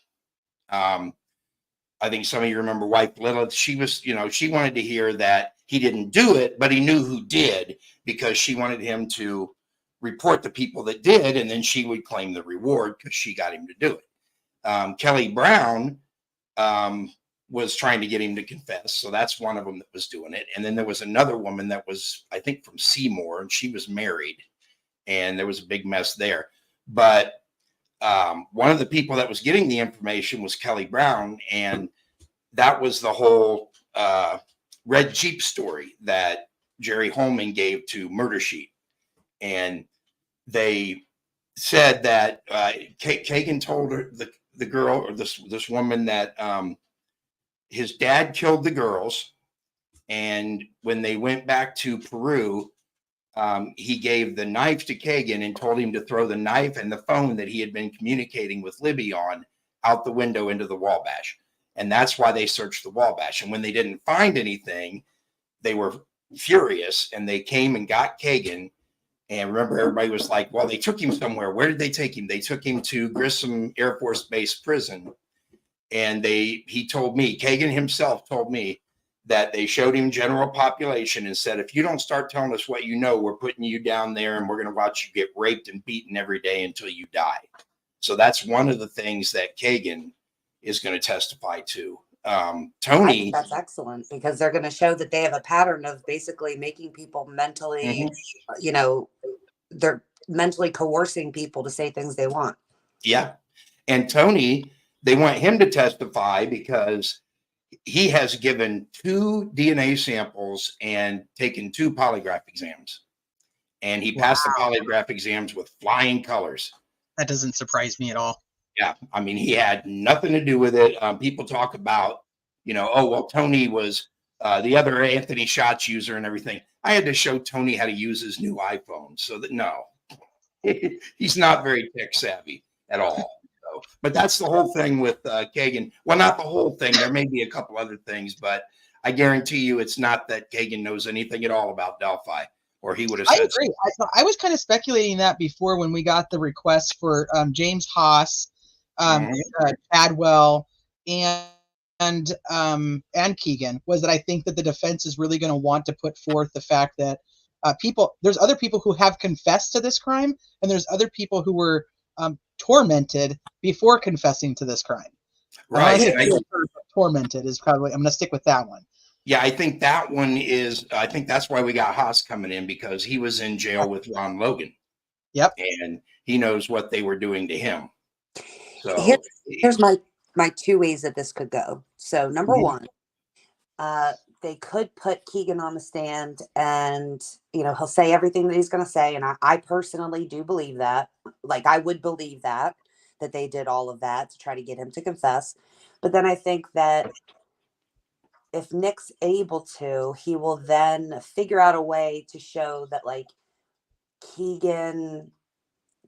I think some of you remember Wife Lilith. She was, she wanted to hear that he didn't do it, but he knew who did, because she wanted him to report the people that did, and then she would claim the reward because she got him to do it. Kelly Brown was trying to get him to confess. So that's one of them that was doing it. And then there was another woman that was, I think, from Seymour, and she was married, and there was a big mess there. But one of the people that was getting the information was Kelly Brown, and that was the whole Red Jeep story that Jerry Holman gave to Murder Sheet. And they said that Kagan told her, the girl, or this woman, that his dad killed the girls, and when they went back to Peru, he gave the knife to Kagan and told him to throw the knife and the phone that he had been communicating with Libby on out the window into the Wabash. And that's why they searched the Wabash. And when they didn't find anything, they were furious, and they came and got Kagan. And remember, everybody was like, well, they took him somewhere. Where did they take him? They took him to Grissom Air Force Base prison. And he told me, Kagan himself told me that they showed him general population and said, if you don't start telling us what you know, we're putting you down there and we're going to watch you get raped and beaten every day until you die. So that's one of the things that Kagan is going to testify to. I Tony. think that's excellent because they're going to show that they have a pattern of basically making people mentally, you know, they're mentally coercing people to say things they want. Yeah. And Tony, they want him to testify because he has given 2 DNA samples and taken 2 polygraph exams. And he passed the polygraph exams with flying colors. That doesn't surprise me at all. Yeah. I mean, he had nothing to do with it. People talk about, you know, oh, well, Tony was the other Anthony Shots user and everything. I had to show Tony how to use his new iPhone. So that, no, he's not very tech savvy at all. So, but that's the whole thing with Kagan. Well, not the whole thing. There may be a couple other things, but I guarantee you it's not that Kagan knows anything at all about Delphi, or he would have said. I agree. I was kind of speculating that before when we got the request for James Haas, Chadwell, and Keegan, was that I think that the defense is really going to want to put forth the fact that there's other people who have confessed to this crime, and there's other people who were tormented before confessing to this crime. Right. Tormented is probably, I'm going to stick with that one. Yeah, I think that one is, I think that's why we got Haas coming in, because he was in jail with Ron Logan. Yep. And he knows what they were doing to him. So here's my 2 ways that this could go. So number one, they could put Keegan on the stand and, you know, he'll say everything that he's going to say. And I personally do believe that. Like, I would believe that they did all of that to try to get him to confess. But then I think that if Nick's able to, he will then figure out a way to show that, like, Keegan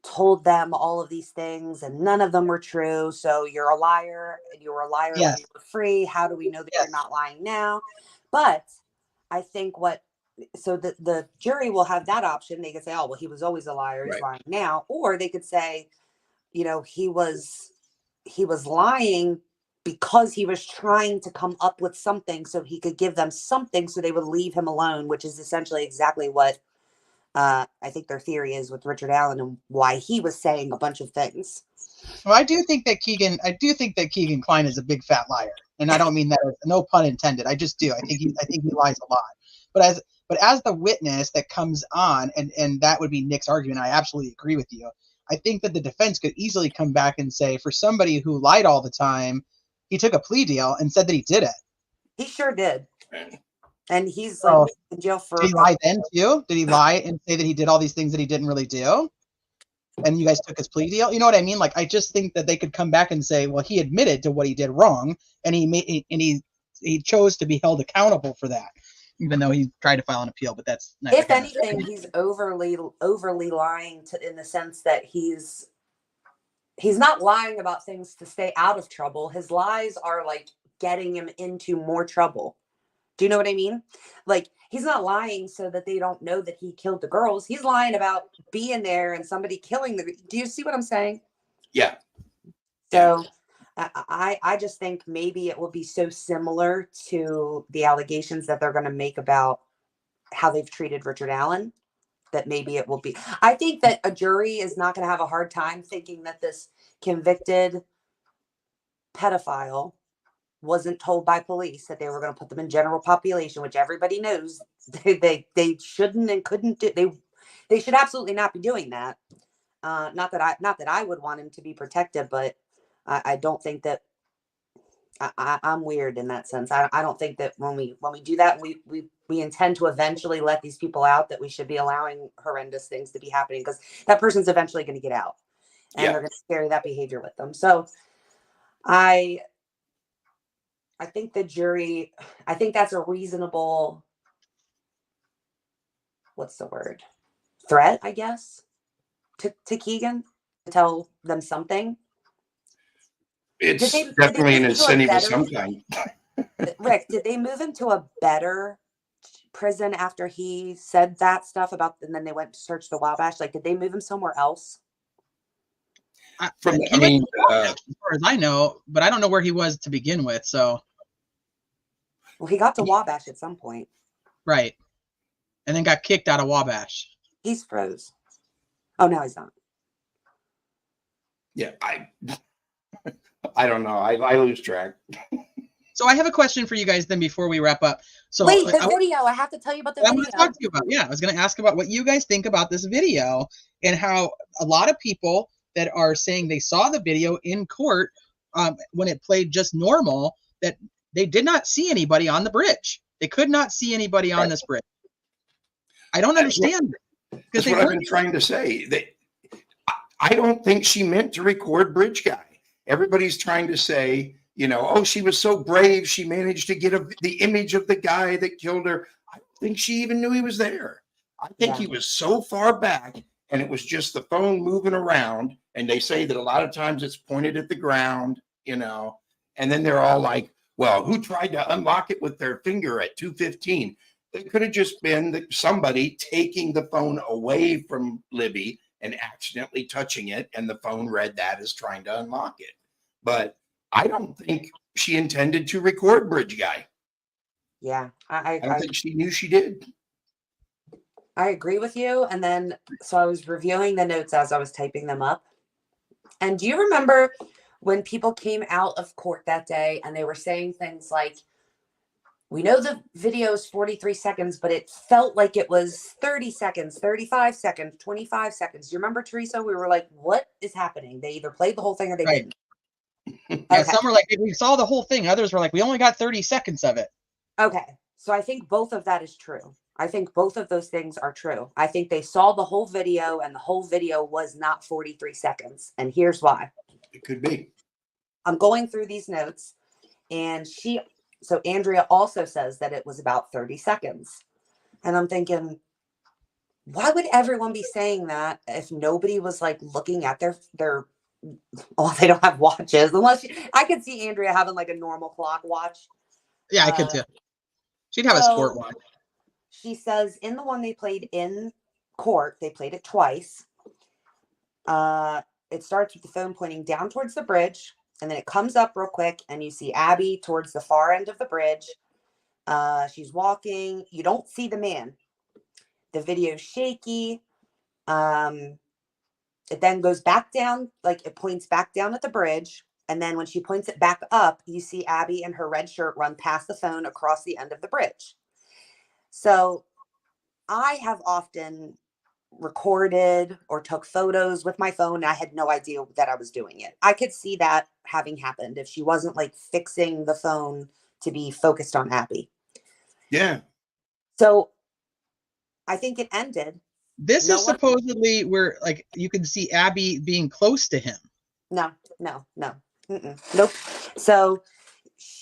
told them all of these things and none of them were true. So you're a liar, and you were a liar when you were free. How do we know that you're not lying now? But I think so the jury will have that option. They could say, oh, well, he was always a liar. He's lying now. Or they could say, you know, he was lying because he was trying to come up with something so he could give them something so they would leave him alone, which is essentially exactly what I think their theory is with Richard Allen and why he was saying a bunch of things. Well, I do think that Keegan Kline is a big fat liar, and I don't mean that, no pun intended. I just do. I think he lies a lot. But as the witness that comes on, and that would be Nick's argument, I absolutely agree with you. I think that the defense could easily come back and say, for somebody who lied all the time, he took a plea deal and said that he did it. He sure did. And he's like in jail for. Did he lie then too? Did he lie and say that he did all these things that he didn't really do? And you guys took his plea deal? You know what I mean? Like, I just think that they could come back and say, well, he admitted to what he did wrong, and he chose to be held accountable for that, even though he tried to file an appeal. But that's not. If anything, he's overly lying in the sense that he's not lying about things to stay out of trouble. His lies are like getting him into more trouble. Do you know what I mean? Like, he's not lying so that they don't know that he killed the girls. He's lying about being there and somebody killing do you see what I'm saying? Yeah. So I just think maybe it will be so similar to the allegations that they're going to make about how they've treated Richard Allen that maybe it will be. I think that a jury is not going to have a hard time thinking that this convicted pedophile wasn't told by police that they were going to put them in general population, which everybody knows they shouldn't and couldn't do. They should absolutely not be doing that. Not that I would want him to be protected, but I don't think that I'm weird in that sense. I don't think that when we do that, we intend to eventually let these people out, that we should be allowing horrendous things to be happening, because that person's eventually going to get out and they're going to carry that behavior with them. So I think the jury, I think that's a reasonable, what's the word? Threat, I guess, to Keegan, to tell them something. It's definitely an incentive of some kind. Rick, did they move him to a better prison after he said that stuff about, and then they went to search the Wabash? Like, did they move him somewhere else? He went to Wabash, as far as I know, but I don't know where he was to begin with. So, Well, he got to Wabash at some point. right, and then got kicked out of Wabash. He's froze. Oh, no, he's not. Yeah, I don't know. I lose track. So I have a question for you guys then before we wrap up. So wait, the video. I have to tell you about the video. I'm going to talk to you about. Yeah, I was going to ask about what you guys think about this video and how a lot of people that are saying they saw the video in court when it played just normal, that they did not see anybody on the bridge. They could not see anybody on this bridge. I don't understand it. That's what I've been trying to say. I don't think she meant to record Bridge Guy. Everybody's trying to say, oh, she was so brave. She managed to get the image of the guy that killed her. I don't think she even knew he was there. I think he was so far back, and it was just the phone moving around. And they say that a lot of times it's pointed at the ground, and then they're all like, well, who tried to unlock it with their finger at 2:15? It could have just been that somebody taking the phone away from Libby and accidentally touching it, and the phone read that as trying to unlock it. But I don't think she intended to record Bridge Guy. Yeah, I don't think she knew she did. I agree with you. And then, so I was reviewing the notes as I was typing them up. And do you remember when people came out of court that day and they were saying things like, we know the video is 43 seconds, but it felt like it was 30 seconds, 35 seconds, 25 seconds. Do you remember, Teresa? We were like, what is happening? They either played the whole thing or they didn't. Yeah, some were like, we saw the whole thing. Others were like, we only got 30 seconds of it. Okay. So I think both of that is true. I think both of those things are true. I think they saw the whole video and the whole video was not 43 seconds. And here's why. It could be. I'm going through these notes and so Andrea also says that it was about 30 seconds. And I'm thinking, why would everyone be saying that if nobody was like looking at their well, they don't have watches, unless I could see Andrea having like a normal clock watch. Yeah, I could too. She'd have a sport watch. She says in the one they played in court, they played it twice. It starts with the phone pointing down towards the bridge, and then it comes up real quick, and you see Abby towards the far end of the bridge. She's walking. You don't see the man. The video's shaky. It then goes back down, like it points back down at the bridge. And then when she points it back up, you see Abby in her red shirt run past the phone across the end of the bridge. So I have often recorded or took photos with my phone. And I had no idea that I was doing it. I could see that having happened if she wasn't like fixing the phone to be focused on Abby. Yeah. So I think it ended. This is supposedly where like you can see Abby being close to him. No. Nope. So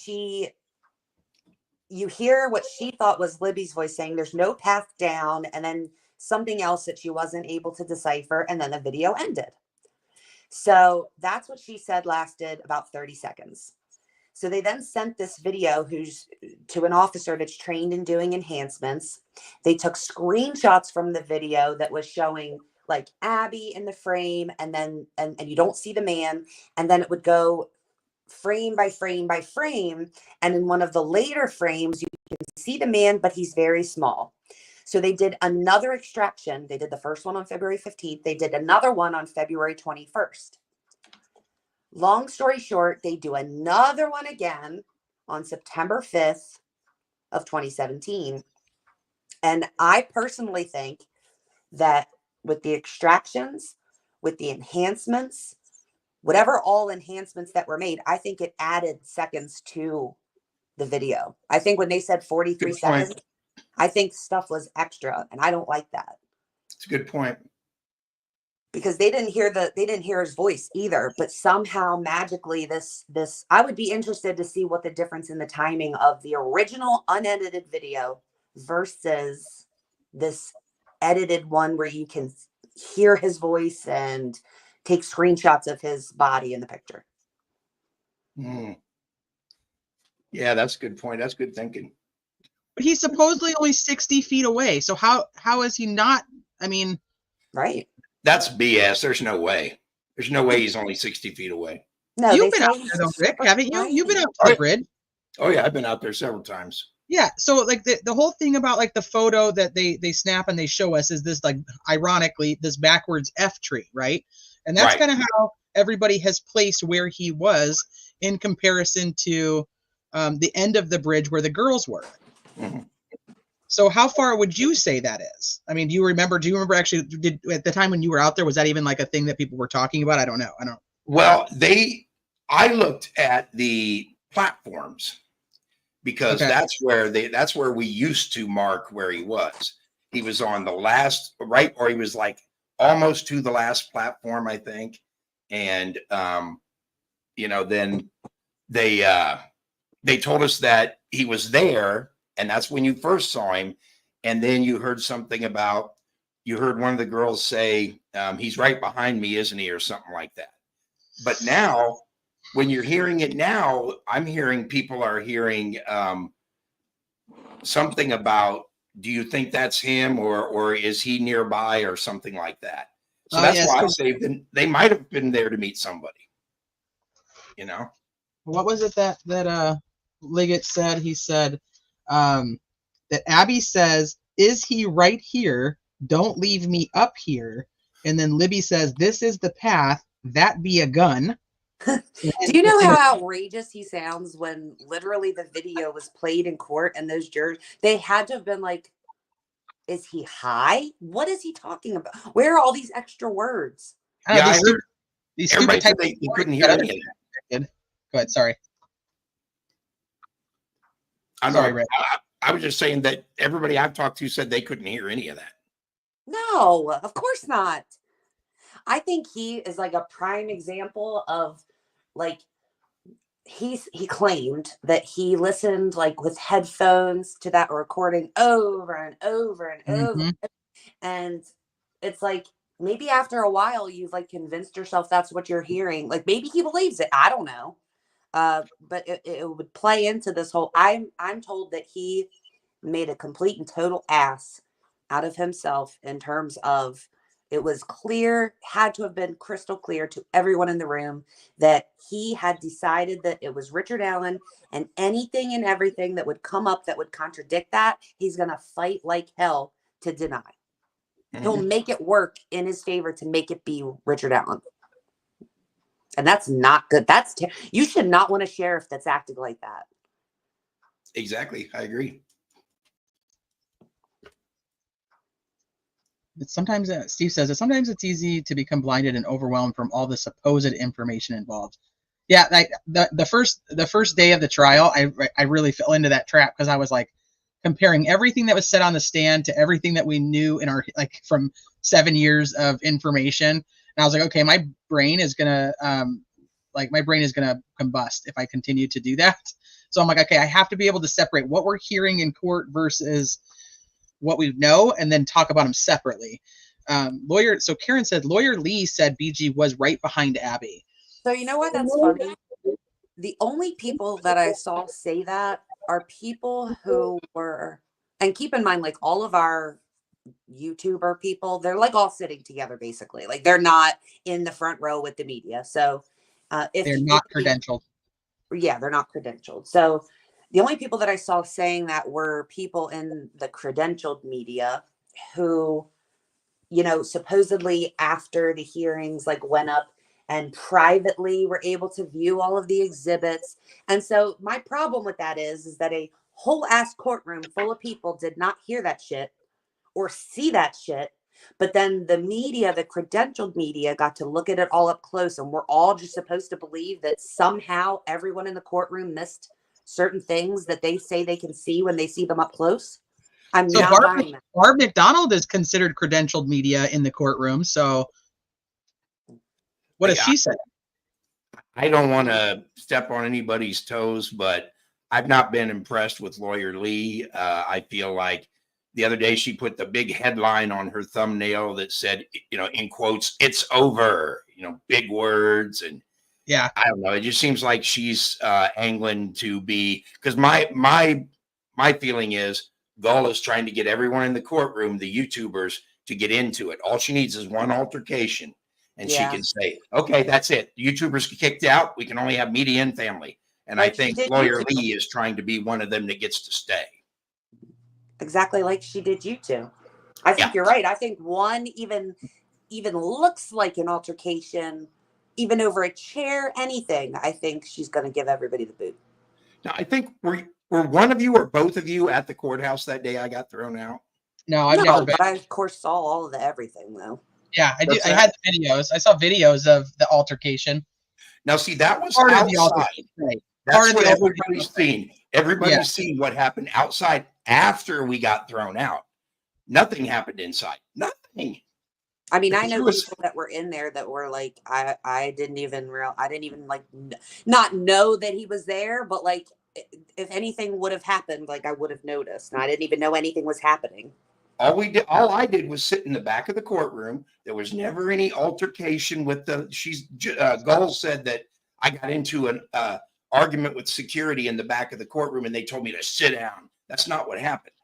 you hear what she thought was Libby's voice saying there's no path down, and then something else that she wasn't able to decipher, and then the video ended. So that's what she said lasted about 30 seconds. So they then sent this video to an officer that's trained in doing enhancements. They took screenshots from the video that was showing like Abby in the frame, and then and you don't see the man, and then it would go frame by frame by frame, and in one of the later frames you can see the man, but he's very small. So they did another extraction. They did the first one on February 15th. They did another one on February 21st. Long story short, they do another one again on September 5th of 2017. And I personally think that with the extractions, with the enhancements, whatever all enhancements that were made, I think it added seconds to the video. I think when they said 43 seconds, I think stuff was extra, and I don't like that. It's a good point. Because they didn't hear his voice either, but somehow magically this I would be interested to see what the difference in the timing of the original unedited video versus this edited one where you can hear his voice and take screenshots of his body in the picture. Yeah, that's a good point. That's good thinking. But he's supposedly only 60 feet away. So how is he not? I mean, right. That's BS. There's no way. There's no way he's only 60 feet away. No, You've they been say out he's there though, Rick, super haven't you? You've been tiny. out to the bridge. Oh yeah, I've been out there several times. Yeah, so like the whole thing about like the photo that they snap and they show us is this, like, ironically, this backwards F tree, right? And that's Right. kind of how everybody has placed where he was in comparison to the end of the bridge where the girls were. Mhm. So how far would you say that is? I mean, do you remember actually, did at the time when you were out there, was that even like a thing that people were talking about? I don't know. Well, I looked at the platforms because Okay. that's where we used to mark where he was. He was on the last, right, or he was like almost to the last platform, I think. And then they told us that he was there, and that's when you first saw him. And then you heard one of the girls say, he's right behind me, isn't he, or something like that. But now, when you're hearing it now, I'm hearing people are hearing something about, do you think that's him, or is he nearby, or something like that. So that's yes. why I say they might have been there to meet somebody. What was it that Liggett said? He said that Abby says, "Is he right here? Don't leave me up here." And then Libby says, "This is the path. That be a gun." Do you know how outrageous he sounds when literally the video was played in court and those jurors, they had to have been like, is he high? What is he talking about? Where are all these extra words? Yeah, I heard these everybody stupid said they couldn't hear any of that. Go ahead, sorry. I Sorry, know. Rick. I was just saying that everybody I've talked to said they couldn't hear any of that. No, of course not. I think he is like a prime example of, like, he claimed that he listened like with headphones to that recording over and over and over. Mhm. And it's like, maybe after a while you've like convinced yourself that's what you're hearing. Like, maybe he believes it. I don't know. But it would play into this whole, I'm told that he made a complete and total ass out of himself, in terms of, it was clear, had to have been crystal clear to everyone in the room, that he had decided that it was Richard Allen, and anything and everything that would come up that would contradict that, he's going to fight like hell to deny. Mm-hmm. He'll make it work in his favor to make it be Richard Allen. And that's not good. You should not want a sheriff that's acting like that. Exactly. I agree. Sometimes, Steve says that sometimes it's easy to become blinded and overwhelmed from all the supposed information involved. Yeah, the first day of the trial, I really fell into that trap, because I was like comparing everything that was said on the stand to everything that we knew in our, like, from 7 years of information. And I was like, okay, my brain is gonna combust if I continue to do that. So I'm like, okay, I have to be able to separate what we're hearing in court versus what we know, and then talk about them separately. So Karen said, Lawyer Lee said BG was right behind Abby. So you know what? That's funny. The only people that I saw say that are people who were, and keep in mind, like, all of our YouTuber people, they're like all sitting together basically. Like, they're not in the front row with the media. So if they're not credentialed. Yeah, they're not credentialed. So the only people that I saw saying that were people in the credentialed media who, supposedly after the hearings, like, went up and privately were able to view all of the exhibits. And so my problem with that is that a whole ass courtroom full of people did not hear that shit or see that shit. But then the media, the credentialed media, got to look at it all up close, and we're all just supposed to believe that somehow everyone in the courtroom missed certain things that they say they can see when they see them up close. I'm So not buying that. Barb McDonald is considered credentialed media in the courtroom. So what does she say? I don't want to step on anybody's toes, but I've not been impressed with Lawyer Lee. I feel like the other day she put the big headline on her thumbnail that said, in quotes, "It's over," big words. And yeah, I don't know. It just seems like she's angling to be, because my feeling is Gull is trying to get everyone in the courtroom, the YouTubers, to get into it. All she needs is one altercation, And she can say, okay, that's it. YouTubers get kicked out. We can only have media and family. And Like I think lawyer Lee is trying to be one of them that gets to stay. Exactly like she did you two. I think you're right. I think one even looks like an altercation, even over a chair, anything. I think she's going to give everybody the boot. Now, I think were one of you or both of you at the courthouse that day I got thrown out? No, I've never been. But I of course saw all of the everything though. Yeah, I do. I had the videos. I saw videos of the altercation. Now, see, that was part outside. Of the altercation. Right. That's what everybody's seen. Everybody's seen what happened outside after we got thrown out. Nothing happened inside. Nothing. I mean, I know people that were in there that were like, I didn't even like not know that he was there, but like if anything would have happened, like I would have noticed, and I didn't even know anything was happening. All I did was sit in the back of the courtroom. There was never any altercation with Gull said that I got into an argument with security in the back of the courtroom and they told me to sit down. That's not what happened.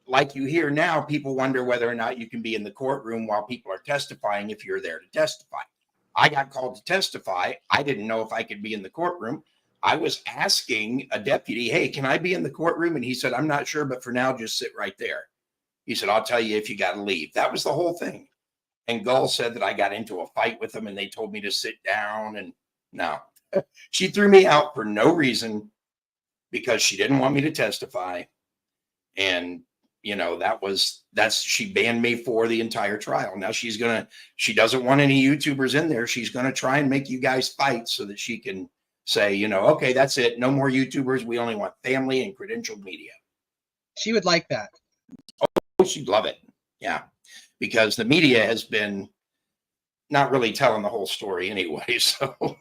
Like you hear now, people wonder whether or not you can be in the courtroom while people are testifying if you're there to testify. I got called to testify. I didn't know if I could be in the courtroom. I was asking a deputy, hey, can I be in the courtroom? And he said, I'm not sure, but for now, just sit right there. He said, I'll tell you if you got to leave. That was the whole thing. And Gull said that I got into a fight with them and they told me to sit down. And no, she threw me out for no reason because she didn't want me to testify. And, you know, she banned me for the entire trial. Now she doesn't want any YouTubers in there. She's going to try and make you guys fight so that she can say, you know, okay, that's it. No more YouTubers. We only want family and credentialed media. She would like that. Oh, she'd love it. Yeah. Because the media has been not really telling the whole story anyway. So, well,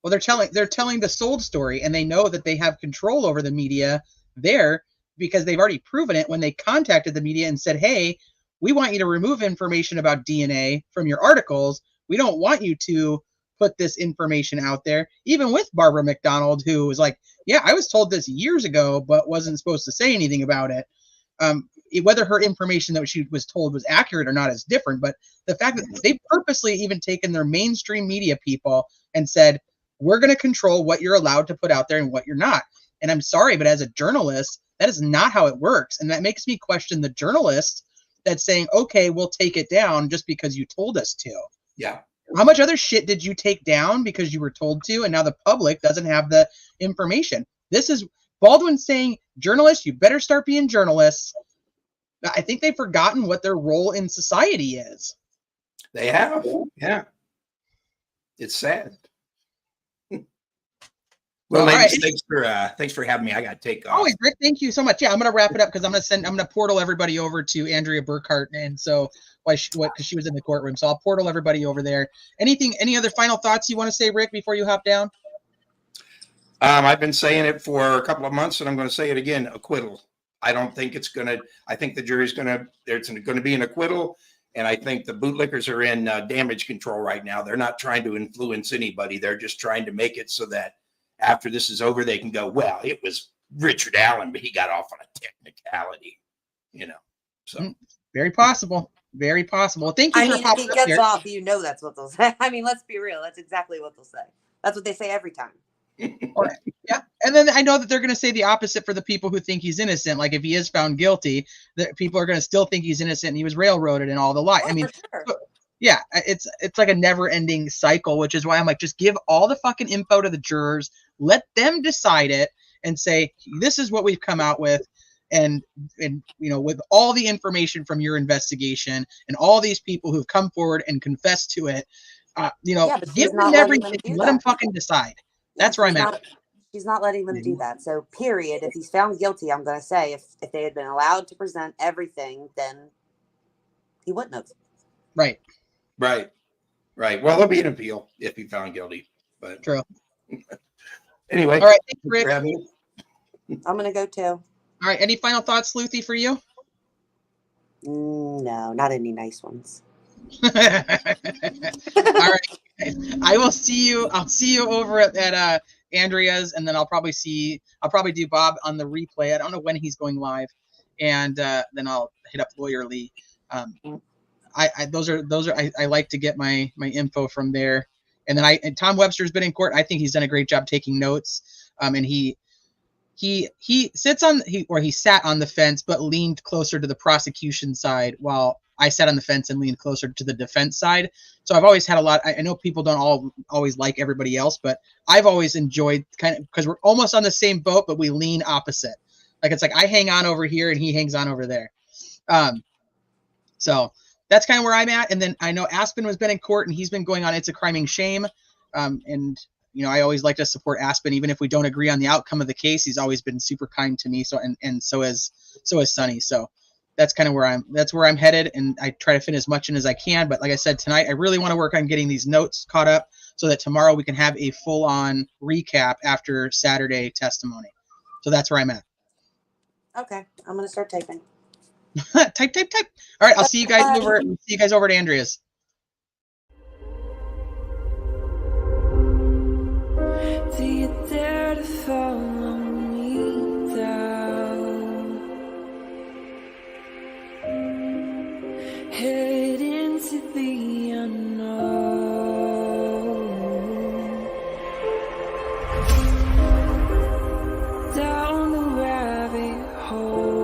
they're telling the sold story, and they know that they have control over the media there because they've already proven it when they contacted the media and said, hey, we want you to remove information about DNA from your articles. We don't want you to put this information out there. Even with Barbara McDonald, who was like, yeah, I was told this years ago, but wasn't supposed to say anything about it. Whether her information that she was told was accurate or not is different, but the fact that they purposely even taken their mainstream media people and said, we're going to control what you're allowed to put out there and what you're not. And I'm sorry, but as a journalist, that is not how it works. And that makes me question the journalist that's saying, okay, we'll take it down just because you told us to. Yeah. How much other shit did you take down because you were told to, and now the public doesn't have the information? This is Baldwin saying, journalists, you better start being journalists. I think they've forgotten what their role in society is. They have. Yeah. It's sad. Well, ladies, thanks for having me. I got to take off. Oh, Rick, thank you so much. Yeah, I'm going to wrap it up because I'm going to portal everybody over to Andrea Burkhart, and so because she was in the courtroom, so I'll portal everybody over there. Any other final thoughts you want to say, Rick, before you hop down? I've been saying it for a couple of months, and I'm going to say it again: acquittal. I don't think it's going to. I think the jury's going to. There's going to be an acquittal, and I think the bootlickers are in damage control right now. They're not trying to influence anybody. They're just trying to make it so that after this is over, they can go, well, it was Richard Allen, but he got off on a technicality, you know. So very possible. Very possible. Thank you. If he gets off, you know that's what they'll say. I mean, let's be real. That's exactly what they'll say. That's what they say every time. Yeah. And then I know that they're going to say the opposite for the people who think he's innocent. Like if he is found guilty, that people are going to still think he's innocent and he was railroaded and all the lie. I mean, sure. Yeah, it's like a never-ending cycle, which is why I'm like, just give all the fucking info to the jurors, let them decide it, and say, this is what we've come out with, and you know, with all the information from your investigation and all these people who've come forward and confessed to it, you know, give them everything, let them fucking decide. That's where I'm at. She's not letting them do that. So, period. If he's found guilty, I'm going to say, if they had been allowed to present everything, then he wouldn't have. Right. Right. Well, there'll be an appeal if he found guilty. But true. Anyway. All right. Thanks, Rick. I'm going to go too. All right. Any final thoughts, Sleuthy, for you? No, not any nice ones. All right. I will see you. I'll see you over at Andrea's, and then I'll probably do Bob on the replay. I don't know when he's going live, and then I'll hit up Lawyer Lee. I like to get my info from there. And then and Tom Webster's been in court. I think he's done a great job taking notes. And he sat on the fence, but leaned closer to the prosecution side, while I sat on the fence and leaned closer to the defense side. So I've always had I know people don't always like everybody else, but I've always enjoyed kind of, because we're almost on the same boat, but we lean opposite. Like, it's like I hang on over here and he hangs on over there. So that's kind of where I'm at. And then I know Aspen has been in court, and he's been going on It's a Criming Shame. And I always like to support Aspen, even if we don't agree on the outcome of the case. He's always been super kind to me. So, and so is Sonny. So that's kind of where I'm headed. And I try to fit as much in as I can. But like I said, tonight, I really want to work on getting these notes caught up so that tomorrow we can have a full on recap after Saturday testimony. So that's where I'm at. Okay. I'm going to start typing. type. All right. I'll see you guys over at Andrea's. Do you dare to follow me down? Head into the unknown. Down the rabbit hole.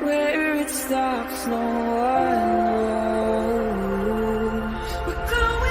Where it stops, no one knows. We're going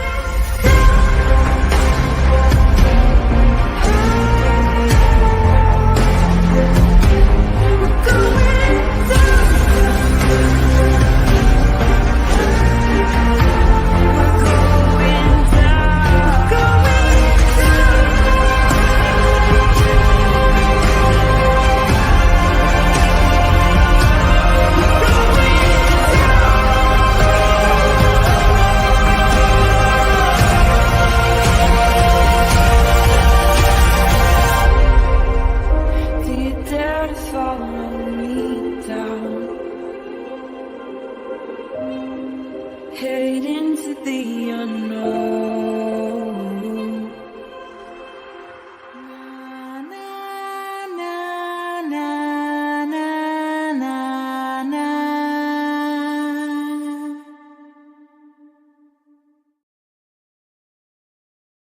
head into the unknown.